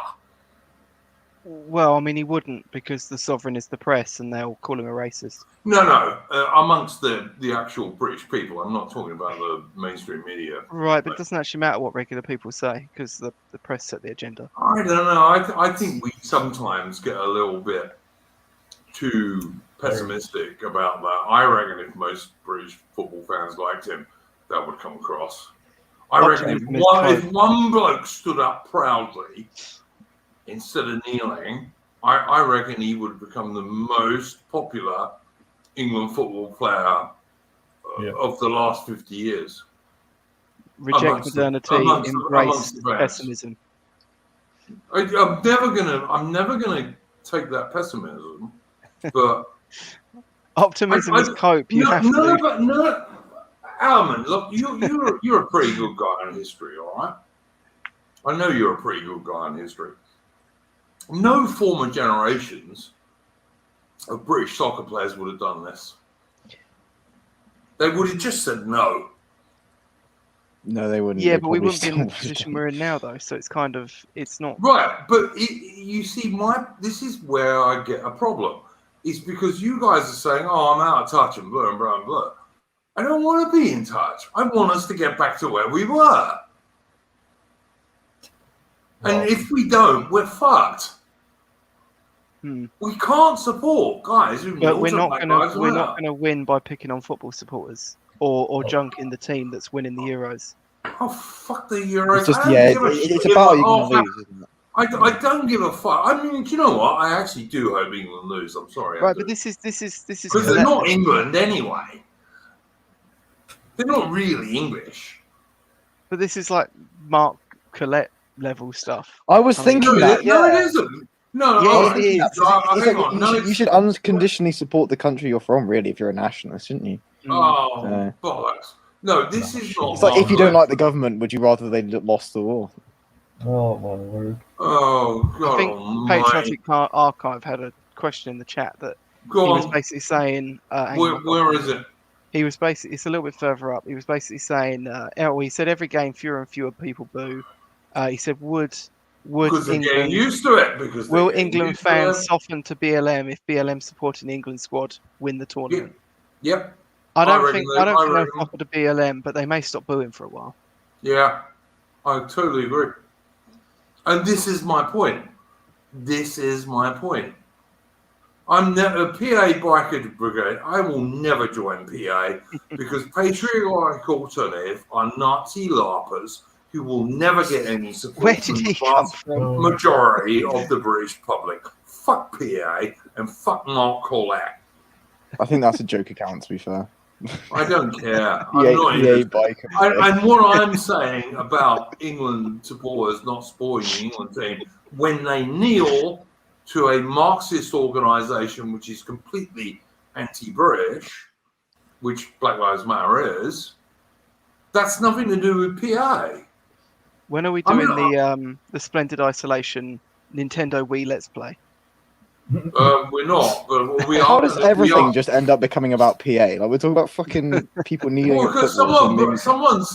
Well, I mean, he wouldn't because the sovereign is the press, and they'll call him a racist. No, amongst the actual British people. I'm not talking about the mainstream media. Right, but it doesn't actually matter what regular people say because the press set the agenda. I don't know. I think we sometimes get a little bit too pessimistic about that. I reckon if most British football fans liked him, that would come across. I reckon if one bloke stood up proudly instead of kneeling, I reckon he would become the most popular England football player of the last 50 years. Reject modernity, embrace pessimism. I'm never gonna take that pessimism, but optimism is cope. Alman, look, you're a pretty good guy in history, all right? I know you're a pretty good guy in history. No former generations of British soccer players would have done this. They would have just said no. No, they wouldn't. Yeah, but we wouldn't be in the position we're in now, though. So it's not right. But you see, this is where I get a problem. It's because you guys are saying, "Oh, I'm out of touch," and blah and blah and blah. I don't want to be in touch. I want us to get back to where we were. And if we don't, we're fucked. We can't support guys who. But we're not going to win by picking on football supporters or junking the team that's winning the Euros. Oh fuck the Euros! It's just it's about you're going to lose, isn't it? I don't give a fuck. I mean, do you know what? I actually do hope England lose. I'm sorry. Right, but this is because they're not England anyway. They're not really English. But this is like Mark Collette level stuff. I was thinking that. No, it isn't. No, it is. You should unconditionally support the country you're from, really, if you're a nationalist, shouldn't you? Oh, bollocks. No, this is not. It's like if you don't like the government, would you rather they lost the war? Oh, my word. Oh, God. I think Patriotic Archive had a question in the chat that he was basically saying. Where is it? He was basically, it's a little bit further up. He was basically saying, he said every game fewer and fewer people boo. He said, because they're getting used to it. Because will England fans soften to BLM if BLM supporting the England squad win the tournament? Yep. I don't think they'll soften to BLM, but they may stop booing for a while. Yeah, I totally agree. And this is my point. I'm never PA Biker Brigade. I will never join PA because Patriotic Alternative are Nazi larpers who will never get any support. Where did he come from? Majority of the British public. Fuck PA and fuck Mark Collette. I think that's a joke account, to be fair. I don't care. And what I'm saying about England supporters not supporting the England team, when they kneel to a Marxist organisation which is completely anti-British, which Black Lives Matter is, that's nothing to do with PA. When are we I mean, doing the Splendid Isolation Nintendo Wii Let's Play? we're not, but we are. How does we everything are. just end up becoming about PA? Like we're talking about fucking people kneeling Well, at because footballs and maybe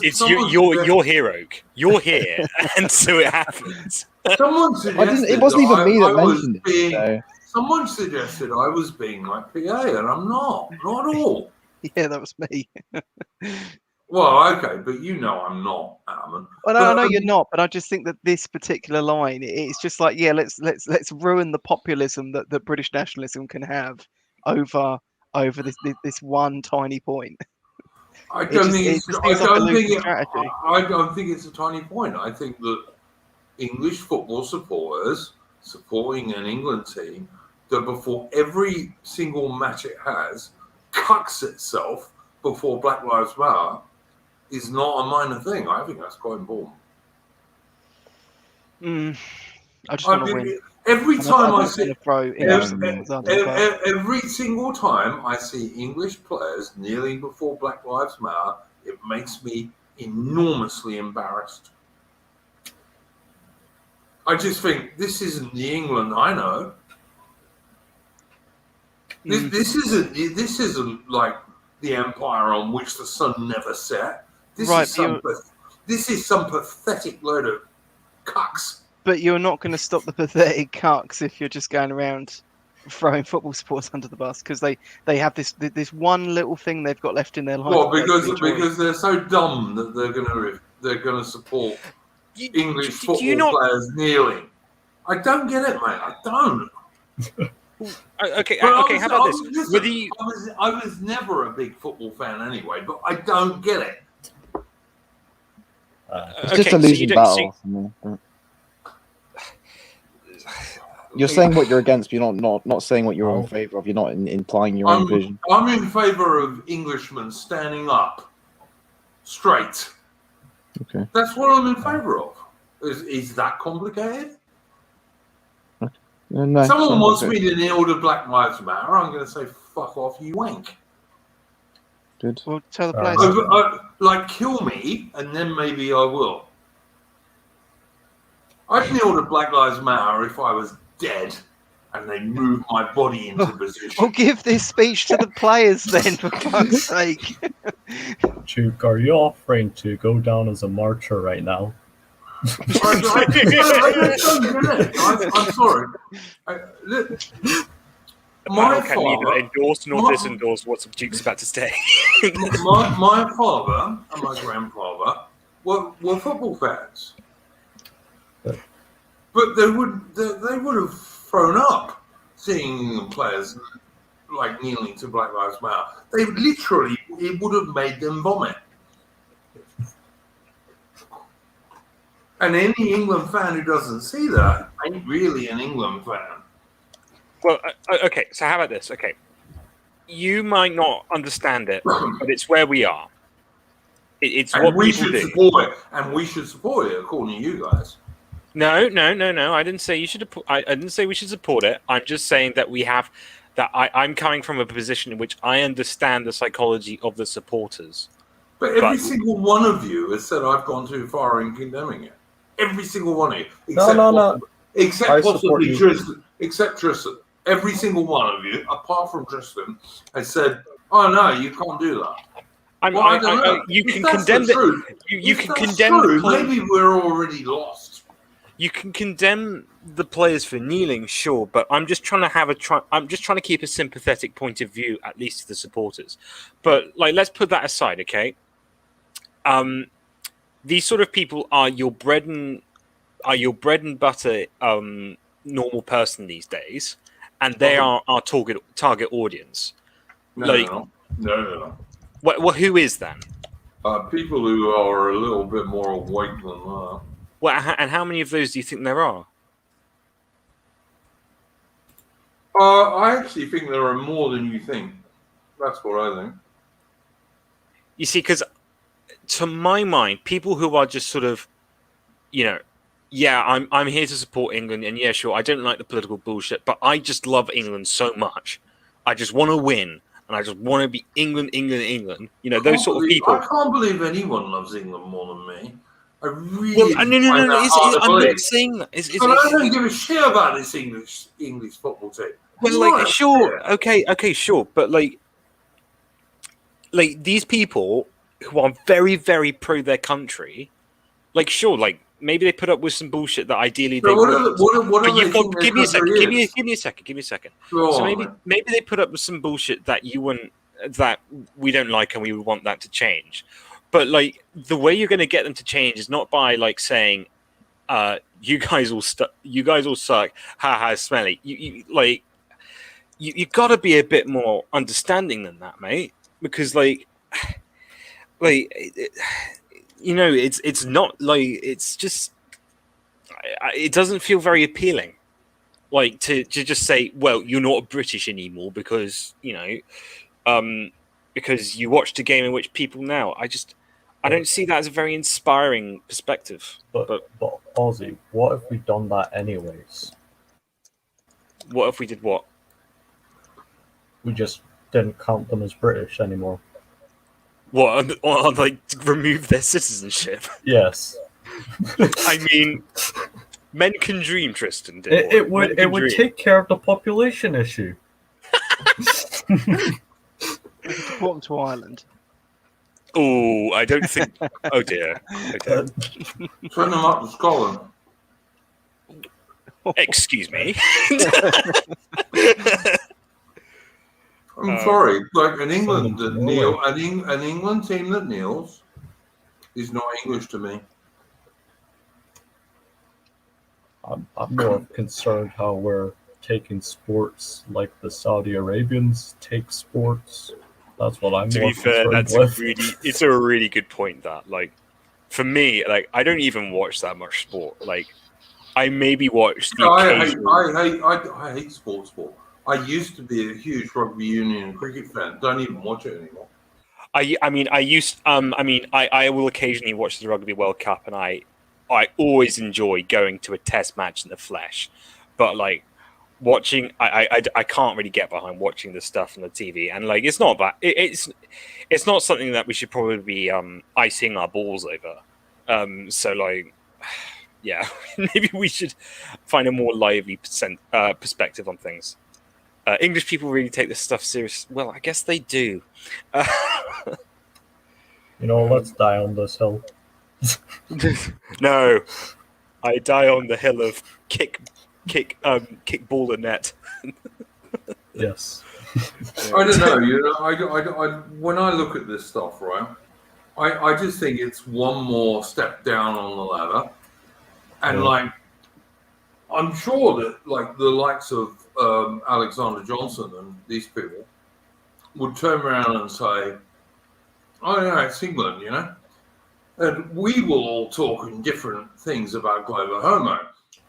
It's your hero. You're here, and so it happens. Someone suggested it wasn't even me that I was mentioned it. being. So. Someone suggested I was being like PA, and I'm not at all. Yeah, that was me. Well, okay, but you know I'm not, Alan. Well, no, I know you're not, but I just think that this particular line, it's just like, yeah, let's ruin the populism that British nationalism can have over this one tiny point. I don't think it's. Just seems like a losing strategy. I don't think it's a tiny point. I think that English football supporters supporting an England team that before every single match it has cucks itself before Black Lives Matter is not a minor thing. I think that's quite important. I just want to win. Every time I see, every every single time I see English players kneeling before Black Lives Matter, it makes me enormously embarrassed. I just think this isn't the England I know. This isn't like the empire on which the sun never set. This is some pathetic load of cucks. But you're not going to stop the pathetic cucks if you're just going around throwing football supporters under the bus because they have this one little thing they've got left in their life. Well, because they're so dumb that they're gonna support English football players kneeling. I don't get it, mate. I don't. Okay. How about this? Listen, I was never a big football fan anyway, but I don't get it. It's just a losing battle. You're saying what you're against, but you're not saying what you're in favour of. You're not implying your own vision. I'm in favour of Englishmen standing up straight. Okay. That's what I'm in favour of. Is that complicated? No, someone wants me to kneel to Black Lives Matter, I'm going to say, fuck off, you wank. Good. Well, tell the players. Like, kill me, and then maybe I will. I'd kneel to Black Lives Matter if I was dead and they moved my body into position. Well, give this speech to the players then, for fuck's sake. Duke, are you offering to go down as a martyr right now? I'm sorry. My can neither endorse nor disendorse what Duke's about to say. my father and my grandfather were football fans, but they would have thrown up seeing the players like kneeling to Black Lives Matter. It would have made them vomit. And any England fan who doesn't see that ain't really an England fan. Well, okay, so how about this? Okay, you might not understand it, but it's where we are. It's what we people should do. Support it, and we should support it, according to you guys. No. I didn't say you should. I didn't say we should support it. I'm just saying that we have. I'm coming from a position in which I understand the psychology of the supporters. But every single one of you has said I've gone too far in condemning it. Every single one of you. Except possibly Tristan. Except Tristan. Every single one of you, apart from Tristan, has said, "Oh no, you can't do that." You can condemn the. You can condemn the players. Maybe we're already lost. You can condemn the players for kneeling, sure, but I'm just trying to I'm just trying to keep a sympathetic point of view, at least to the supporters. But let's put that aside, okay? These sort of people are your bread and butter normal person these days, and they are our target audience. No. Well, who is then? People who are a little bit more awake than that. Well, and how many of those do you think there are? I actually think there are more than you think. That's what I think. You see, because to my mind, people who are just sort of, I'm here to support England, and yeah, sure, I don't like the political bullshit, but I just love England so much. I just want to win, and I just want to be England. Those sort of people. I can't believe anyone loves England more than me. I really Well, no. find that hard to I'm believe. not saying that. But I don't give a shit about this English football team. Well, Not like, a sure, shit. okay, sure, but like these people who are very, very pro their country, like, sure, like maybe they put up with some bullshit that ideally they So wouldn't. what But do they you've got think their give me a second, country is? give me a second. Go So on, man. maybe they put up with some bullshit that you wouldn't, that we don't like, and we would want that to change. But like the way you're going to get them to change is not by like saying, you guys all suck, ha, smelly. You got to be a bit more understanding than that, mate. Because it's not like, it's just, it doesn't feel very appealing. Like to just say, well, you're not British anymore because because you watched a game in which people now. I don't see that as a very inspiring perspective. But Ozzy, what if we done that anyways? What if we did what? We just didn't count them as British anymore. What? Like remove their citizenship? Yes. I mean, men can dream, Tristan. It would take care of the population issue. Deport them to Ireland. Oh, I don't think. Oh dear. Okay. Send them up to Scotland. Excuse me. I'm sorry, like an England an England team that kneels is not English to me. I'm more concerned how we're taking sports like the Saudi Arabians take sports. That's what I'm To more be fair, concerned with. it's a really good point. That like for me, like I don't even watch that much sport. Like I maybe watch the occasional. I hate sport. I used to be a huge rugby union and cricket fan. Don't even watch it anymore. I will occasionally watch the Rugby World Cup, and I always enjoy going to a test match in the flesh. But like watching, I can't really get behind watching the stuff on the TV, and like it's not that it's not something that we should probably be icing our balls over. So like, yeah, maybe we should find a more lively perspective on things. English people really take this stuff serious. Well, I guess they do. Let's die on this hill. No, I die on the hill of kick ball and net. Yes. I don't know. I when I look at this stuff, right, I just think it's one more step down on the ladder, and like I'm sure that like the likes of Alexander Johnson and these people would turn around and say, "Oh yeah, it's England," and we will all talk in different things about Globo Homo.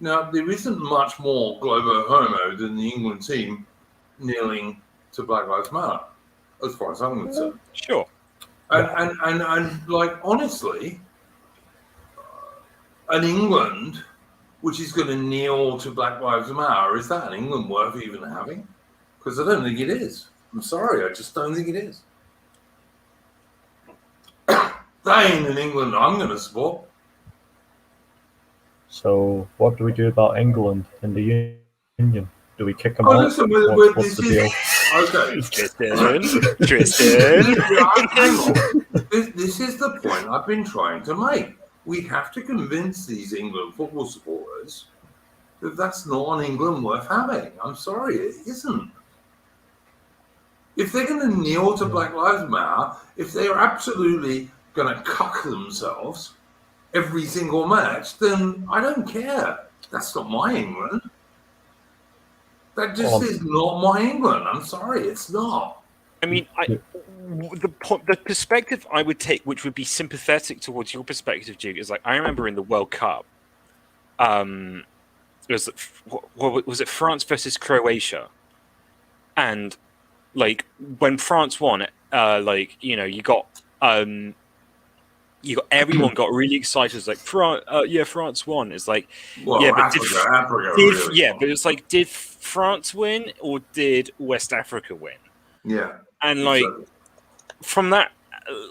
Now there isn't much more Globo Homo than the England team kneeling to Black Lives Matter, as far as I'm concerned. Sure. And like honestly, an England which is going to kneel to Black Lives Matter, is that an England worth even having? Because I don't think it is. I'm sorry, I just don't think it is. That ain't an England I'm going to support. So, what do we do about England in the Union? Do we kick them out? Listen, What's the deal? Okay. Tristan. Hang on. This is the point I've been trying to make. We have to convince these England football supporters that that's not an England worth having. I'm sorry, it isn't. If they're going to kneel to Black Lives Matter, if they're absolutely going to cuck themselves every single match, then I don't care. That's not my England. That just is not my England. I'm sorry, it's not. I mean, the perspective I would take, which would be sympathetic towards your perspective, Duke, is like I remember in the World Cup, it was it France versus Croatia, and like when France won, you got everyone got really excited. It's like France won. It's like but it's like, did France win or did West Africa win? Yeah. And like from that,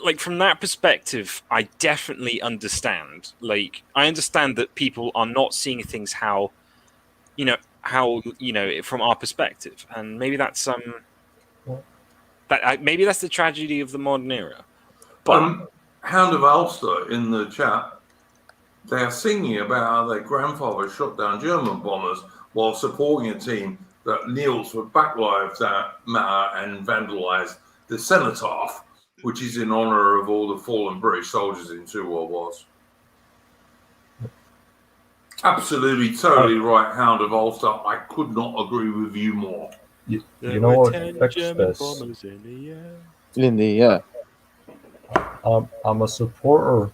like from that perspective, I definitely understand. Like, I understand that people are not seeing things how from our perspective, and maybe that's maybe that's the tragedy of the modern era. But Hound of Ulster in the chat, they are singing about how their grandfather shot down German bombers while supporting a team that kneels for Black Lives Matter and vandalised the cenotaph, which is in honour of all the fallen British soldiers in 2 World Wars. Absolutely, totally right, Hound of Ulster. I could not agree with you more. You know what fixed this? In the I'm a supporter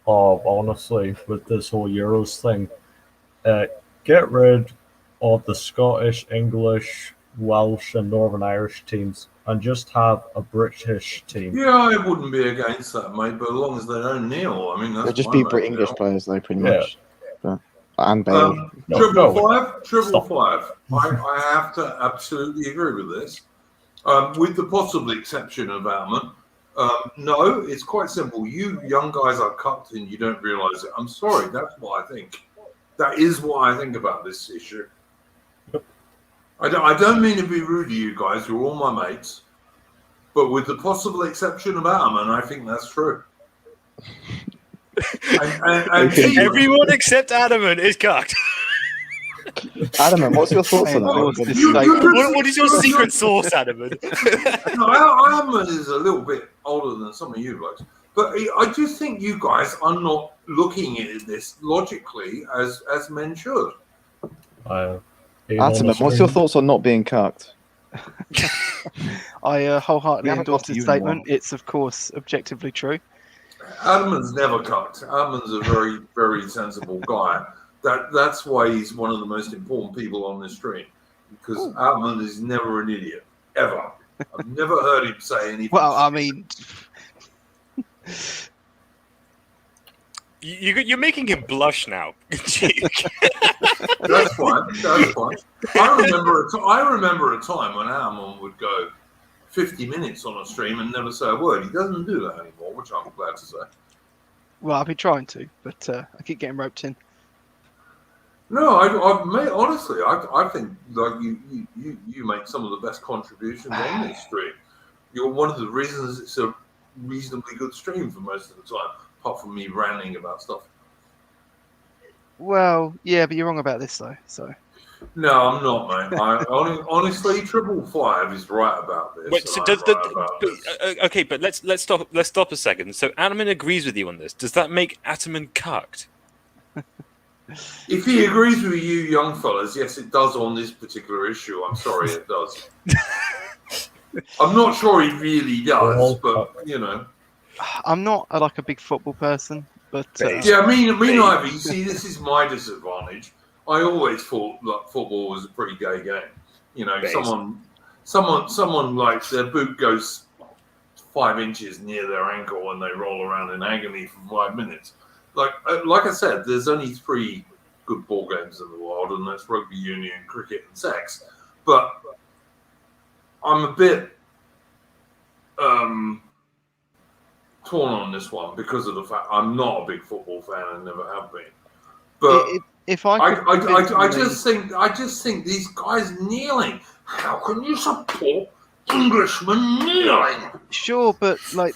of, honestly, with this whole Euros thing. Get rid of the Scottish, English, Welsh, and Northern Irish teams and just have a British team. Yeah, I wouldn't be against that, mate, but as long as they don't kneel. I mean, that's They'll just my be main English deal. players, though, pretty Yeah. much. And Bailey. Triple Stop. five. I have to absolutely agree with this. With the possible exception of Alman. No, it's quite simple. You young guys are cucked and you don't realise it. I'm sorry, that's what I think. That is what I think about this issue. I don't mean to be rude to you guys, you're all my mates. But with the possible exception of Alman, I think that's true. And everyone except Adamant is cucked. Adamant, what's your thoughts on that? What is your secret sauce, Adamant? Adamant is a little bit older than some of you guys. But I just think you guys are not looking at this logically as men should. Adamant, what's your thoughts on not being cucked? I wholeheartedly We haven't endorse got this you statement. one. It's, of course, objectively true. Adamant's never cucked. Adamant's a very, very sensible guy. That's why he's one of the most important people on this stream. Because Adamant is never an idiot. Ever. I've never heard him say anything. Well, I mean... You're making him blush now. That's fine. That's fine. I remember a time when Alman would go 50 minutes on a stream and never say a word. He doesn't do that anymore, which I'm glad to say. Well, I've been trying to, but I keep getting roped in. No, honestly, I think like you make some of the best contributions on this stream. You're one of the reasons it's a reasonably good stream for most of the time, apart from me ranting about stuff. Well, yeah, but you're wrong about this, though. So. No, I'm not, mate. Honestly, 555 is right about this. Wait, so okay, but let's stop a second. So Ataman agrees with you on this. Does that make Ataman cucked? If he agrees with you, young fellas, yes, it does on this particular issue. I'm sorry, it does. I'm not sure he really does, but you know. I'm not like a big football person, but yeah, me neither. You see, this is my disadvantage. I always thought that football was a pretty gay game. You know, someone like their boot goes 5 inches near their ankle and they roll around in agony for 5 minutes. Like I said, there's only 3 good ball games in the world, and that's rugby union, cricket, and sex. But I'm a bit torn on this one because of the fact I'm not a big football fan and never have been. But if I just think these guys kneeling. How can you support Englishmen kneeling? Sure, but like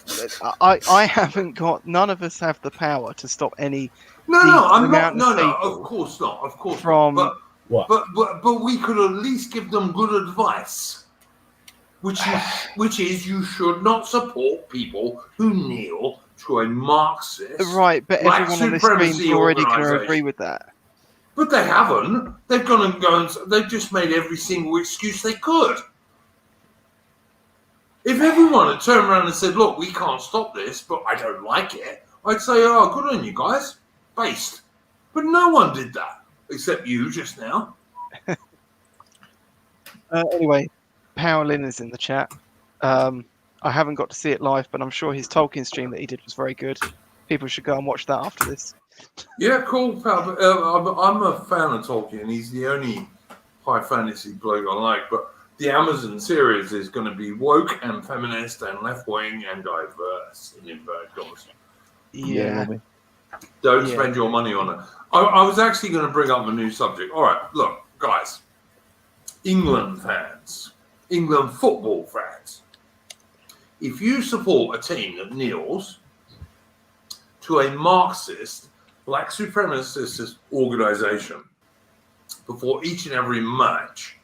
I haven't got. None of us have the power to stop any. No, I'm not. No, of course not. Of course not. But we could at least give them good advice, which is you should not support people who kneel to a Marxist. Right, but everyone on this stream is already going to agree with that. But they haven't. They've gone and they've just made every single excuse they could. If everyone had turned around and said, look, we can't stop this, but I don't like it, I'd say, oh, good on you guys. Based. But no one did that, except you just now. Anyway, Powerlin is in the chat. I haven't got to see it live, but I'm sure his Tolkien stream that he did was very good. People should go and watch that after this. Yeah, cool, pal. I'm a fan of Tolkien. He's the only high fantasy bloke I like. But the Amazon series is going to be woke and feminist and left-wing and diverse in inverted commas. Yeah. Don't Yeah. spend your money on it. I was actually going to bring up a new subject. All right, look, guys. England fans, England football fans. If you support a team that kneels to a Marxist, black supremacist organization before each and every match,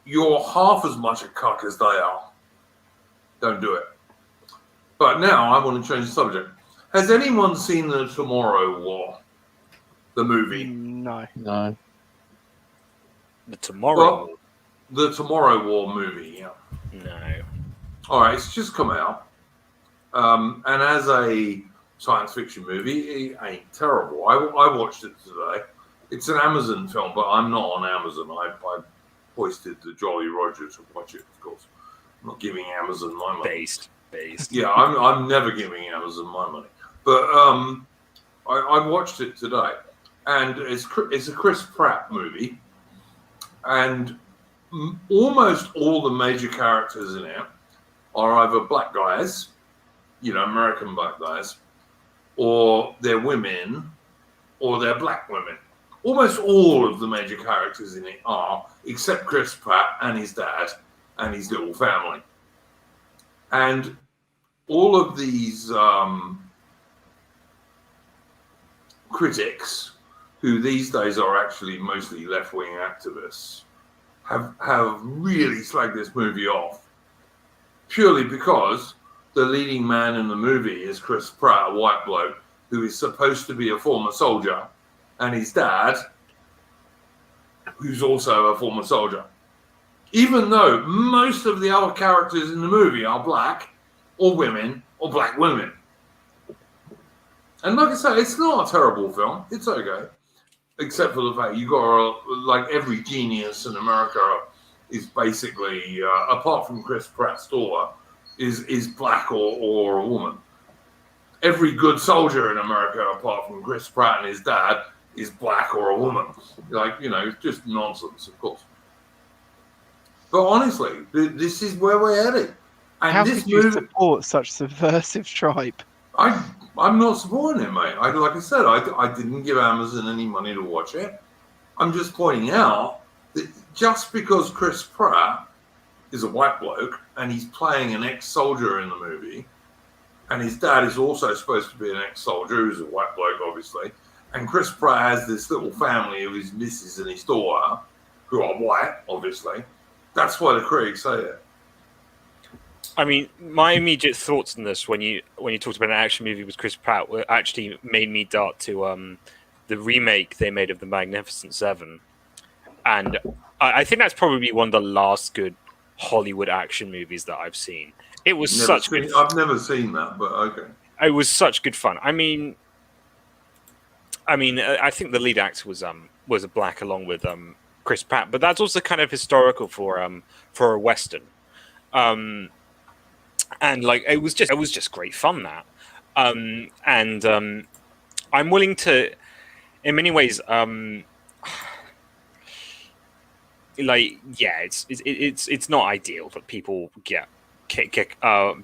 you're half as much a cuck as they are. Don't do it. But now I want to change the subject. Has anyone seen The Tomorrow War? The movie? No. No. The Tomorrow. Well, the Tomorrow War movie, yeah. No. All right, it's just come out. And as a science fiction movie, it ain't terrible. I watched it today. It's an Amazon film, but I'm not on Amazon. I hoisted the Jolly Roger to watch it, of course. I'm not giving Amazon my money. Based. Yeah, I'm never giving Amazon my money. But I watched it today, and it's a Chris Pratt movie, and almost all the major characters in it are either black guys, American black guys, or they're women, or they're black women. Almost all of the major characters in it are, except Chris Pratt and his dad and his little family. And all of these critics, who these days are actually mostly left-wing activists, have really slagged this movie off purely because the leading man in the movie is Chris Pratt, a white bloke who is supposed to be a former soldier, and his dad, who's also a former soldier. Even though most of the other characters in the movie are black or women or black women. And like I say, it's not a terrible film. It's okay. Except for the fact you got, like, every genius in America is basically, apart from Chris Pratt's daughter, is black or a woman. Every good soldier in America, apart from Chris Pratt and his dad, is black or a woman. Like, just nonsense, of course. But honestly, this is where we're headed. And How this could you movie, support such subversive tripe? I'm not supporting it, mate. Like I said, I didn't give Amazon any money to watch it. I'm just pointing out that just because Chris Pratt is a white bloke and he's playing an ex-soldier in the movie, and his dad is also supposed to be an ex-soldier who's a white bloke, obviously, and Chris Pratt has this little family of his missus and his daughter, who are white, obviously, that's why the critics say it. I mean, my immediate thoughts on this when you talked about an action movie with Chris Pratt actually made me dart to the remake they made of The Magnificent Seven, and I think that's probably one of the last good Hollywood action movies that I've seen. It was I've never seen that, but okay. It was such good fun. I mean, I think the lead actor was a black along with Chris Pratt, but that's also kind of historical for a Western. And like it was just great fun that. I'm willing to, in many ways, it's not ideal that people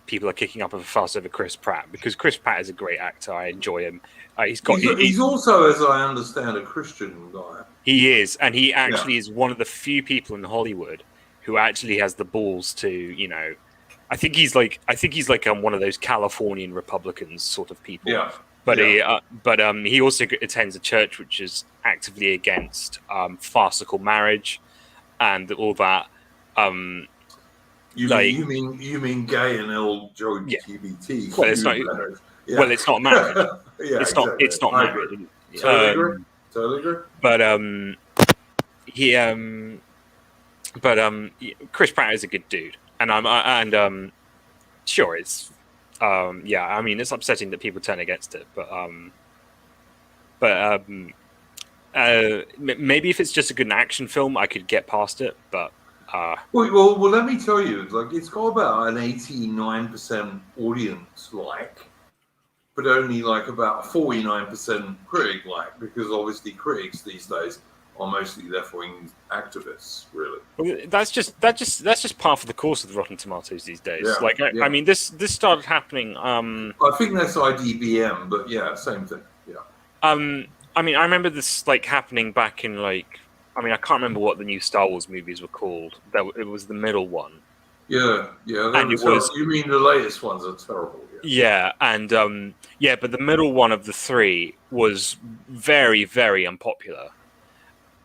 people are kicking up a fuss over Chris Pratt, because Chris Pratt is a great actor. I enjoy him. He's also, as I understand, a Christian guy. He is, and he actually is one of the few people in Hollywood who actually has the balls to, I think he's like one of those Californian Republicans sort of people. Yeah. But he also attends a church which is actively against farcical marriage and all that. You mean gay and LGBT? Yeah. Well, it's not. Yeah. Well, it's not married. Yeah, it's exactly. not. It's not I married. agree. Totally agree. But Chris Pratt is a good dude, and sure, it's I mean, it's upsetting that people turn against it, but maybe if it's just a good action film, I could get past it. But well, let me tell you, like, it's got about an 89% audience but only like about 49% critic because obviously critics these days are mostly left-wing activists, really. Well, that's just part of the course of the Rotten Tomatoes these days. Yeah, Like, I mean, this started happening. I think that's IDBM, but yeah, same thing. Yeah. I mean, I remember this like happening back in like. I mean, I can't remember what the new Star Wars movies were called. It was the middle one. Yeah. And it was. You mean the latest ones are terrible? Yeah, and but the middle one of the three was very, very unpopular,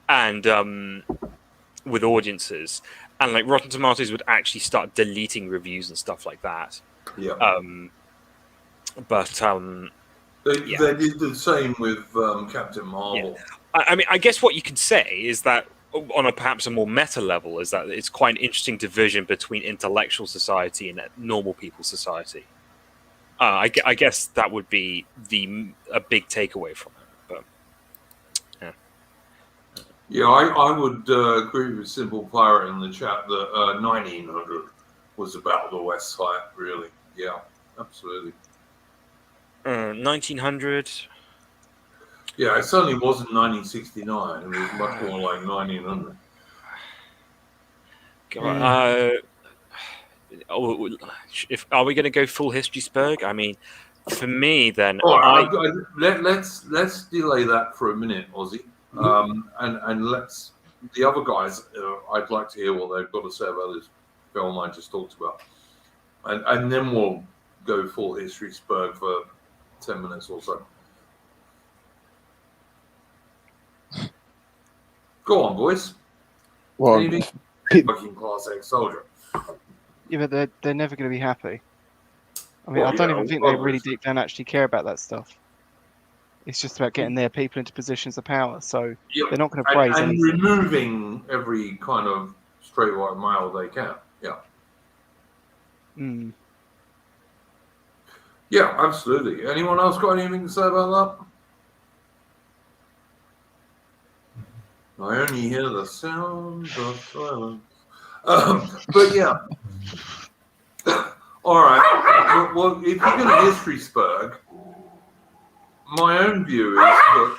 and with audiences, and like Rotten Tomatoes would actually start deleting reviews and stuff like that. Yeah. They did the same with Captain Marvel. Yeah. I mean, I guess what you could say is that on perhaps a more meta level is that it's quite an interesting division between intellectual society and normal people's society. I guess that would be a big takeaway from it. But yeah, yeah, I would agree with Simple Pirate in the chat that 1900 was about the West Side, really. Yeah, absolutely. 1900. Yeah, it certainly wasn't 1969. It was much more like 1900. God, are we going to go full history spurg? I mean, for me, then let's delay that for a minute, Ozzy, and let's the other guys. I'd like to hear what they've got to say about this film I just talked about, and then we'll go full history spurg for 10 minutes or so. Go on, boys. Well, Anything working class ex-soldier. Yeah, but they're never going to be happy. I mean, I don't even think they really deep down actually care about that stuff. It's just about getting their people into positions of power. So they're not going to praise and anything. removing every kind of straight white male they can. Yeah. Mm. Yeah, absolutely. Anyone else got anything to say about that? I only hear the sound of silence. But yeah. All right. Well, if you're going to history spurg, my own view is that.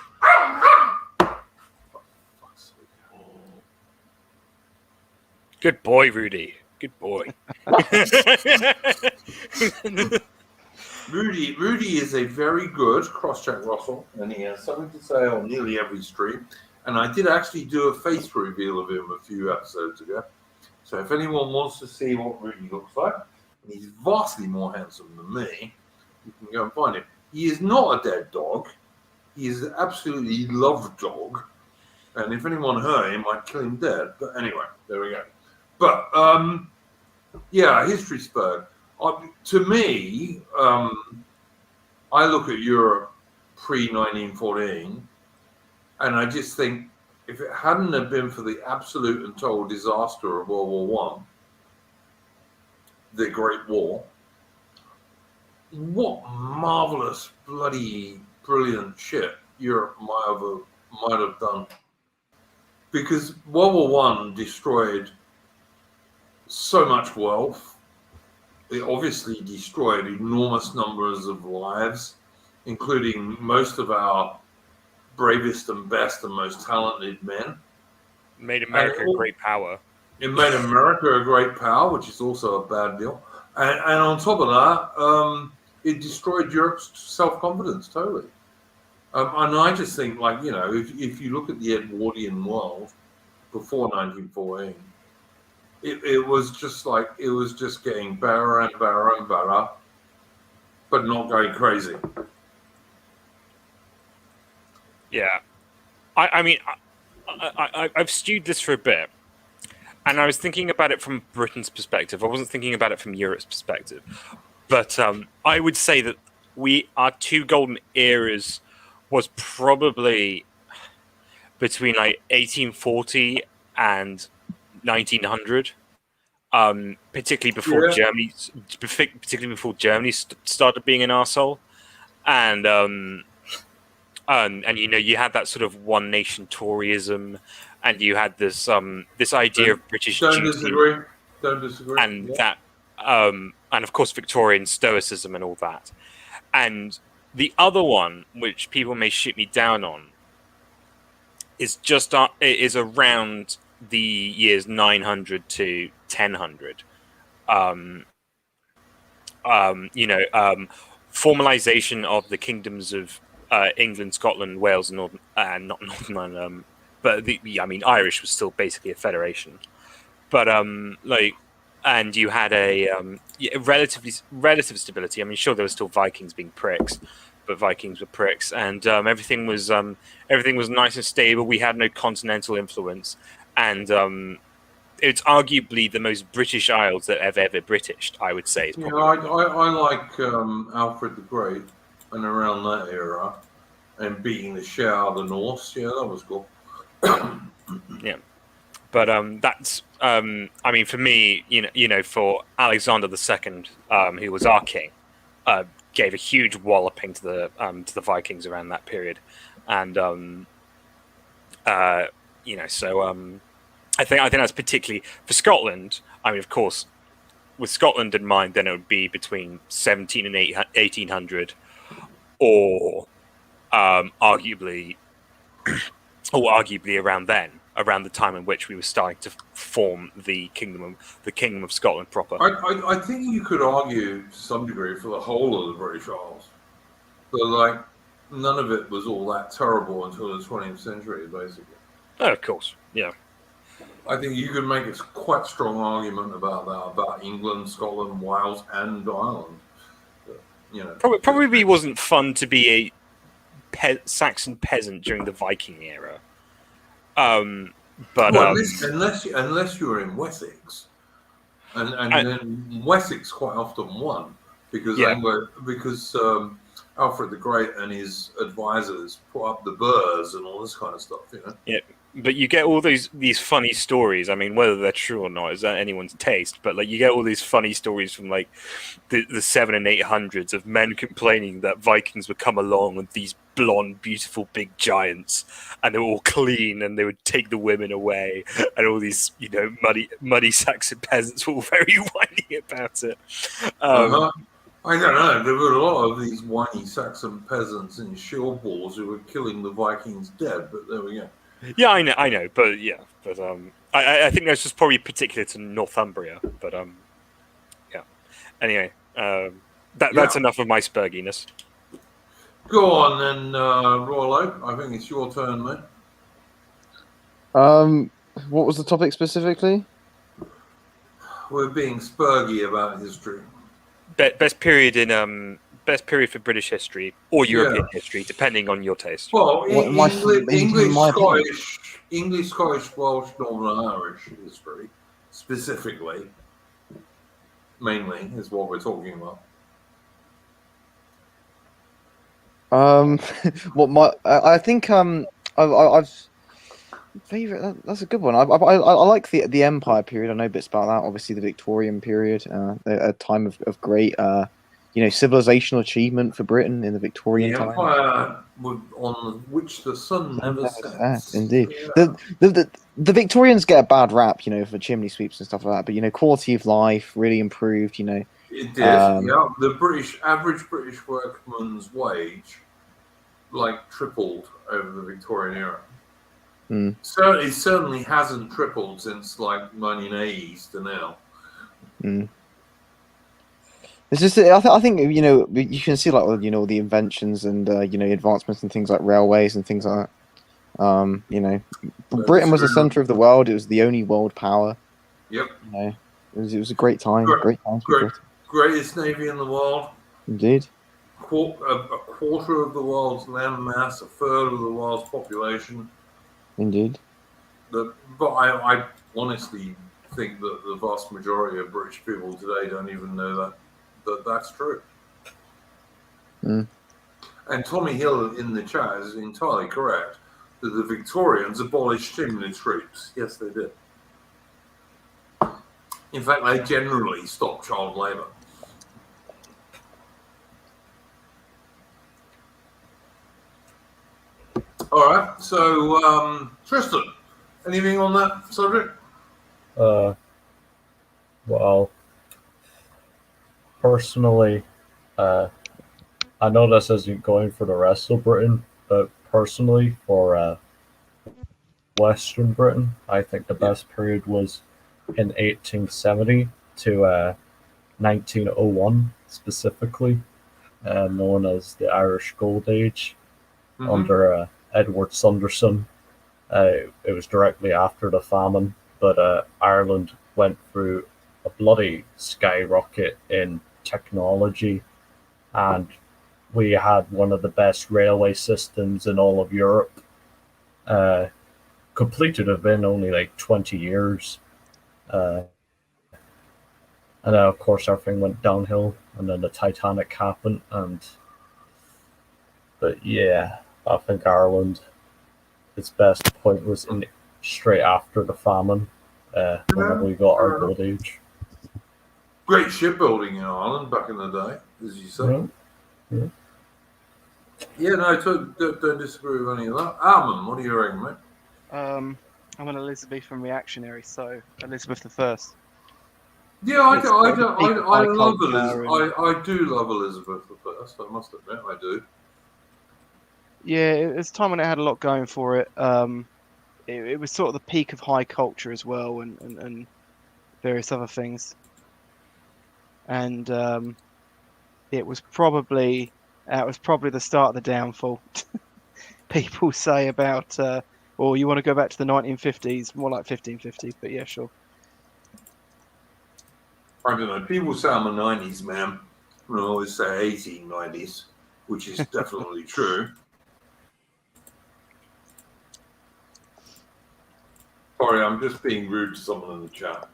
Good boy, Rudy. Good boy. Rudy is a very good cross-check Russell, and he has something to say on nearly every stream. And I did actually do a face reveal of him a few episodes ago. So if anyone wants to see what Rudy looks like, and he's vastly more handsome than me, you can go and find him. He is not a dead dog. He is an absolutely loved dog. And if anyone hurt him, I'd kill him dead. But anyway, there we go. But, yeah, history spurg. To me, I look at Europe pre-1914, and I just think if it hadn't have been for the absolute and total disaster of World War One, the Great War, what marvelous, bloody, brilliant shit Europe might have done. Because World War One destroyed so much wealth. It obviously destroyed enormous numbers of lives, including most of our bravest and best and most talented men. Made America a great power. It made America a great power, which is also a bad deal. And on top of that, it destroyed Europe's self-confidence totally. And I just think, like, you know, if you look at the Edwardian world before 1914, it was just getting better and better and better, but not going crazy. Yeah. I mean, I've stewed this for a bit, and I was thinking about it from Britain's perspective. I wasn't thinking about it from Europe's perspective. But I would say that our two golden eras was probably between like 1840 and 1900, particularly before Germany started being an arsehole, and you know, you had that sort of one nation Toryism, and you had this idea of British Don't duty, disagree. and that and of course Victorian stoicism and all that. And the other one, which people may shoot me down on, is around the years 900 to 1000. Formalization of the kingdoms of England, Scotland, Wales, and not Northern Ireland, but Irish was still basically a federation. But and you had a relative stability. I mean, sure, there were still Vikings being pricks, but Vikings were pricks, and everything was nice and stable. We had no continental influence, and it's arguably the most British Isles that have ever Britished, I would say. Yeah, I like Alfred the Great and around that era, and beating the shit out of the Norse. Yeah, that was cool. Yeah, but that's I mean, for me, for Alexander II, who was our king, gave a huge walloping to the Vikings around that period, and I think that's particularly for Scotland. I mean, of course, with Scotland in mind, then it would be between 17 and 1800, or arguably around then, around the time in which we were starting to form the kingdom of Scotland proper. I think you could argue to some degree for the whole of the British Isles, but none of it was all that terrible until the 20th century, basically. Oh, of course, yeah. I think you could make a quite strong argument about that, about England, Scotland, Wales, and Ireland. Probably wasn't fun to be a Saxon peasant during the Viking era. Unless you were in Wessex, and then Wessex quite often won because Alfred the Great and his advisors put up the burrs and all this kind of stuff. Yeah. But you get all these funny stories. I mean, whether they're true or not is anyone's taste. But you get all these funny stories from the 700s and 800s of men complaining that Vikings would come along with these blonde, beautiful, big giants, and they were all clean, and they would take the women away, and all these muddy Saxon peasants were all very whiny about it. I don't know. There were a lot of these whiny Saxon peasants in shield balls who were killing the Vikings dead. But there we go. Yeah, I know, but I think that's just probably particular to Northumbria. But yeah. Anyway, that's enough of my spurginess. Go on then, Rollo. I think it's your turn, mate. What was the topic specifically? We're being spurgy about history. Best period for British history or European history, depending on your taste. Well, English, Scottish, Welsh, Northern Irish history, specifically, mainly, is what we're talking about. I think I've favorite. That's a good one. I like the Empire period. I know bits about that. Obviously, the Victorian period, a time of great, civilizational achievement for Britain in the Victorian time. Empire on which the sun never sets. Indeed. Yeah. The Victorians get a bad rap, for chimney sweeps and stuff like that. But quality of life really improved. It did. The average British workman's wage, tripled over the Victorian era. So it certainly hasn't tripled since 1980s to now. It's just I think you can see the inventions and advancements and things like railways and things like that. Britain was the center of the world. It was the only world power. Yep. It was a great time. Greatest navy in the world. Indeed. A quarter of the world's land mass, a third of the world's population. Indeed. But I honestly think that the vast majority of British people today don't even know that that's true. And Tommy Hill in the chat is entirely correct that the Victorians abolished chimney sweeps. Yes, they did. In fact, they generally stopped child labour. All right, so Tristan, anything on that subject? Well, personally, I know this isn't going for the rest of Britain, but personally, for Western Britain. I think the best period was in 1870 to 1901, specifically, known as the Irish Gold Age under Edward Sanderson. It was directly after the famine, but Ireland went through a bloody skyrocket in technology, and we had one of the best railway systems in all of Europe, completed within only like 20 years. And then, of course, everything went downhill, and then the Titanic happened. But yeah, I think Ireland, its best point was in straight after the famine, whenever we got our gold age. Great shipbuilding in Ireland back in the day, as you say. Yeah, no, don't disagree with any of that. Armin, what do you reckon, mate? I'm an Elizabethan reactionary, so Elizabeth I. Yeah, I It's do high love Elizabeth. I do love Elizabeth I. I must admit, I do. Yeah, it's a time when it had a lot going for it. It was sort of the peak of high culture as well, and various other things. And it was probably the start of the downfall. People say about, or you want to go back to the 1950s, more like 1550s, but yeah, sure. I don't know. People say I'm a 90s man. I always say 1890s, which is definitely true. Sorry, I'm just being rude to someone in the chat.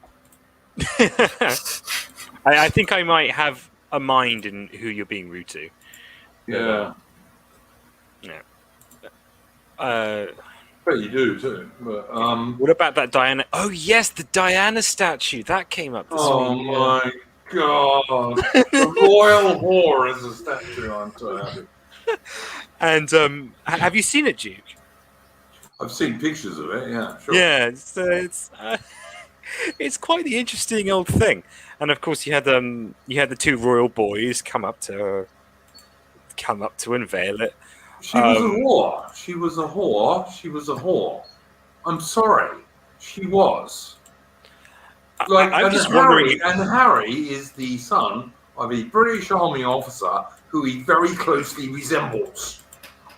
I think I might have a mind in who you're being rude to. Yeah. But you do too. But, what about that Diana? Oh yes, the Diana statue that came up this week. Oh my god! The royal whore is a statue. I'm so happy. And have you seen it, Duke? I've seen pictures of it. Yeah, sure. Yeah, it's quite the interesting old thing. And of course, you had the two royal boys come up to unveil it. She was a whore. She was a whore. She was a whore. I'm sorry. She was. I'm just wondering. And Harry is the son of a British Army officer who he very closely resembles.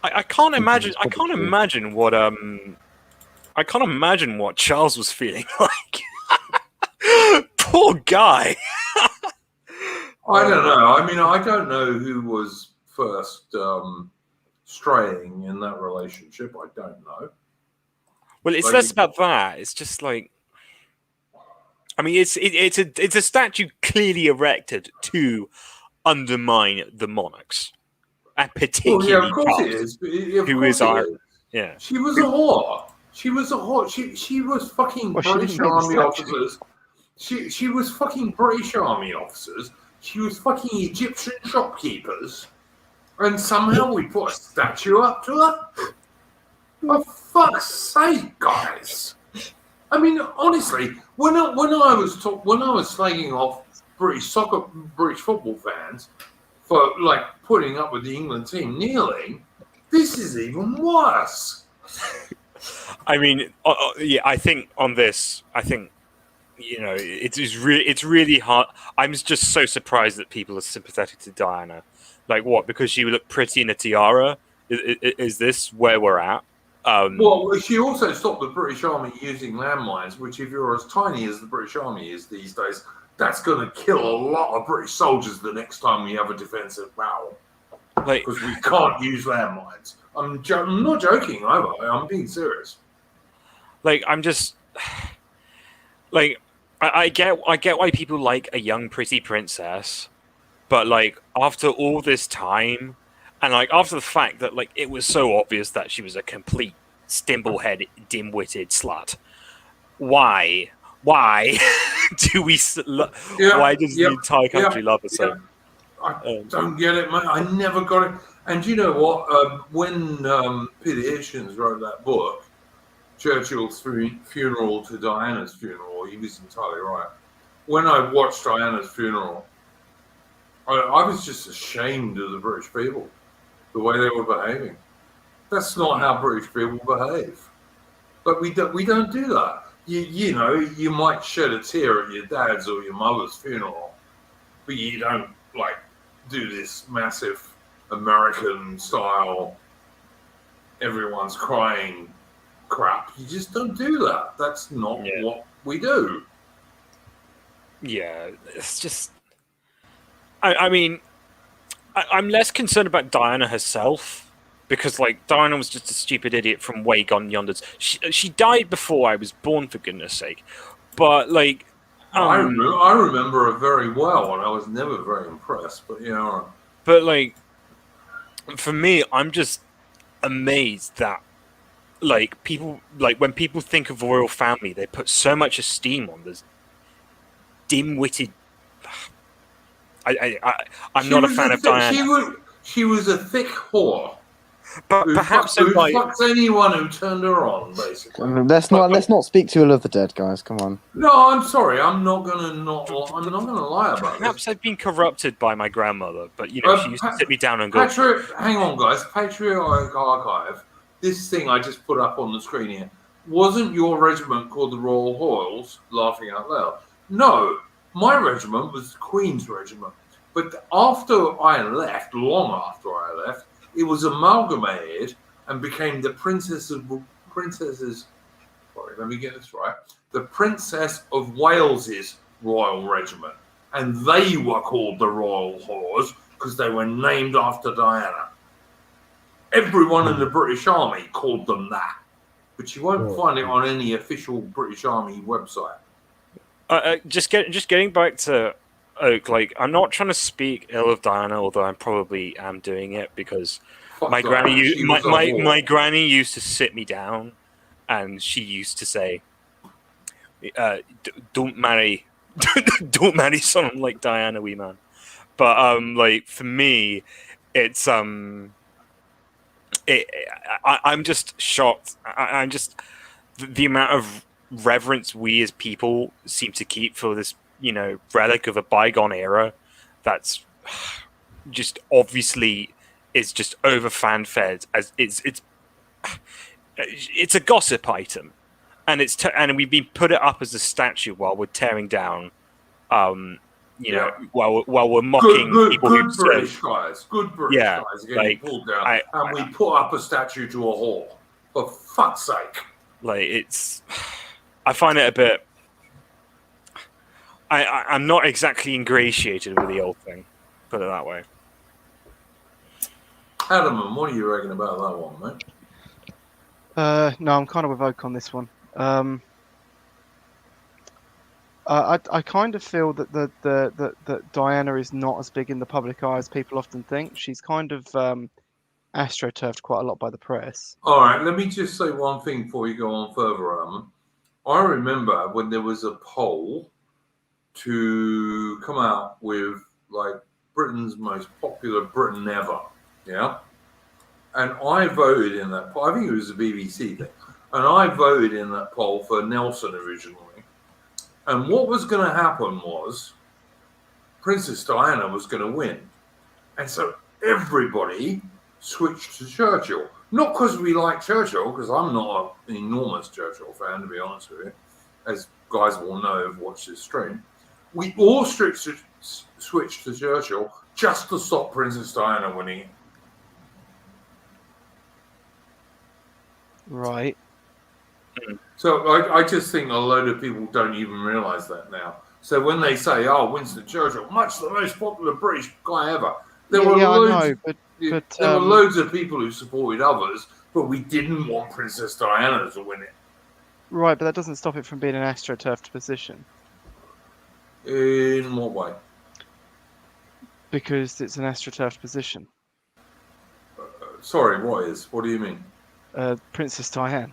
I can't imagine. I can't imagine what Charles was feeling like. Poor guy. I don't know. I mean, I don't know who was first straying in that relationship. I don't know. Well, it's less about that. It's just like, I mean, it's a statue clearly erected to undermine the monarchs, and particularly yeah, of course Charles, it is. who is our yeah. She was a whore. She was a whore. She was fucking British Army officers. She was fucking British Army officers. She was fucking Egyptian shopkeepers, and somehow we put a statue up to her. For fuck's sake, guys! I mean, honestly, when I was slagging off British football fans for like putting up with the England team kneeling, this is even worse. I mean, yeah, I think on this, it's really hard. I'm just so surprised that people are sympathetic to Diana. Like what? Because she looked pretty in a tiara? Is this where we're at? Well, she also stopped the British Army using landmines, which if you're as tiny as the British Army is these days, that's going to kill a lot of British soldiers the next time we have a defensive battle. Because we can't use landmines. I'm not joking either. I'm being serious. Like, I'm just... Like, I get why people like a young, pretty princess, but, like, after all this time... And like after the fact that like it was so obvious that she was a complete stimblehead, dim-witted slut, why do we? Why does the entire country love her so? I don't get it, mate. I never got it. And you know what? When Peter Hitchens wrote that book, Churchill's funeral to Diana's funeral, he was entirely right. When I watched Diana's funeral, I was just ashamed of the British people. The way they were behaving. That's not how British people behave. But we don't do that. You know, you might shed a tear at your dad's or your mother's funeral, but you don't like do this massive American style, everyone's crying crap. You just don't do that. That's not what we do. Yeah, it's just. I mean, I'm less concerned about Diana herself because, like, Diana was just a stupid idiot from way gone yonders. She died before I was born, for goodness sake. But like, I remember her very well, and I was never very impressed. But yeah, but like, for me, I'm just amazed that like people like when people think of the royal family, they put so much esteem on this dim-witted. I'm not a fan of Diana. She was a thick whore. But perhaps who fucks anyone who turned her on, basically. Let's not speak too ill of the dead, guys. Come on. No, I'm sorry. I'm not gonna lie about this. Perhaps I've been corrupted by my grandmother, but you know she used to sit me down and go. Hang on, guys. Patriotic Archive. This thing I just put up on the screen here. Wasn't your regiment called the Royal Hoyles? Laughing out loud. No, my regiment was the Queen's Regiment. But after I left, long after I left, it was amalgamated and became the let me get this right. The Princess of Wales's Royal Regiment. And they were called the Royal Whores because they were named after Diana. Everyone in the British Army called them that. But you won't find it on any official British Army website. Just getting back to Oak, like, I'm not trying to speak ill of Diana, although I probably am doing it because my granny used to sit me down, and she used to say, "Don't marry, don't marry someone like Diana, wee man." But like for me, it's I'm just shocked. I'm just the amount of reverence we as people seem to keep for this, you know, relic of a bygone era that's just obviously is just over fan-fed as it's a gossip item, and and we've been put it up as a statue while we're tearing down you know, while we're mocking people good British guys are getting pulled down, and we put up a statue to a whore. For fuck's sake! Like I find it a bit. I'm not exactly ingratiated with the old thing, put it that way. Adam, what do you reckon about that one, mate? No, I'm kind of with Oak on this one. I kind of feel that that Diana is not as big in the public eye as people often think. She's kind of astroturfed quite a lot by the press. All right, let me just say one thing before you go on further, Adam. I remember when there was a poll to come out with like Britain's most popular Britain ever, yeah? And I voted in that poll. I think it was a BBC thing. And I voted in that poll for Nelson originally. And what was going to happen was Princess Diana was going to win. And so everybody switched to Churchill. Not because we like Churchill, because I'm not an enormous Churchill fan, to be honest with you, as guys will know who've watched this stream. We all switched to Churchill just to stop Princess Diana winning. Right. So I just think a load of people don't even realise that now. So when they say, "Oh, Winston Churchill, much the most popular British guy ever," there were loads of people who supported others, but we didn't want Princess Diana to win it. Right, but that doesn't stop it from being an astroturfed position. In what way? Because it's an astroturfed position. Sorry, what is? What do you mean? Princess Diana.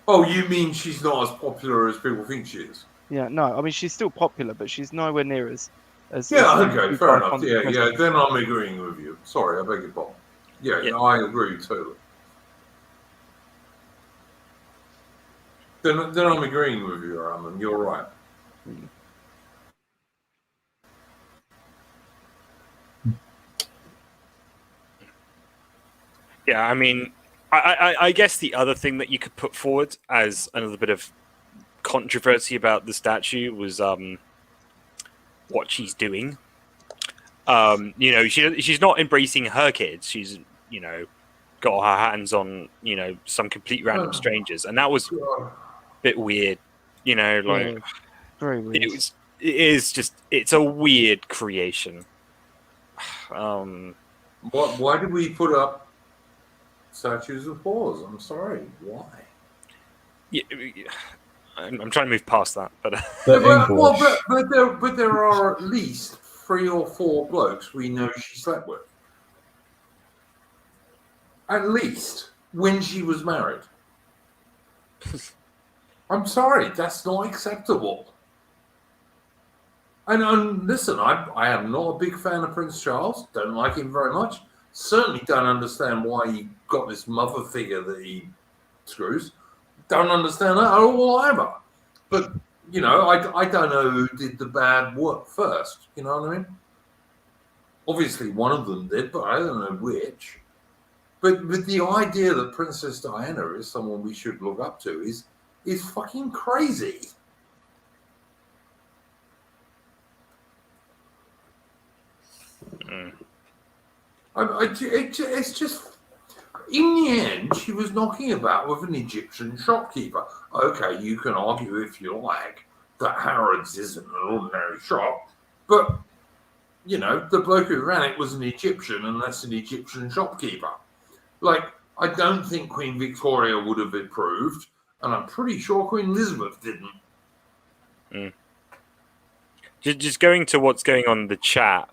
Oh, you mean she's not as popular as people think she is? Yeah, no. I mean, she's still popular, but she's nowhere near as yeah, okay, fair enough. Yeah, then I'm agreeing with you. Sorry, I beg your pardon. Yeah, I agree totally. Then I'm agreeing with you, Raman. You're right. Yeah, I mean, I guess the other thing that you could put forward as another bit of controversy about the statue was what she's doing. She's not embracing her kids. She's got her hands on some complete random strangers, and that was a bit weird. Very weird. It's a weird creation. Why did we put up statues of whores? I'm sorry, why? Yeah, I'm trying to move past that, but but there are at least 3 or 4 blokes we know she slept with. At least when she was married. I'm sorry, that's not acceptable. And listen, I am not a big fan of Prince Charles. Don't like him very much. Certainly don't understand why he got this mother figure that he screws. Don't understand that at all either. But, I don't know who did the bad work first. You know what I mean? Obviously one of them did, but I don't know which. But the idea that Princess Diana is someone we should look up to is fucking crazy. It's just, in the end, she was knocking about with an Egyptian shopkeeper. Okay, you can argue if you like that Harrods isn't an ordinary shop, but, the bloke who ran it was an Egyptian, and that's an Egyptian shopkeeper. Like, I don't think Queen Victoria would have approved, and I'm pretty sure Queen Elizabeth didn't. Just going to what's going on in the chat,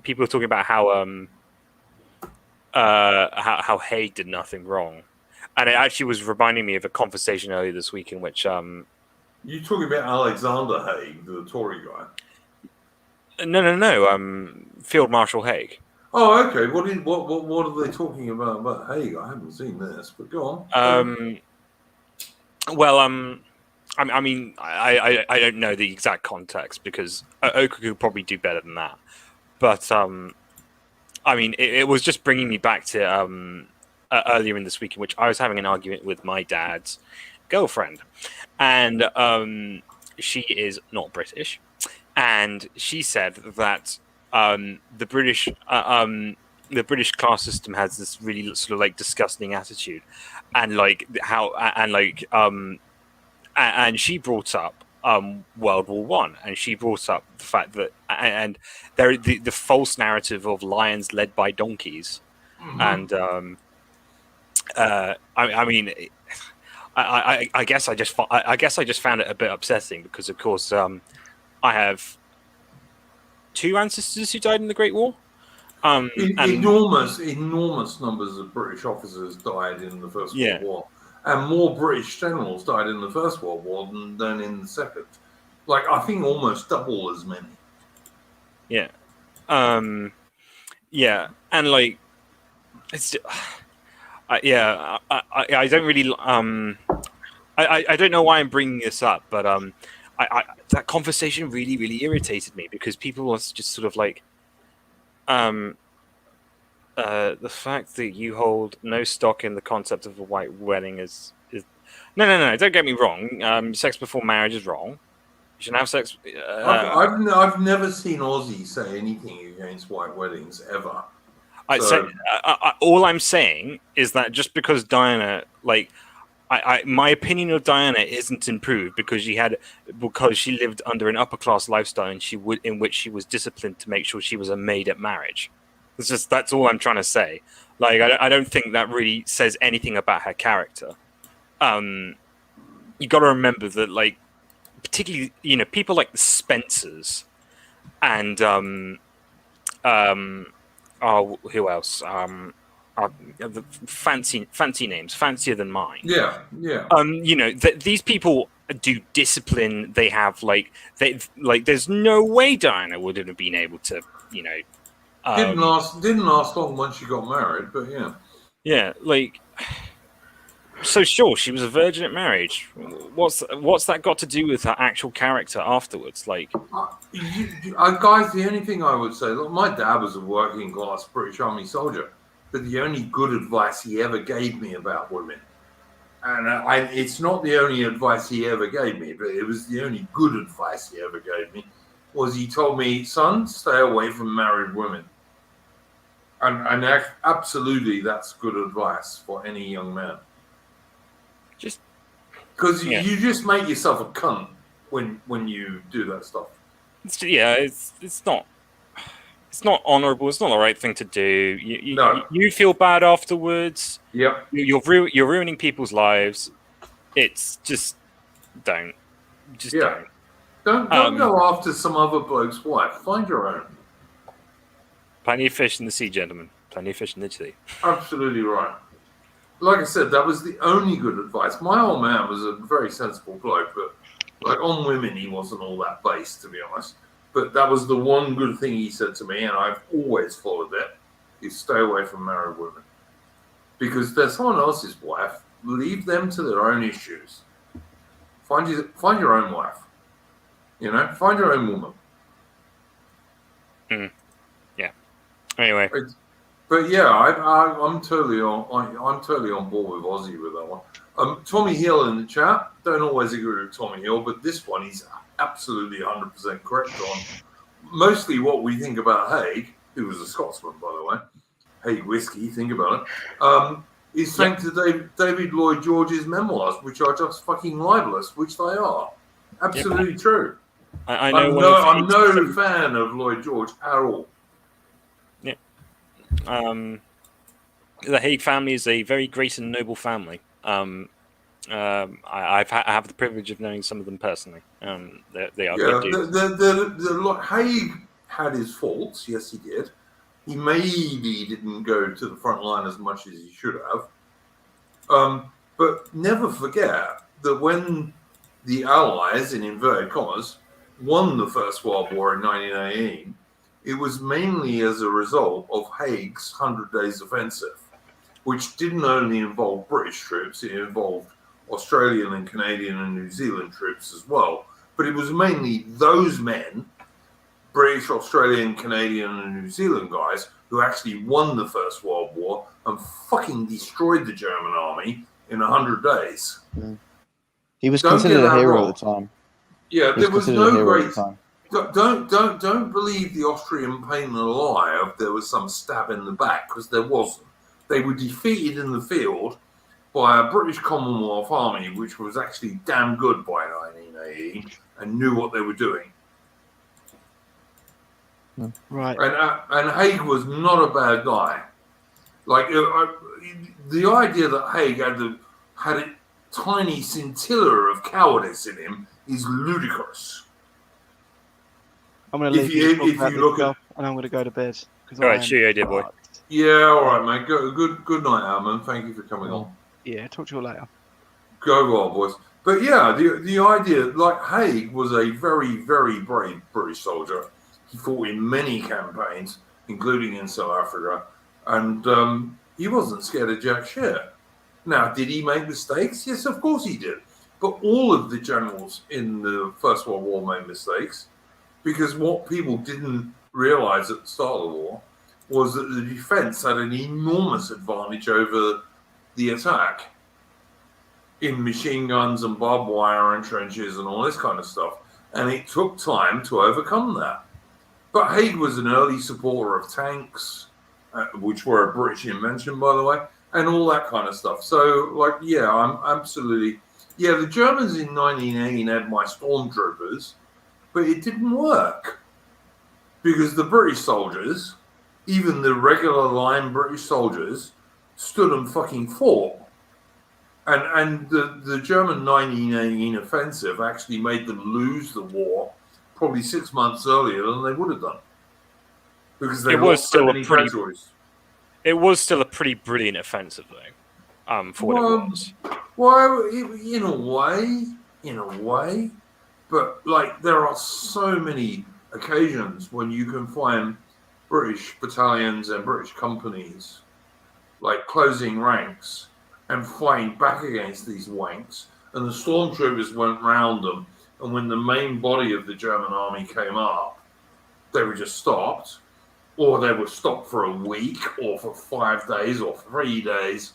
people are talking about how Haig did nothing wrong, and it actually was reminding me of a conversation earlier this week in which you talking about Alexander Haig, the Tory guy? No. Field Marshal Haig. Oh, okay. What are they talking about Haig? I haven't seen this, but go on. I mean, I don't know the exact context because Oka could probably do better than that. But I mean, it was just bringing me back to earlier in this week in which I was having an argument with my dad's girlfriend, and she is not British, and she said that the British class system has this really sort of like disgusting attitude, and like how and she brought up World War One, and she brought up the fact that and there the false narrative of lions led by donkeys, and I mean, I guess I just found it a bit upsetting because of course I have 2 ancestors who died in the Great War. Enormous numbers of British officers died in the First World War. And more British generals died in the First World War than in the Second. Like, I think almost double as many. Yeah. Yeah. And, like, it's... I don't really... I don't know why I'm bringing this up, but that conversation really, really irritated me because people was just sort of like... the fact that you hold no stock in the concept of a white wedding is no. Don't get me wrong. Sex before marriage is wrong. You shouldn't have sex. I've never seen Ozzy say anything against white weddings ever. All I'm saying is that just because Diana, like, my opinion of Diana isn't improved because she lived under an upper class lifestyle and in which she was disciplined to make sure she was a maid at marriage. That's all I'm trying to say. Like, I don't think that really says anything about her character. You got to remember that, like, particularly, people like the Spencers and who else? The fancy names, fancier than mine. Yeah. These people do discipline. They have there's no way Diana would have been able to, didn't last long once she got married, but yeah. Yeah, like, so sure, she was a virgin at marriage. What's that got to do with her actual character afterwards? Like, guys, the only thing I would say, look, my dad was a working class British Army soldier. but the only good advice he ever gave me about women, and it's not the only advice he ever gave me, but it was the only good advice he ever gave me, was he told me, son, stay away from married women. And absolutely, that's good advice for any young man. Just because you just make yourself a cunt when you do that stuff. It's not honourable. It's not the right thing to do. You feel bad afterwards. Yeah, you're ruining people's lives. It's just don't. Don't go after some other bloke's wife. Find your own. Plenty of fish in the sea, gentlemen. Plenty of fish in the sea. Absolutely right. Like I said, that was the only good advice. My old man was a very sensible bloke, but like on women, he wasn't all that based, to be honest. But that was the one good thing he said to me, and I've always followed that: is stay away from married women, because they're someone else's wife. Leave them to their own issues. Find your own wife. Find your own woman. Yeah. Anyway, but yeah, I'm totally on board with Ozzy with that one. Tommy Hill in the chat. Don't always agree with Tommy Hill, but this one he's absolutely 100% correct on. Mostly what we think about Haig, who was a Scotsman, by the way. Haig whiskey. Think about it. Is thanks to David Lloyd George's memoirs, which are just fucking libelous, which they are. Absolutely true. I know. I'm no fan of Lloyd George at all. Yeah. The Haig family is a very great and noble family. I have the privilege of knowing some of them personally. They are good dudes. Haig had his faults. Yes, he did. He maybe didn't go to the front line as much as he should have. But never forget that when the Allies, in inverted commas, won the First World War in 1918, it was mainly as a result of Haig's 100 Days Offensive, which didn't only involve British troops, it involved Australian and Canadian and New Zealand troops as well. But it was mainly those men, British, Australian, Canadian and New Zealand guys, who actually won the First World War and fucking destroyed the German army in 100 days. He was considered a hero at the time. Yeah, there was no great... Don't believe the Austrian pain in the lie of there was some stab in the back, because there wasn't. They were defeated in the field by a British Commonwealth army, which was actually damn good by 1918 and knew what they were doing. Right. And Haig was not a bad guy. Like the idea that Haig had a tiny scintilla of cowardice in him is ludicrous. I'm going to leave you look at, and I'm going to go to bed. All right, sure, dear boy. Yeah, all right, mate. Good night, Alman. Thank you for coming on. Yeah, talk to you later. Go well, boys. But yeah, the idea, like Haig was a very, very brave British soldier. He fought in many campaigns, including in South Africa, and he wasn't scared of jack shit. Now, did he make mistakes? Yes, of course he did. But all of the generals in the First World War made mistakes, because what people didn't realize at the start of the war was that the defense had an enormous advantage over the attack in machine guns and barbed wire and trenches and all this kind of stuff. And it took time to overcome that. But Haig was an early supporter of tanks, which were a British invention, by the way, and all that kind of stuff. So, like, yeah, I'm absolutely... Yeah, the Germans in 1918 had my stormtroopers, but it didn't work. Because the British soldiers, even the regular line British soldiers, stood and fucking fought. And the German 1918 offensive actually made them lose the war probably 6 months earlier than they would have done. Because they lost so many casualties. It was still a pretty brilliant offensive, though, for what it was. Well, in a way. But, like, there are so many occasions when you can find British battalions and British companies, like, closing ranks and fighting back against these wanks, and the stormtroopers went round them, and when the main body of the German army came up, they were just stopped, or they were stopped for a week, or for 5 days, or 3 days,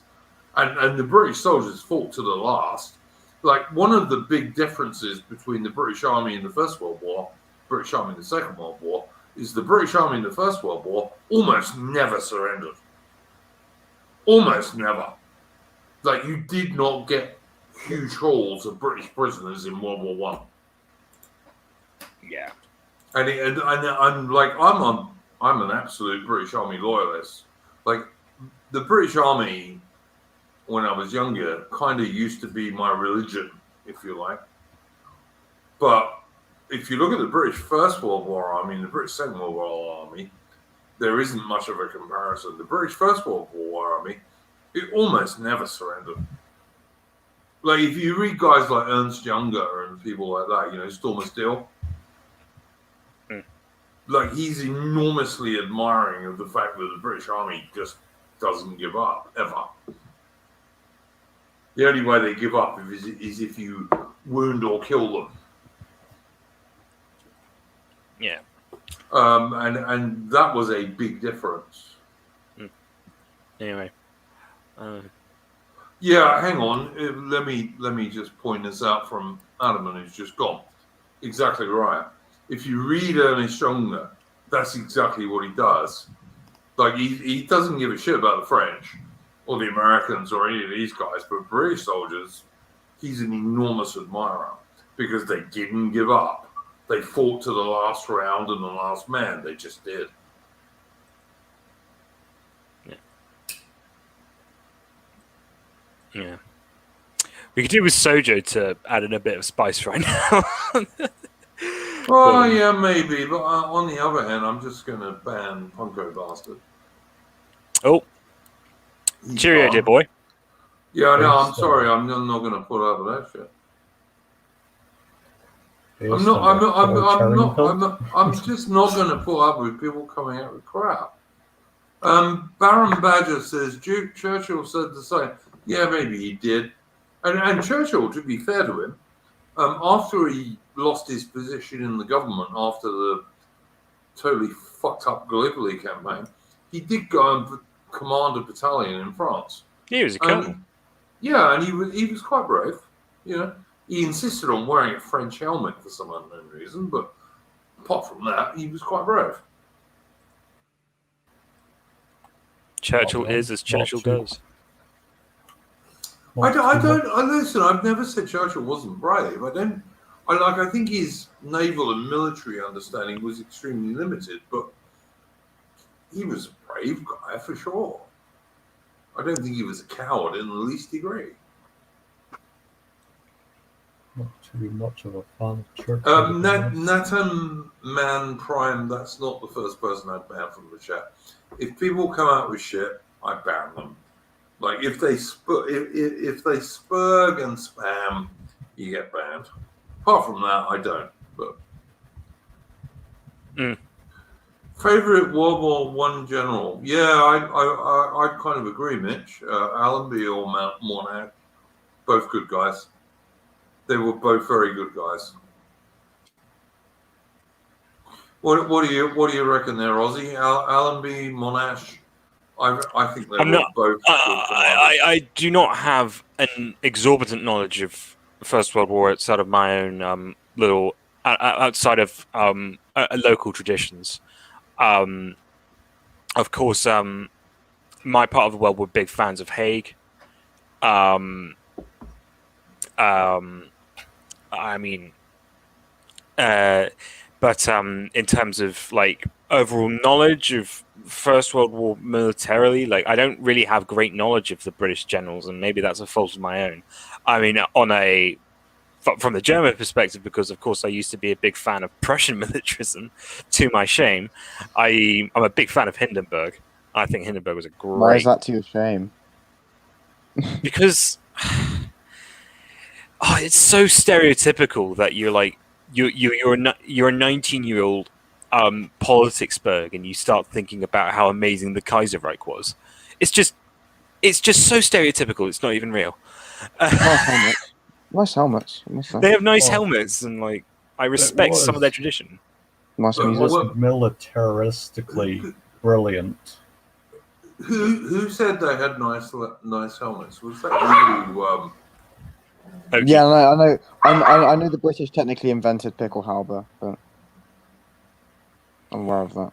and the British soldiers fought to the last. Like, one of the big differences between the British Army in the First World War, British Army in the Second World War, is the British Army in the First World War almost never surrendered. Almost never. Like, you did not get huge hauls of British prisoners in World War One. Yeah. And I'm like, I'm an absolute British Army loyalist. Like, the British Army, when I was younger, kind of used to be my religion, if you like. But if you look at the British First World War Army and the British Second World War Army, there isn't much of a comparison. The British First World War Army, it almost never surrendered. Like, if you read guys like Ernst Junger and people like that, you know, Stormer Steele, like, he's enormously admiring of the fact that the British Army just doesn't give up, ever. The only way they give up is if you wound or kill them. Yeah. And that was a big difference. Anyway. Yeah, hang on. Let me just point this out from Adaman, who's just gone. Exactly right. If you read Ernest Junger, that's exactly what he does. Like, he doesn't give a shit about the French or the Americans or any of these guys, but British soldiers, he's an enormous admirer because they didn't give up. They fought to the last round and the last man. They just did. Yeah. We could do with Sojo to add in a bit of spice right now. Well, yeah, maybe. But on the other hand, I'm just going to ban Punko Bastard. Oh. He's Cheerio, gone. dear boy. Yeah, no, I'm sorry. I'm not going to put up with that shit. I'm just not going to put up with people coming out with crap. Baron Badger says Duke Churchill said the same. Yeah, maybe he did. And Churchill, to be fair to him, after he lost his position in the government after the totally fucked up Gallipoli campaign, he did go and command a battalion in France. He was a colonel. Yeah, and he was quite brave. You know, he insisted on wearing a French helmet for some unknown reason, but apart from that, he was quite brave. Churchill is as Churchill goes. Listen, I've never said Churchill wasn't brave. I think his naval and military understanding was extremely limited, but he was a brave guy for sure. I don't think he was a coward in the least degree. Not too much of a fan of Churchill. Nathan Man Prime, that's not the first person I'd ban from the chat. If people come out with shit, I ban them. Like, if they spurg and spam, you get banned. Apart from that, I don't. But favorite World War One general? Yeah, I kind of agree, Mitch. Allenby or Monash, both good guys. They were both very good guys. What do you reckon there, Ozzy? Allenby, Monash? I think they were both. I do not have an exorbitant knowledge of the First World War outside of my own little, outside of local traditions. Of course, my part of the world were big fans of Haig. But in terms of like overall knowledge of First World War militarily, like I don't really have great knowledge of the British generals, and maybe that's a fault of my own. I mean, from the German perspective, because of course I used to be a big fan of Prussian militarism, to my shame. I'm a big fan of Hindenburg. I think Hindenburg was a great. Why is that to your shame? Because it's so stereotypical that you're like you're a 19-year-old politicsberg and you start thinking about how amazing the Kaiserreich was. It's just so stereotypical. It's not even real. Nice helmets. They have nice helmets, and like I respect some of their tradition. Nice It music. wasn't militaristically brilliant. Who said they had nice helmets? Was that you? Okay. Yeah, I know the British technically invented pickle halber, but I'm aware of that.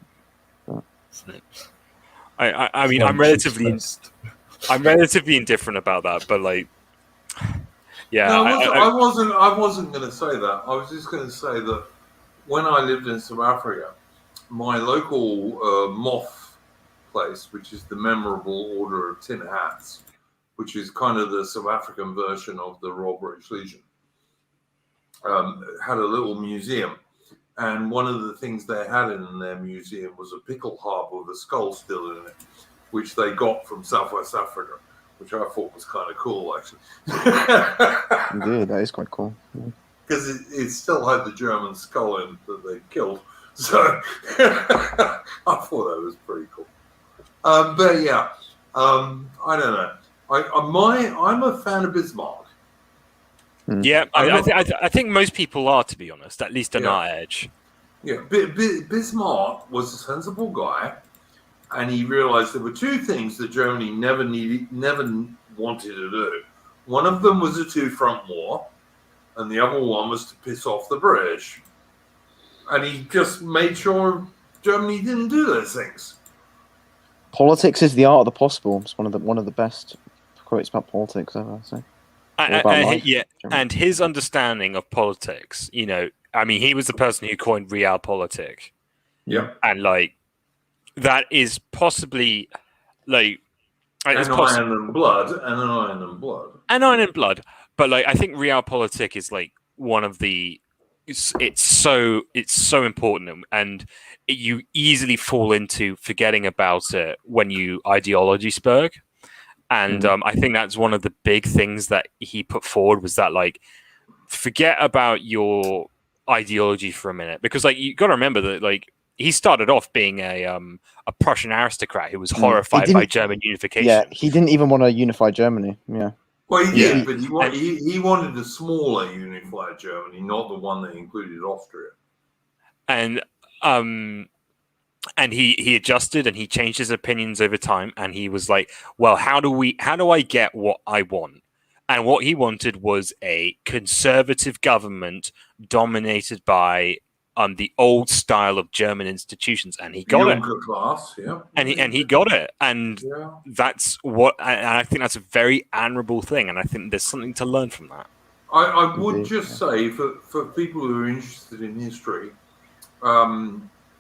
I mean, Slim fist. I'm relatively indifferent about that, but like, yeah, No, I wasn't going to say that. I was just going to say that when I lived in South Africa, my local moth place, which is the memorable Order of Tin Hats, which is kind of the South African version of the Royal British Legion, had a little museum. And one of the things they had in their museum was a pickle harp with a skull still in it, which they got from Southwest Africa, which I thought was kind of cool, actually. Indeed, that is quite cool. Because it still had the German skull in that they killed. So I thought that was pretty cool. But yeah, I don't know. I'm a fan of Bismarck. yeah. I think most people are, to be honest, at least on Yeah. our edge. Yeah, Bismarck was a sensible guy, and he realized there were two things that Germany never wanted to do. One of them was a two-front war, and the other one was to piss off the British. And he just made sure Germany didn't do those things. Politics is the art of the possible. It's one of the best quotes about politics ever. So. And his understanding of politics, you know, I mean, he was the person who coined realpolitik. Yeah. And like, that is possibly like, Iron and blood. And iron and blood. But like, I think realpolitik is like one of the, it's so important, and you easily fall into forgetting about it when you ideology spurg. And I think that's one of the big things that he put forward was that, like, forget about your ideology for a minute, because like you got to remember that like he started off being a Prussian aristocrat who was horrified by German unification. Yeah, he didn't even want to unify Germany. Yeah. Well, he did, but he wanted a smaller unified Germany, not the one that included Austria. And he adjusted and he changed his opinions over time, and he was like, well, how do I get what I want? And what he wanted was a conservative government dominated by the old style of German institutions, and he got it. Class, yeah. And he got it, and that's what. And I think that's a very admirable thing, and I think there's something to learn from that. I would just say for people who are interested in history,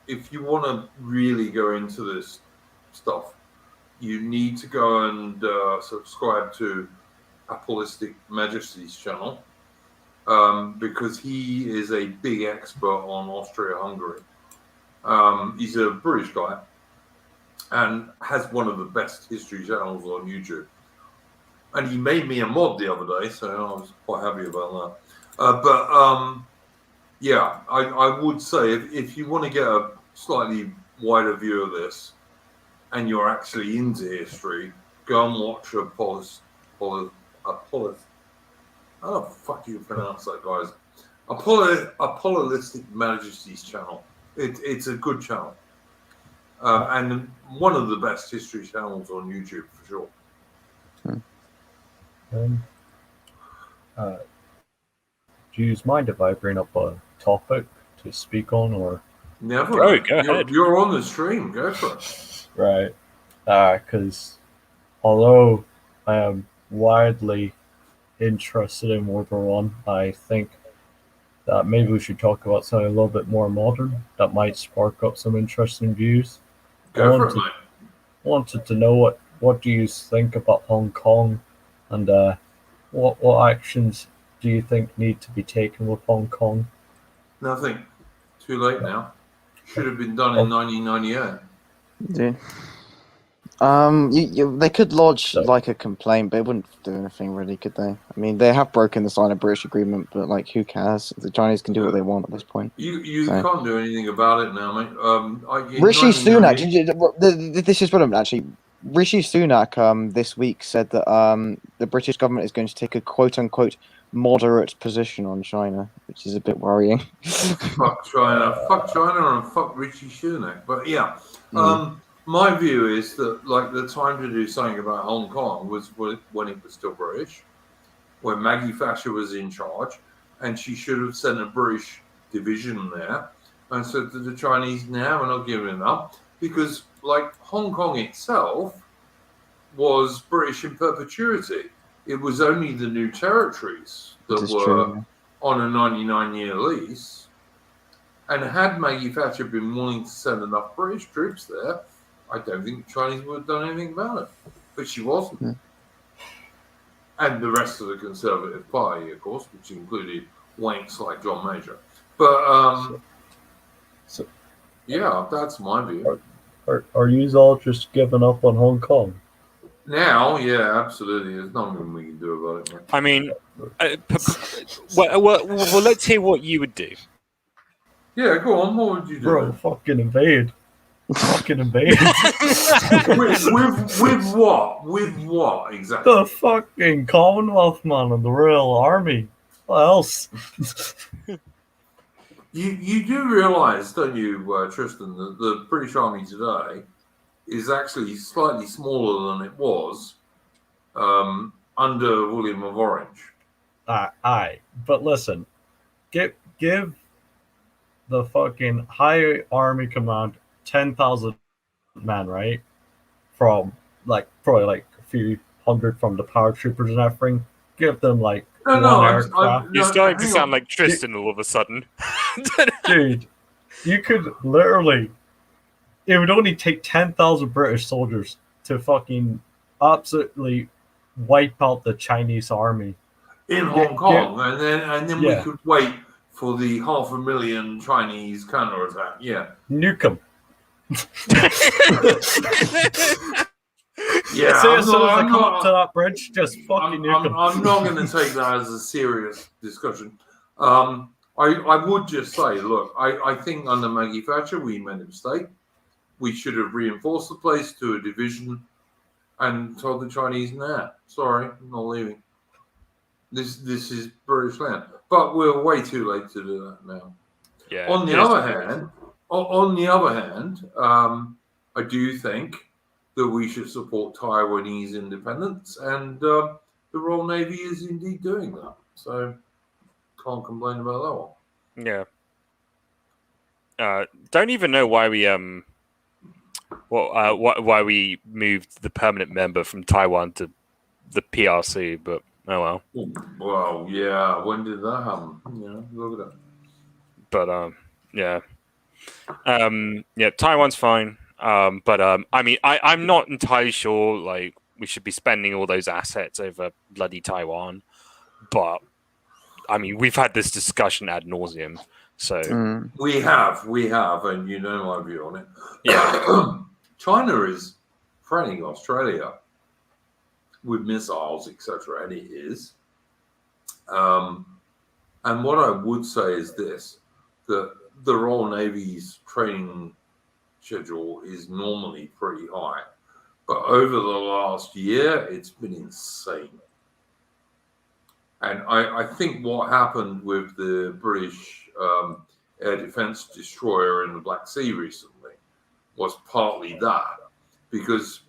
if you want to really go into this stuff, you need to go and subscribe to Apostolic Majesty's channel, because he is a big expert on Austria-Hungary. He's a British guy and has one of the best history channels on YouTube. And he made me a mod the other day, so I was quite happy about that. Yeah, I would say if you want to get a slightly wider view of this and you're actually into history, go and watch how the fuck do you pronounce that, guys? Apostolic Majesty's channel. It's a good channel. And one of the best history channels on YouTube, for sure. Do you mind if I bring up a topic to speak on, or? Never. Go ahead. You're on the stream. Go for it. Right. Because although I am widely interested in World War I think that maybe we should talk about something a little bit more modern that might spark up some interesting views. Go for it, mate. Wanted to know what do you think about Hong Kong, and what actions do you think need to be taken with Hong Kong? Nothing. Too late now. Should have been done in 1998. Dude. They could lodge like a complaint, but it wouldn't do anything really, could they? I mean, they have broken the Sino-British agreement, but like, who cares? The Chinese can do what they want at this point. You can't do anything about it now, mate. Rishi Sunak, this is what I'm actually. Rishi Sunak this week said that the British government is going to take a quote-unquote moderate position on China, which is a bit worrying. Fuck China and fuck Rishi Sunak. But yeah, my view is that like the time to do something about Hong Kong was when it was still British, when Maggie Thatcher was in charge, and she should have sent a British division there and said to the Chinese, "Now we're not giving it up," because like Hong Kong itself was British in perpetuity. It was only the new territories that This is were true. on a 99-year lease. And had Maggie Thatcher been willing to send enough British troops there, I don't think the Chinese would have done anything about it. But she wasn't. Yeah. And the rest of the Conservative Party, of course, which included wanks like John Major. But, So yeah, that's my view. are you all just giving up on Hong Kong? Now, yeah, absolutely. There's nothing we can do about it, man. I mean, well, let's hear what you would do. Yeah, go on. What would you do? Bro, fucking invade. Fucking invade. with what? With what exactly? The fucking Commonwealth, man, and the Royal Army. What else? You do realise, don't you, Tristan, that the British Army today is actually slightly smaller than it was under William of Orange. Aye. But listen, give the fucking High Army Command 10,000 men, right? From probably a few hundred from the paratroopers and everything. Give them one aircraft. You're starting to hang sound on. like Tristan all of a sudden. Dude, you could literally. It would only take 10,000 British soldiers to fucking absolutely wipe out the Chinese army in Hong Kong, and then Yeah. we could wait for the 500,000 Chinese counterattack. Yeah, nuke them. yeah. As soon as they come up to that bridge, just fucking nuke them. I'm not going to take that as a serious discussion. I would just say, look, I think under Maggie Thatcher we made a mistake. We should have reinforced the place to a division and told the Chinese, "Nah, sorry, I'm not leaving. This is British land." But we're way too late to do that now. Yeah. On the other hand, I do think that we should support Taiwanese independence, and the Royal Navy is indeed doing that. So can't complain about that one. Yeah. Don't even know why we why we moved the permanent member from Taiwan to the PRC, but oh well. Well, yeah. When did that happen? Look at that. But yeah, Taiwan's fine. But I mean, I'm not entirely sure like we should be spending all those assets over bloody Taiwan. But I mean, we've had this discussion ad nauseum. So we have, and you know my view on it. Yeah. China is threatening Australia with missiles, etc., and it is. And what I would say is this: that the Royal Navy's training schedule is normally pretty high, but over the last year, it's been insane. And I think what happened with the British air defense destroyer in the Black Sea recently was partly that, because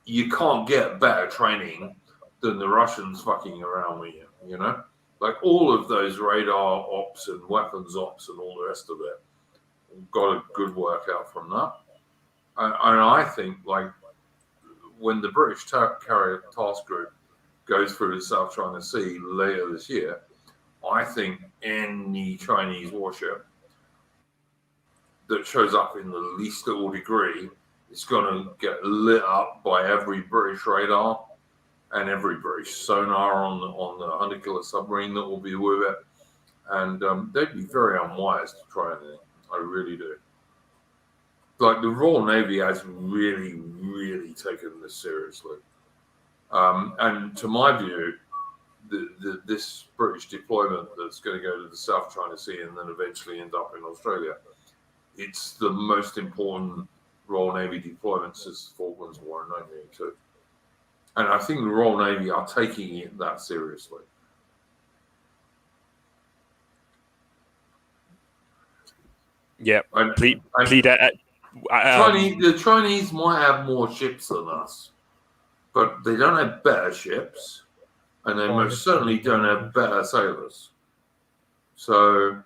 you can't get better training than the Russians fucking around with you, Like all of those radar ops and weapons ops and all the rest of it got a good workout from that. And I think, like, when the British Carrier Task Group goes through the South China Sea later this year, I think any Chinese warship that shows up in the least little degree is going to get lit up by every British radar and every British sonar on the 100-kilo submarine that will be with it. And they'd be very unwise to try anything. I really do. Like, the Royal Navy has really, really taken this seriously. And to my view, this British deployment that's going to go to the South China Sea and then eventually end up in Australia, it's the most important Royal Navy deployment since the Falklands War in 1982. And I think the Royal Navy are taking it that seriously. Yeah. And- Plead The Chinese might have more ships than us, but they don't have better ships, and they most certainly don't have better sailors. So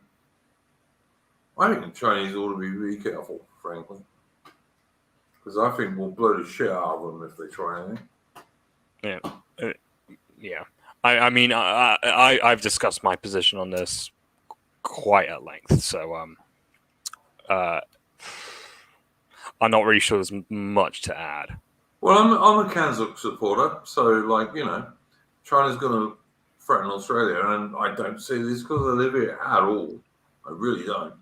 I think the Chinese ought to be really careful, frankly, because I think we'll blow the shit out of them if they try anything. Yeah. I mean, I've discussed my position on this quite at length, so I'm not really sure there's much to add. Well, I'm a Kanzuk supporter, so like China's going to threaten Australia, and I don't see this because I live here at all. I really don't.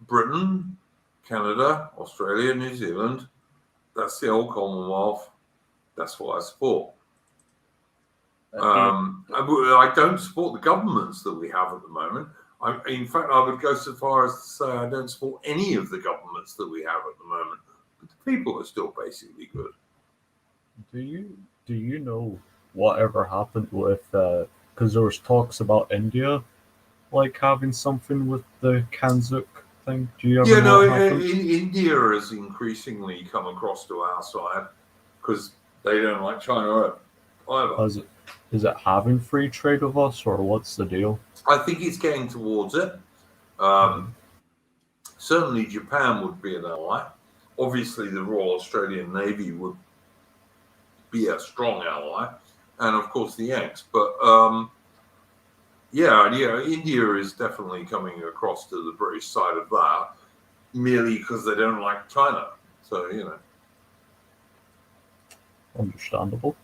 Britain, Canada, Australia, New Zealand. That's the old Commonwealth. That's what I support. I don't support the governments that we have at the moment. In fact, I would go so far as to say I don't support any of the governments that we have at the moment. But the people are still basically good. Do you know whatever happened with because there was talks about India like having something with the Kanzuk thing? Do you ever know what happened? India has increasingly come across to our side because they don't like China either. Is it having free trade with us, or what's the deal? I think it's getting towards it. Certainly Japan would be an ally. Obviously the Royal Australian Navy would be a strong ally, and of course the Yanks. But India is definitely coming across to the British side of that, merely because they don't like China. So Understandable.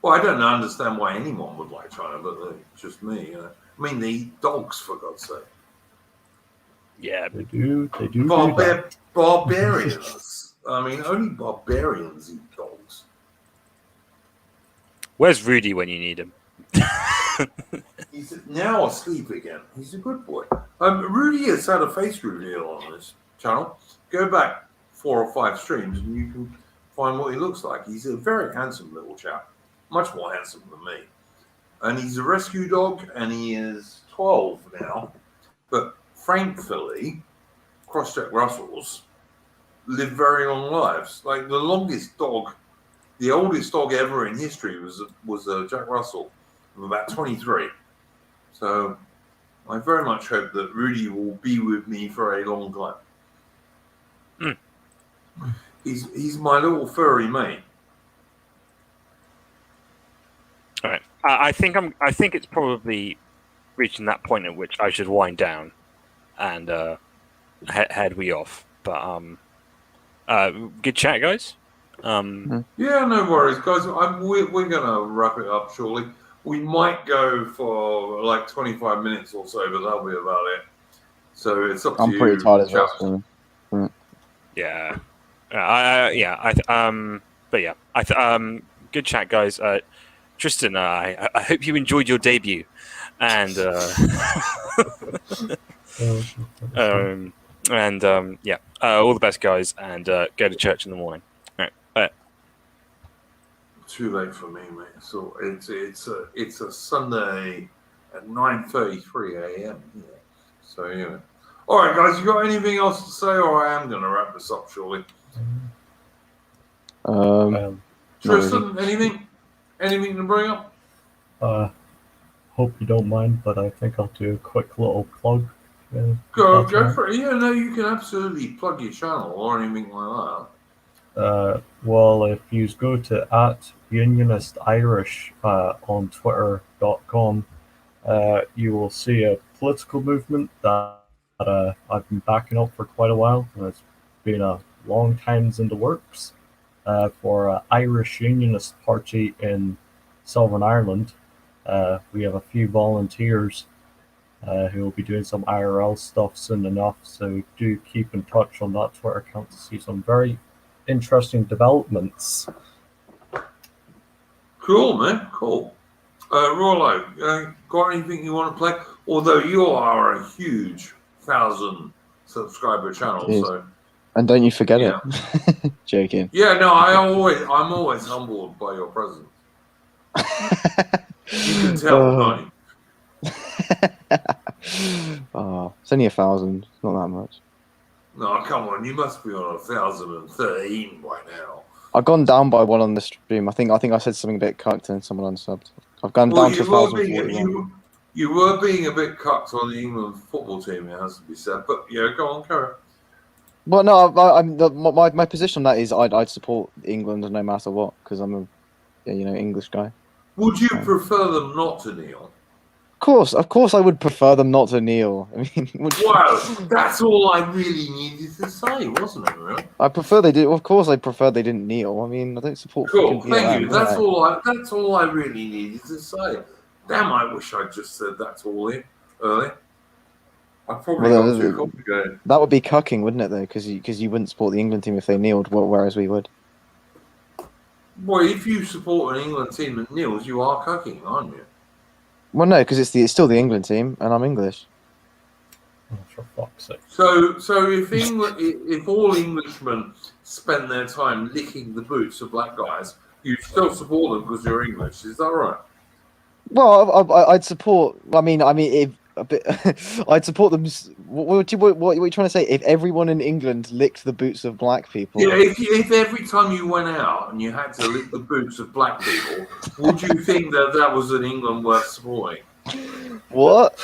Well, I don't understand why anyone would like China, but it's just me. I mean, they eat dogs, for God's sake. Yeah, They do. Barbarians. I mean, only barbarians eat dogs. Where's Rudy when you need him? He's now asleep again. He's a good boy. Rudy has had a face reveal on this channel. Go back 4 or 5 streams and you can find what he looks like. He's a very handsome little chap. Much more handsome than me. And he's a rescue dog, and he is 12 now. But thankfully, cross-Jack Russells live very long lives. Like the oldest dog ever in history was a Jack Russell of about 23. So I very much hope that Rudy will be with me for a long time. He's my little furry mate. All right. I think it's probably reaching that point at which I should wind down and head we off. But good chat, guys. Yeah, no worries, guys. We're gonna wrap it up shortly. We might go for like 25 minutes or so, but that'll be about it. So it's up to you. I'm pretty tired as well. So. Yeah. Good chat, guys. Tristan, I hope you enjoyed your debut, and all the best, guys, and go to church in the morning. All right, bye. Too late for me, mate. So it's a Sunday at 9:33 a.m. here. So all right, guys. You got anything else to say, or I am going to wrap this up shortly? Tristan, anything to bring up? Hope you don't mind, but I think I'll do a quick little plug. Go for it. Yeah, no, you can absolutely plug your channel or anything like that. Well, if you go to @UnionistIrish on Twitter.com, you will see a political movement that I've been backing up for quite a while, and it's been a long time in the works for an Irish Unionist Party in Southern Ireland. We have a few volunteers who will be doing some IRL stuff soon enough, so do keep in touch on that Twitter account to see some very interesting developments. Cool, man. Cool. Rollo, got anything you want to play? Although you are a huge 1,000 subscriber channel, so. And don't you forget it. Joking. Yeah, no, I'm always humbled by your presence. You can tell, can't you? Oh, it's only 1,000. It's not that much. No, come on, you must be on 1,013 by now. I've gone down by one on the stream. I think I said something a bit cucked and someone unsubbed. I've gone Well, down to 1,041. you were being a bit cucked on the England football team, it has to be said. But yeah, go on, carry on. Well, no, my position on that is I'd support England no matter what because I'm a English guy. Would you prefer them not to kneel? Of course, I would prefer them not to kneel. I mean, Wow, that's all I really needed to say, wasn't it? Really? I prefer they did. Of course, I prefer they didn't kneel. I mean, I don't support. Cool, fucking thank you. BLM, That's right? all I really needed to say. Damn, I wish I'd just said that all early. I probably got too complicated. That would be cucking, wouldn't it? Though, because you wouldn't support the England team if they kneeled, whereas we would. Well, if you support an England team that kneels, you are cucking, aren't you? Well, no, because it's still the England team, and I'm English. Oh, for fuck's sake. So if all Englishmen spend their time licking the boots of black guys, you still support them because you're English. Is that right? Well, I'd support. I mean, if a bit, I'd support them. What are you trying to say? If everyone in England licked the boots of black people, Yeah. If every time you went out and you had to lick the boots of black people, would you think that was an England worth supporting? what?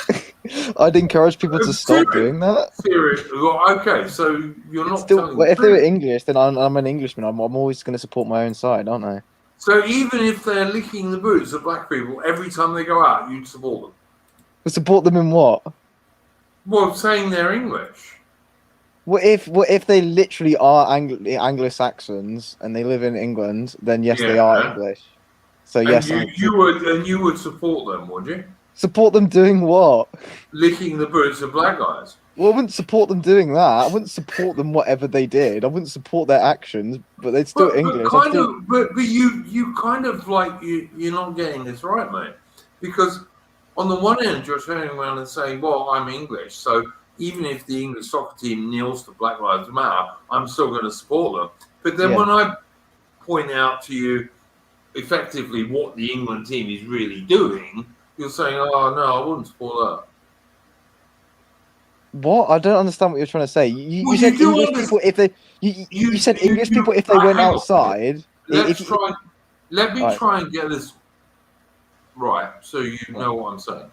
I'd encourage people to stop doing that. Seriously. Okay, so you're not telling Well, the if they were truth. English, then I'm an Englishman. I'm always going to support my own side, aren't I? So even if they're licking the boots of black people every time they go out, you'd support them. Support them in what? Well, saying they're English. What if they literally are Anglo-Saxons and they live in England? Then yes, they are English. So yes, you would support them, would you? Support them doing what? Licking the boots of black guys. Well, I wouldn't support them doing that. I wouldn't support them whatever they did. I wouldn't support their actions, but they're still English. But you kind of like you're not getting this right, mate. Because on the one hand, you're turning around and saying, "Well, I'm English, so even if the English soccer team kneels to Black Lives Matter, I'm still going to support them." But then when I point out to you effectively what the England team is really doing, you're saying, "Oh no, I wouldn't support that." What? I don't understand what you're trying to say. You said English people if they you said English people if they went outside. Let me try and get this right so you know what I'm saying.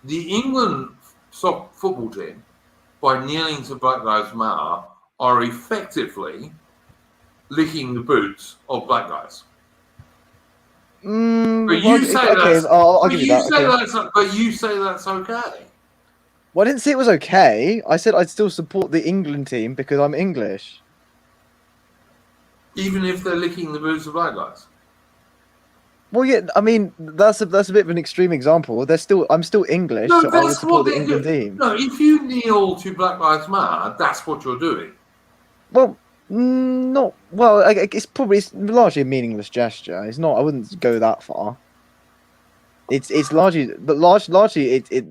The England football team, by kneeling to Black Lives Matter, are effectively licking the boots of black guys. But you say that's okay. Well, I didn't say it was okay. I said I'd still support the England team because I'm English. Even if they're licking the boots of black guys. Well, yeah, I mean that's a bit of an extreme example. I'm still English, so I would support the England team. No, if you kneel to Black Lives Matter, that's what you're doing. Well, not well. It's largely a meaningless gesture. It's not. I wouldn't go that far. It's largely, but largely they say it's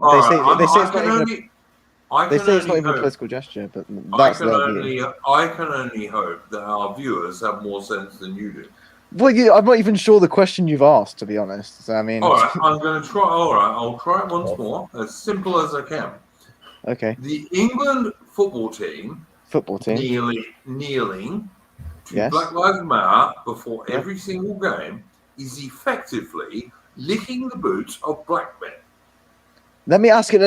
not even a political gesture. But that's I can only hope that our viewers have more sense than you do. Well, yeah, I'm not even sure the question you've asked, to be honest. So, I mean, all right, I'm going to try. All right, I'll try it once more, as simple as I can. Okay. The England football team kneeling to Black Lives Matter before every single game is effectively licking the boots of black men. Let me ask you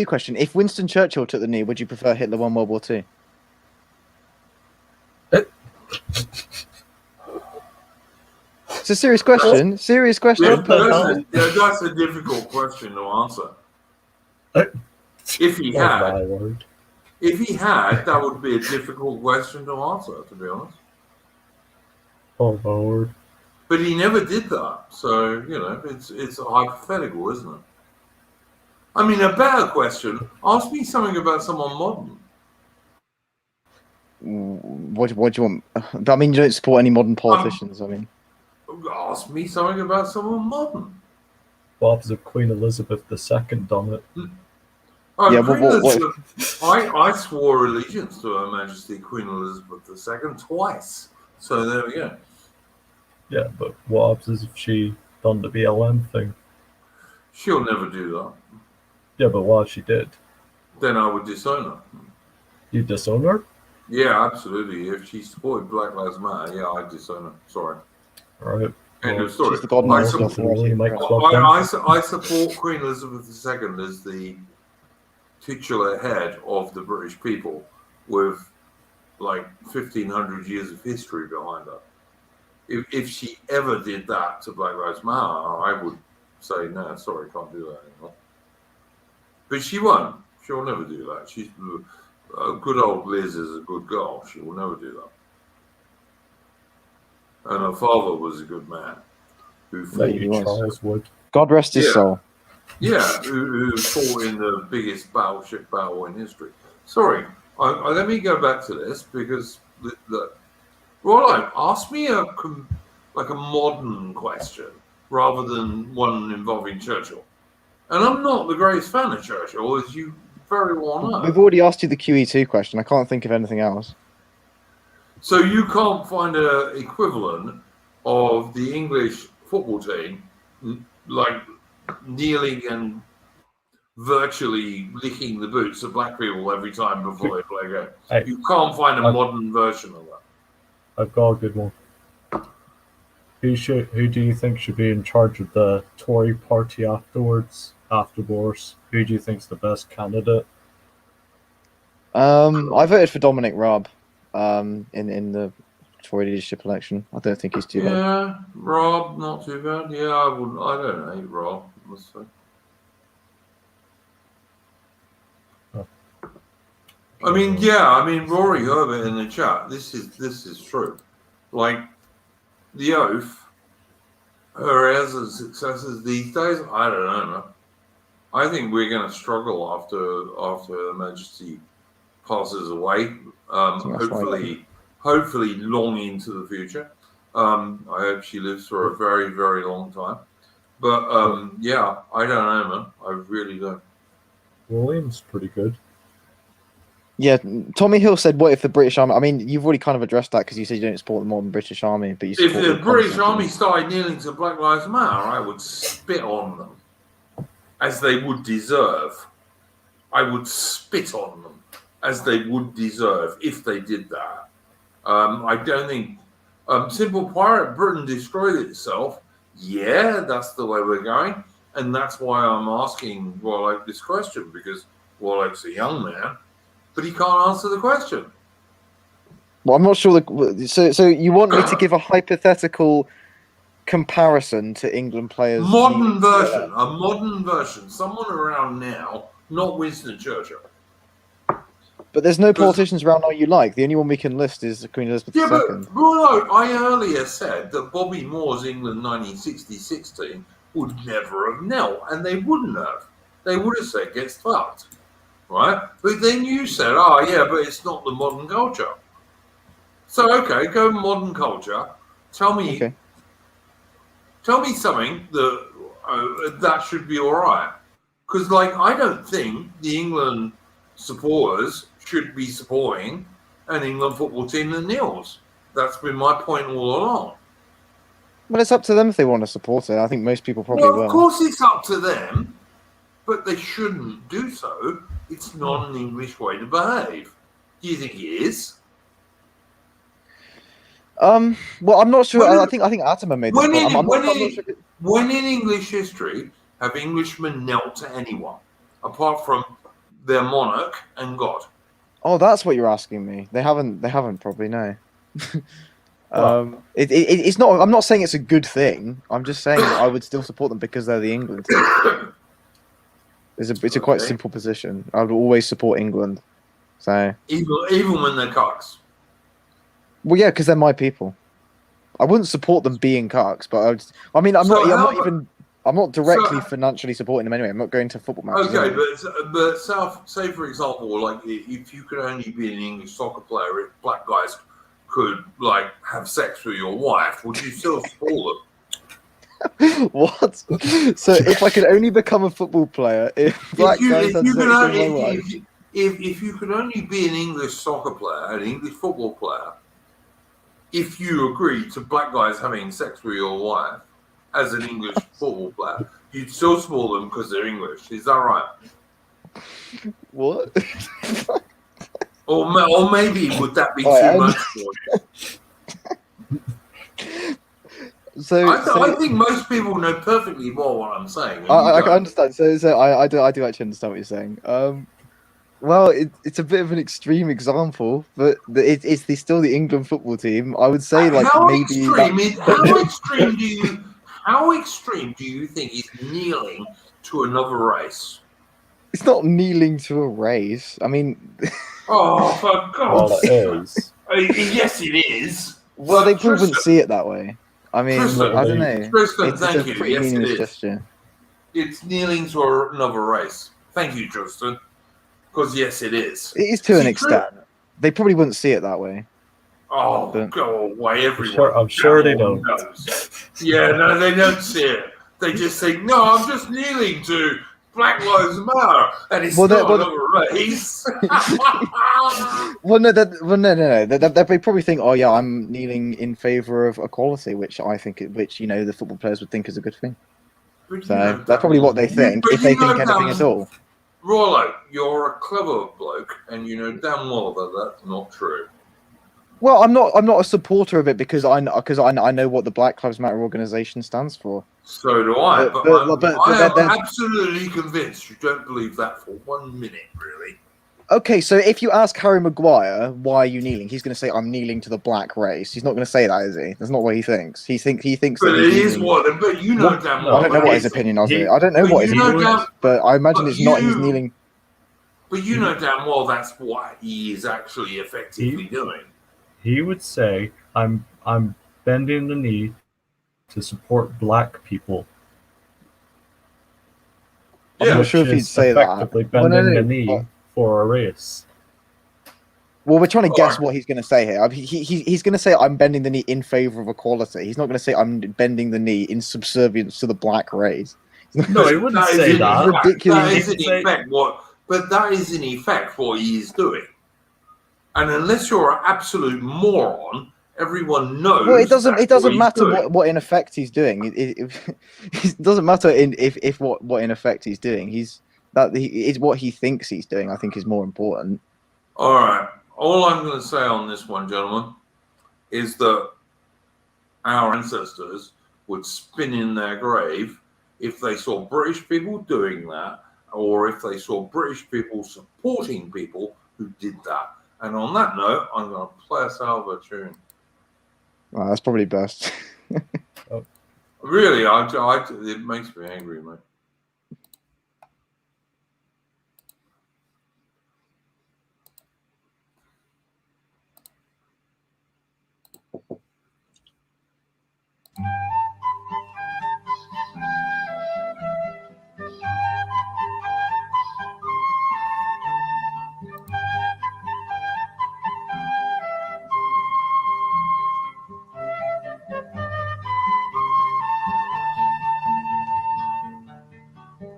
a question. If Winston Churchill took the knee, would you prefer Hitler won World War II? It's a serious question. Serious question. That's a difficult question to answer. If he had, that would be a difficult question to answer, to be honest. Oh my word! But he never did that, so it's a hypothetical, isn't it? I mean, a better question: ask me something about someone modern. What do you want? I mean, you don't support any modern politicians. Ask me something about someone modern. Bob's of Queen Elizabeth II done it. I swore allegiance to Her Majesty Queen Elizabeth II twice. So there we go. Yeah, but what happens if she done the BLM thing? She'll never do that. Yeah, but what if she did? Then I would disown her. You disown her? Yeah, absolutely. If she supported Black Lives Matter, yeah, I'd disown her. Sorry. All right. End Well, of story. She's the godmother of authority. I support Queen Elizabeth II as the titular head of the British people with like 1,500 years of history behind her. If she ever did that to Black Lives Matter, I would say, no, sorry, can't do that anymore. But she won't. She'll never do that. She's good old Liz is a good girl. She will never do that. And her father was a good man who fought. Maybe Charles would. God rest his soul. Yeah, who fought in the biggest battleship battle in history. Sorry, let me go back to this because Roland, ask me a modern question rather than one involving Churchill. And I'm not the greatest fan of Churchill, as you very well know. We've already asked you the QE2 question. I can't think of anything else. So you can't find an equivalent of the English football team, like kneeling and virtually licking the boots of black people every time before they play a game. Hey, you can't find a modern version of that. I've got a good one. Who do you think should be in charge of the Tory party after wars? Who do you think's the best candidate? I voted for Dominic Raab in the Tory leadership election. I don't think he's too bad. Yeah, Raab, not too bad. Yeah, I don't hate Raab, I must say. I mean, Rory Herbert in the chat. This is true. Like the oath, her heirs and successors these days. I don't know. I think we're going to struggle after Her Majesty passes away. Hopefully, long into the future. I hope she lives for a very, very long time. But yeah, I don't know, man. I really don't. William's pretty good. Yeah, Tommy Hill said, "What if the British Army?" I mean, you've already kind of addressed that because you said you don't support the modern British Army, but you if support the British Army started kneeling to Black Lives Matter, I would spit on them, as they would deserve. I would spit on them as they would deserve if they did that. I don't think Simple Pirate Britain destroyed itself. Yeah, that's the way we're going, and that's why I'm asking Warlock this question, because Warlock's a young man. But he can't answer the question. Well, I'm not sure. So you want me to give a hypothetical comparison to England players? A modern version. Someone around now, not Winston Churchill. But there's no politicians around now you like. The only one we can list is Queen Elizabeth II. But Bruno, I earlier said that Bobby Moore's England 1966 team would never have knelt, and they wouldn't have. They would have said, "Gets fucked." Right, but then you said, "Oh yeah, but it's not the modern culture." So okay, go modern culture. Tell me something that should be all right. Because I don't think the England supporters should be supporting an England football team that kneels. That's been my point all along. Well, it's up to them if they want to support it. I think most people probably will. Of course, it's up to them, but they shouldn't do so. It's not an English way to behave. Do you think it is? Well, I'm not sure. I think Atama made this point. When in English history have Englishmen knelt to anyone apart from their monarch and God? Oh, that's what you're asking me. They haven't probably, no. It's not. I'm not saying it's a good thing. I'm just saying I would still support them because they're the England team. It's a quite simple position. I would always support England. So even when they're cocks. Well, yeah, because they're my people. I wouldn't support them being cucks, but I'm not directly financially supporting them anyway. I'm not going to football matches. Okay, but say for example, if you could only be an English soccer player, if black guys could have sex with your wife, would you still support them? What? So if I could only become a football player, if you could only be an English soccer player, an English football player, if you agreed to black guys having sex with your wife as an English football player, You'd still support them because they're English. Is that right? What? Or maybe would that be Right, too much for you? So I think most people know perfectly well what I'm saying. And I you can don't. understand. So I do actually understand what you're saying. Well, it's a bit of an extreme example, but it's still the England football team. I would say like How maybe that. how extreme do you think is kneeling to another race? It's not kneeling to a race. I mean, Oh, for Well, God's it sake! is. Yes, it is. well, But they probably wouldn't Tristan, see it that way. I mean, Tristan, I don't know. Tristan, It's a thank you. pretty Yes, it meaningless is. gesture. It's kneeling to another race. Thank you, Tristan. Because yes, it is. It is to an See, extent. They probably wouldn't see it that way. Oh, But- go away, everyone. I'm sure they Everyone don't. knows. Yeah, no, they don't see it. They just think, no, I'm just kneeling to Black Lives Matter, and it's not another race. Well, no. They probably think, oh yeah, I'm kneeling in favour of equality, which I think, which the football players would think is a good thing. But So you know that's probably what they damn- think, but if they you know think anything at all. Rollo, you're a clever bloke, and you know damn well that that's not true. Well, I'm not a supporter of it because I know what the Black Lives Matter organization stands for. So do I, But I am they're- absolutely convinced you don't believe that for 1 minute, really. Okay, so if you ask Harry Maguire why are you kneeling, he's going to say I'm kneeling to the black race. He's not going to say that, is he? That's not what he thinks. He thinks But that it he's is kneeling. what. But you know damn well. I don't know what his that opinion of he- it. I don't know but what you his know opinion damn- is, but I imagine but it's not. He's you- kneeling. But you know damn well that's what he is actually effectively doing. He would say, "I'm bending the knee to support black people." I'm not which sure if he'd is say that. effectively Well, bending no, the knee but- for a race. Well, we're trying to guess Alright. what he's going to say here. He's going to say I'm bending the knee in favor of equality. He's not going to say I'm bending the knee in subservience to the black race. No, he wouldn't That is say in that. fact- Ridiculous. That is He'd in say- effect what. But that is in effect what he is doing. And unless you're an absolute moron, everyone knows. Well, it doesn't that's what he's matter doing. what in effect he's doing. It doesn't matter if what in effect he's doing. It's what he thinks he's doing. I think is more important. All right. All I'm going to say on this one, gentlemen, is that our ancestors would spin in their grave if they saw British people doing that, or if they saw British people supporting people who did that. And on that note, I'm going to play us out of a tune. Well, that's probably best. Really, it makes me angry, mate.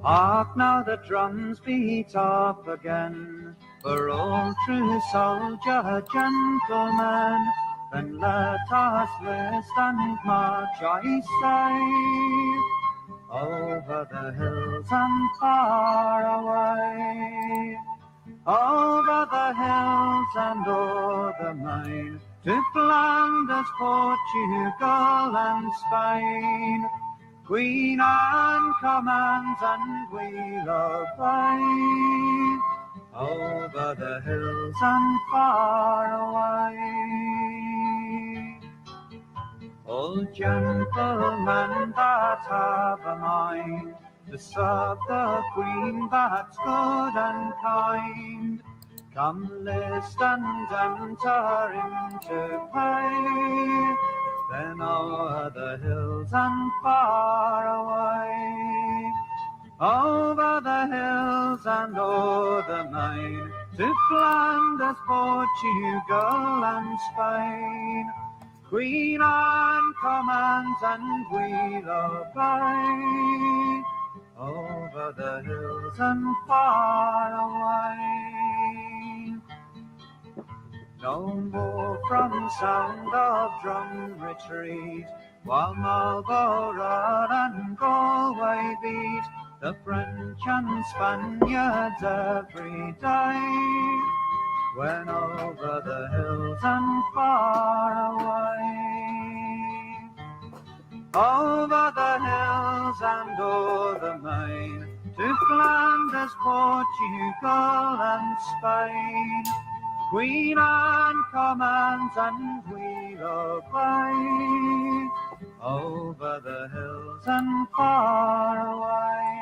Hark now the drums beat up again, for all true soldier gentlemen. Then let us list and march, I say, over the hills and far away. Over the hills and o'er the main, to Flanders, Portugal and Spain. Queen Anne commands and we'll obey, over the hills and far away. All gentlemen that have a mind to serve the Queen that's good and kind, come list and enter into pay, then o'er the hills and far away. Over the hills and o'er the main, to Flanders, Portugal and Spain. Queen Anne commands and we'll obey, over the hills and far away. No more from sound of drum retreat, while Marlborough and Galway beat the French and Spaniards every day, when over the hills and far away. Over the hills and o'er the main, to Flanders, Portugal and Spain, Queen Anne commands and we'll obey, over the hills and far away.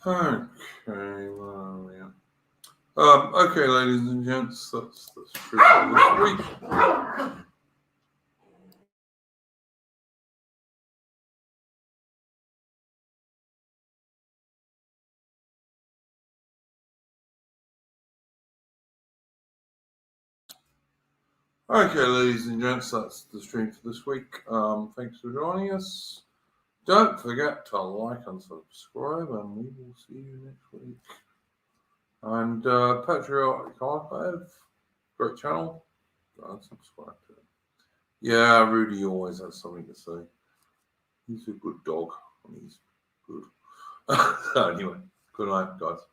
Okay, well, yeah. Okay, ladies and gents, that's true for this week. Okay, ladies and gents, that's the stream for this week. Thanks for joining us. Don't forget to like and subscribe, and we will see you next week. And Patriotic Archive, great channel. Go and subscribe to it. Yeah, Rudy always has something to say. He's a good dog, and he's good. So anyway, good night, guys.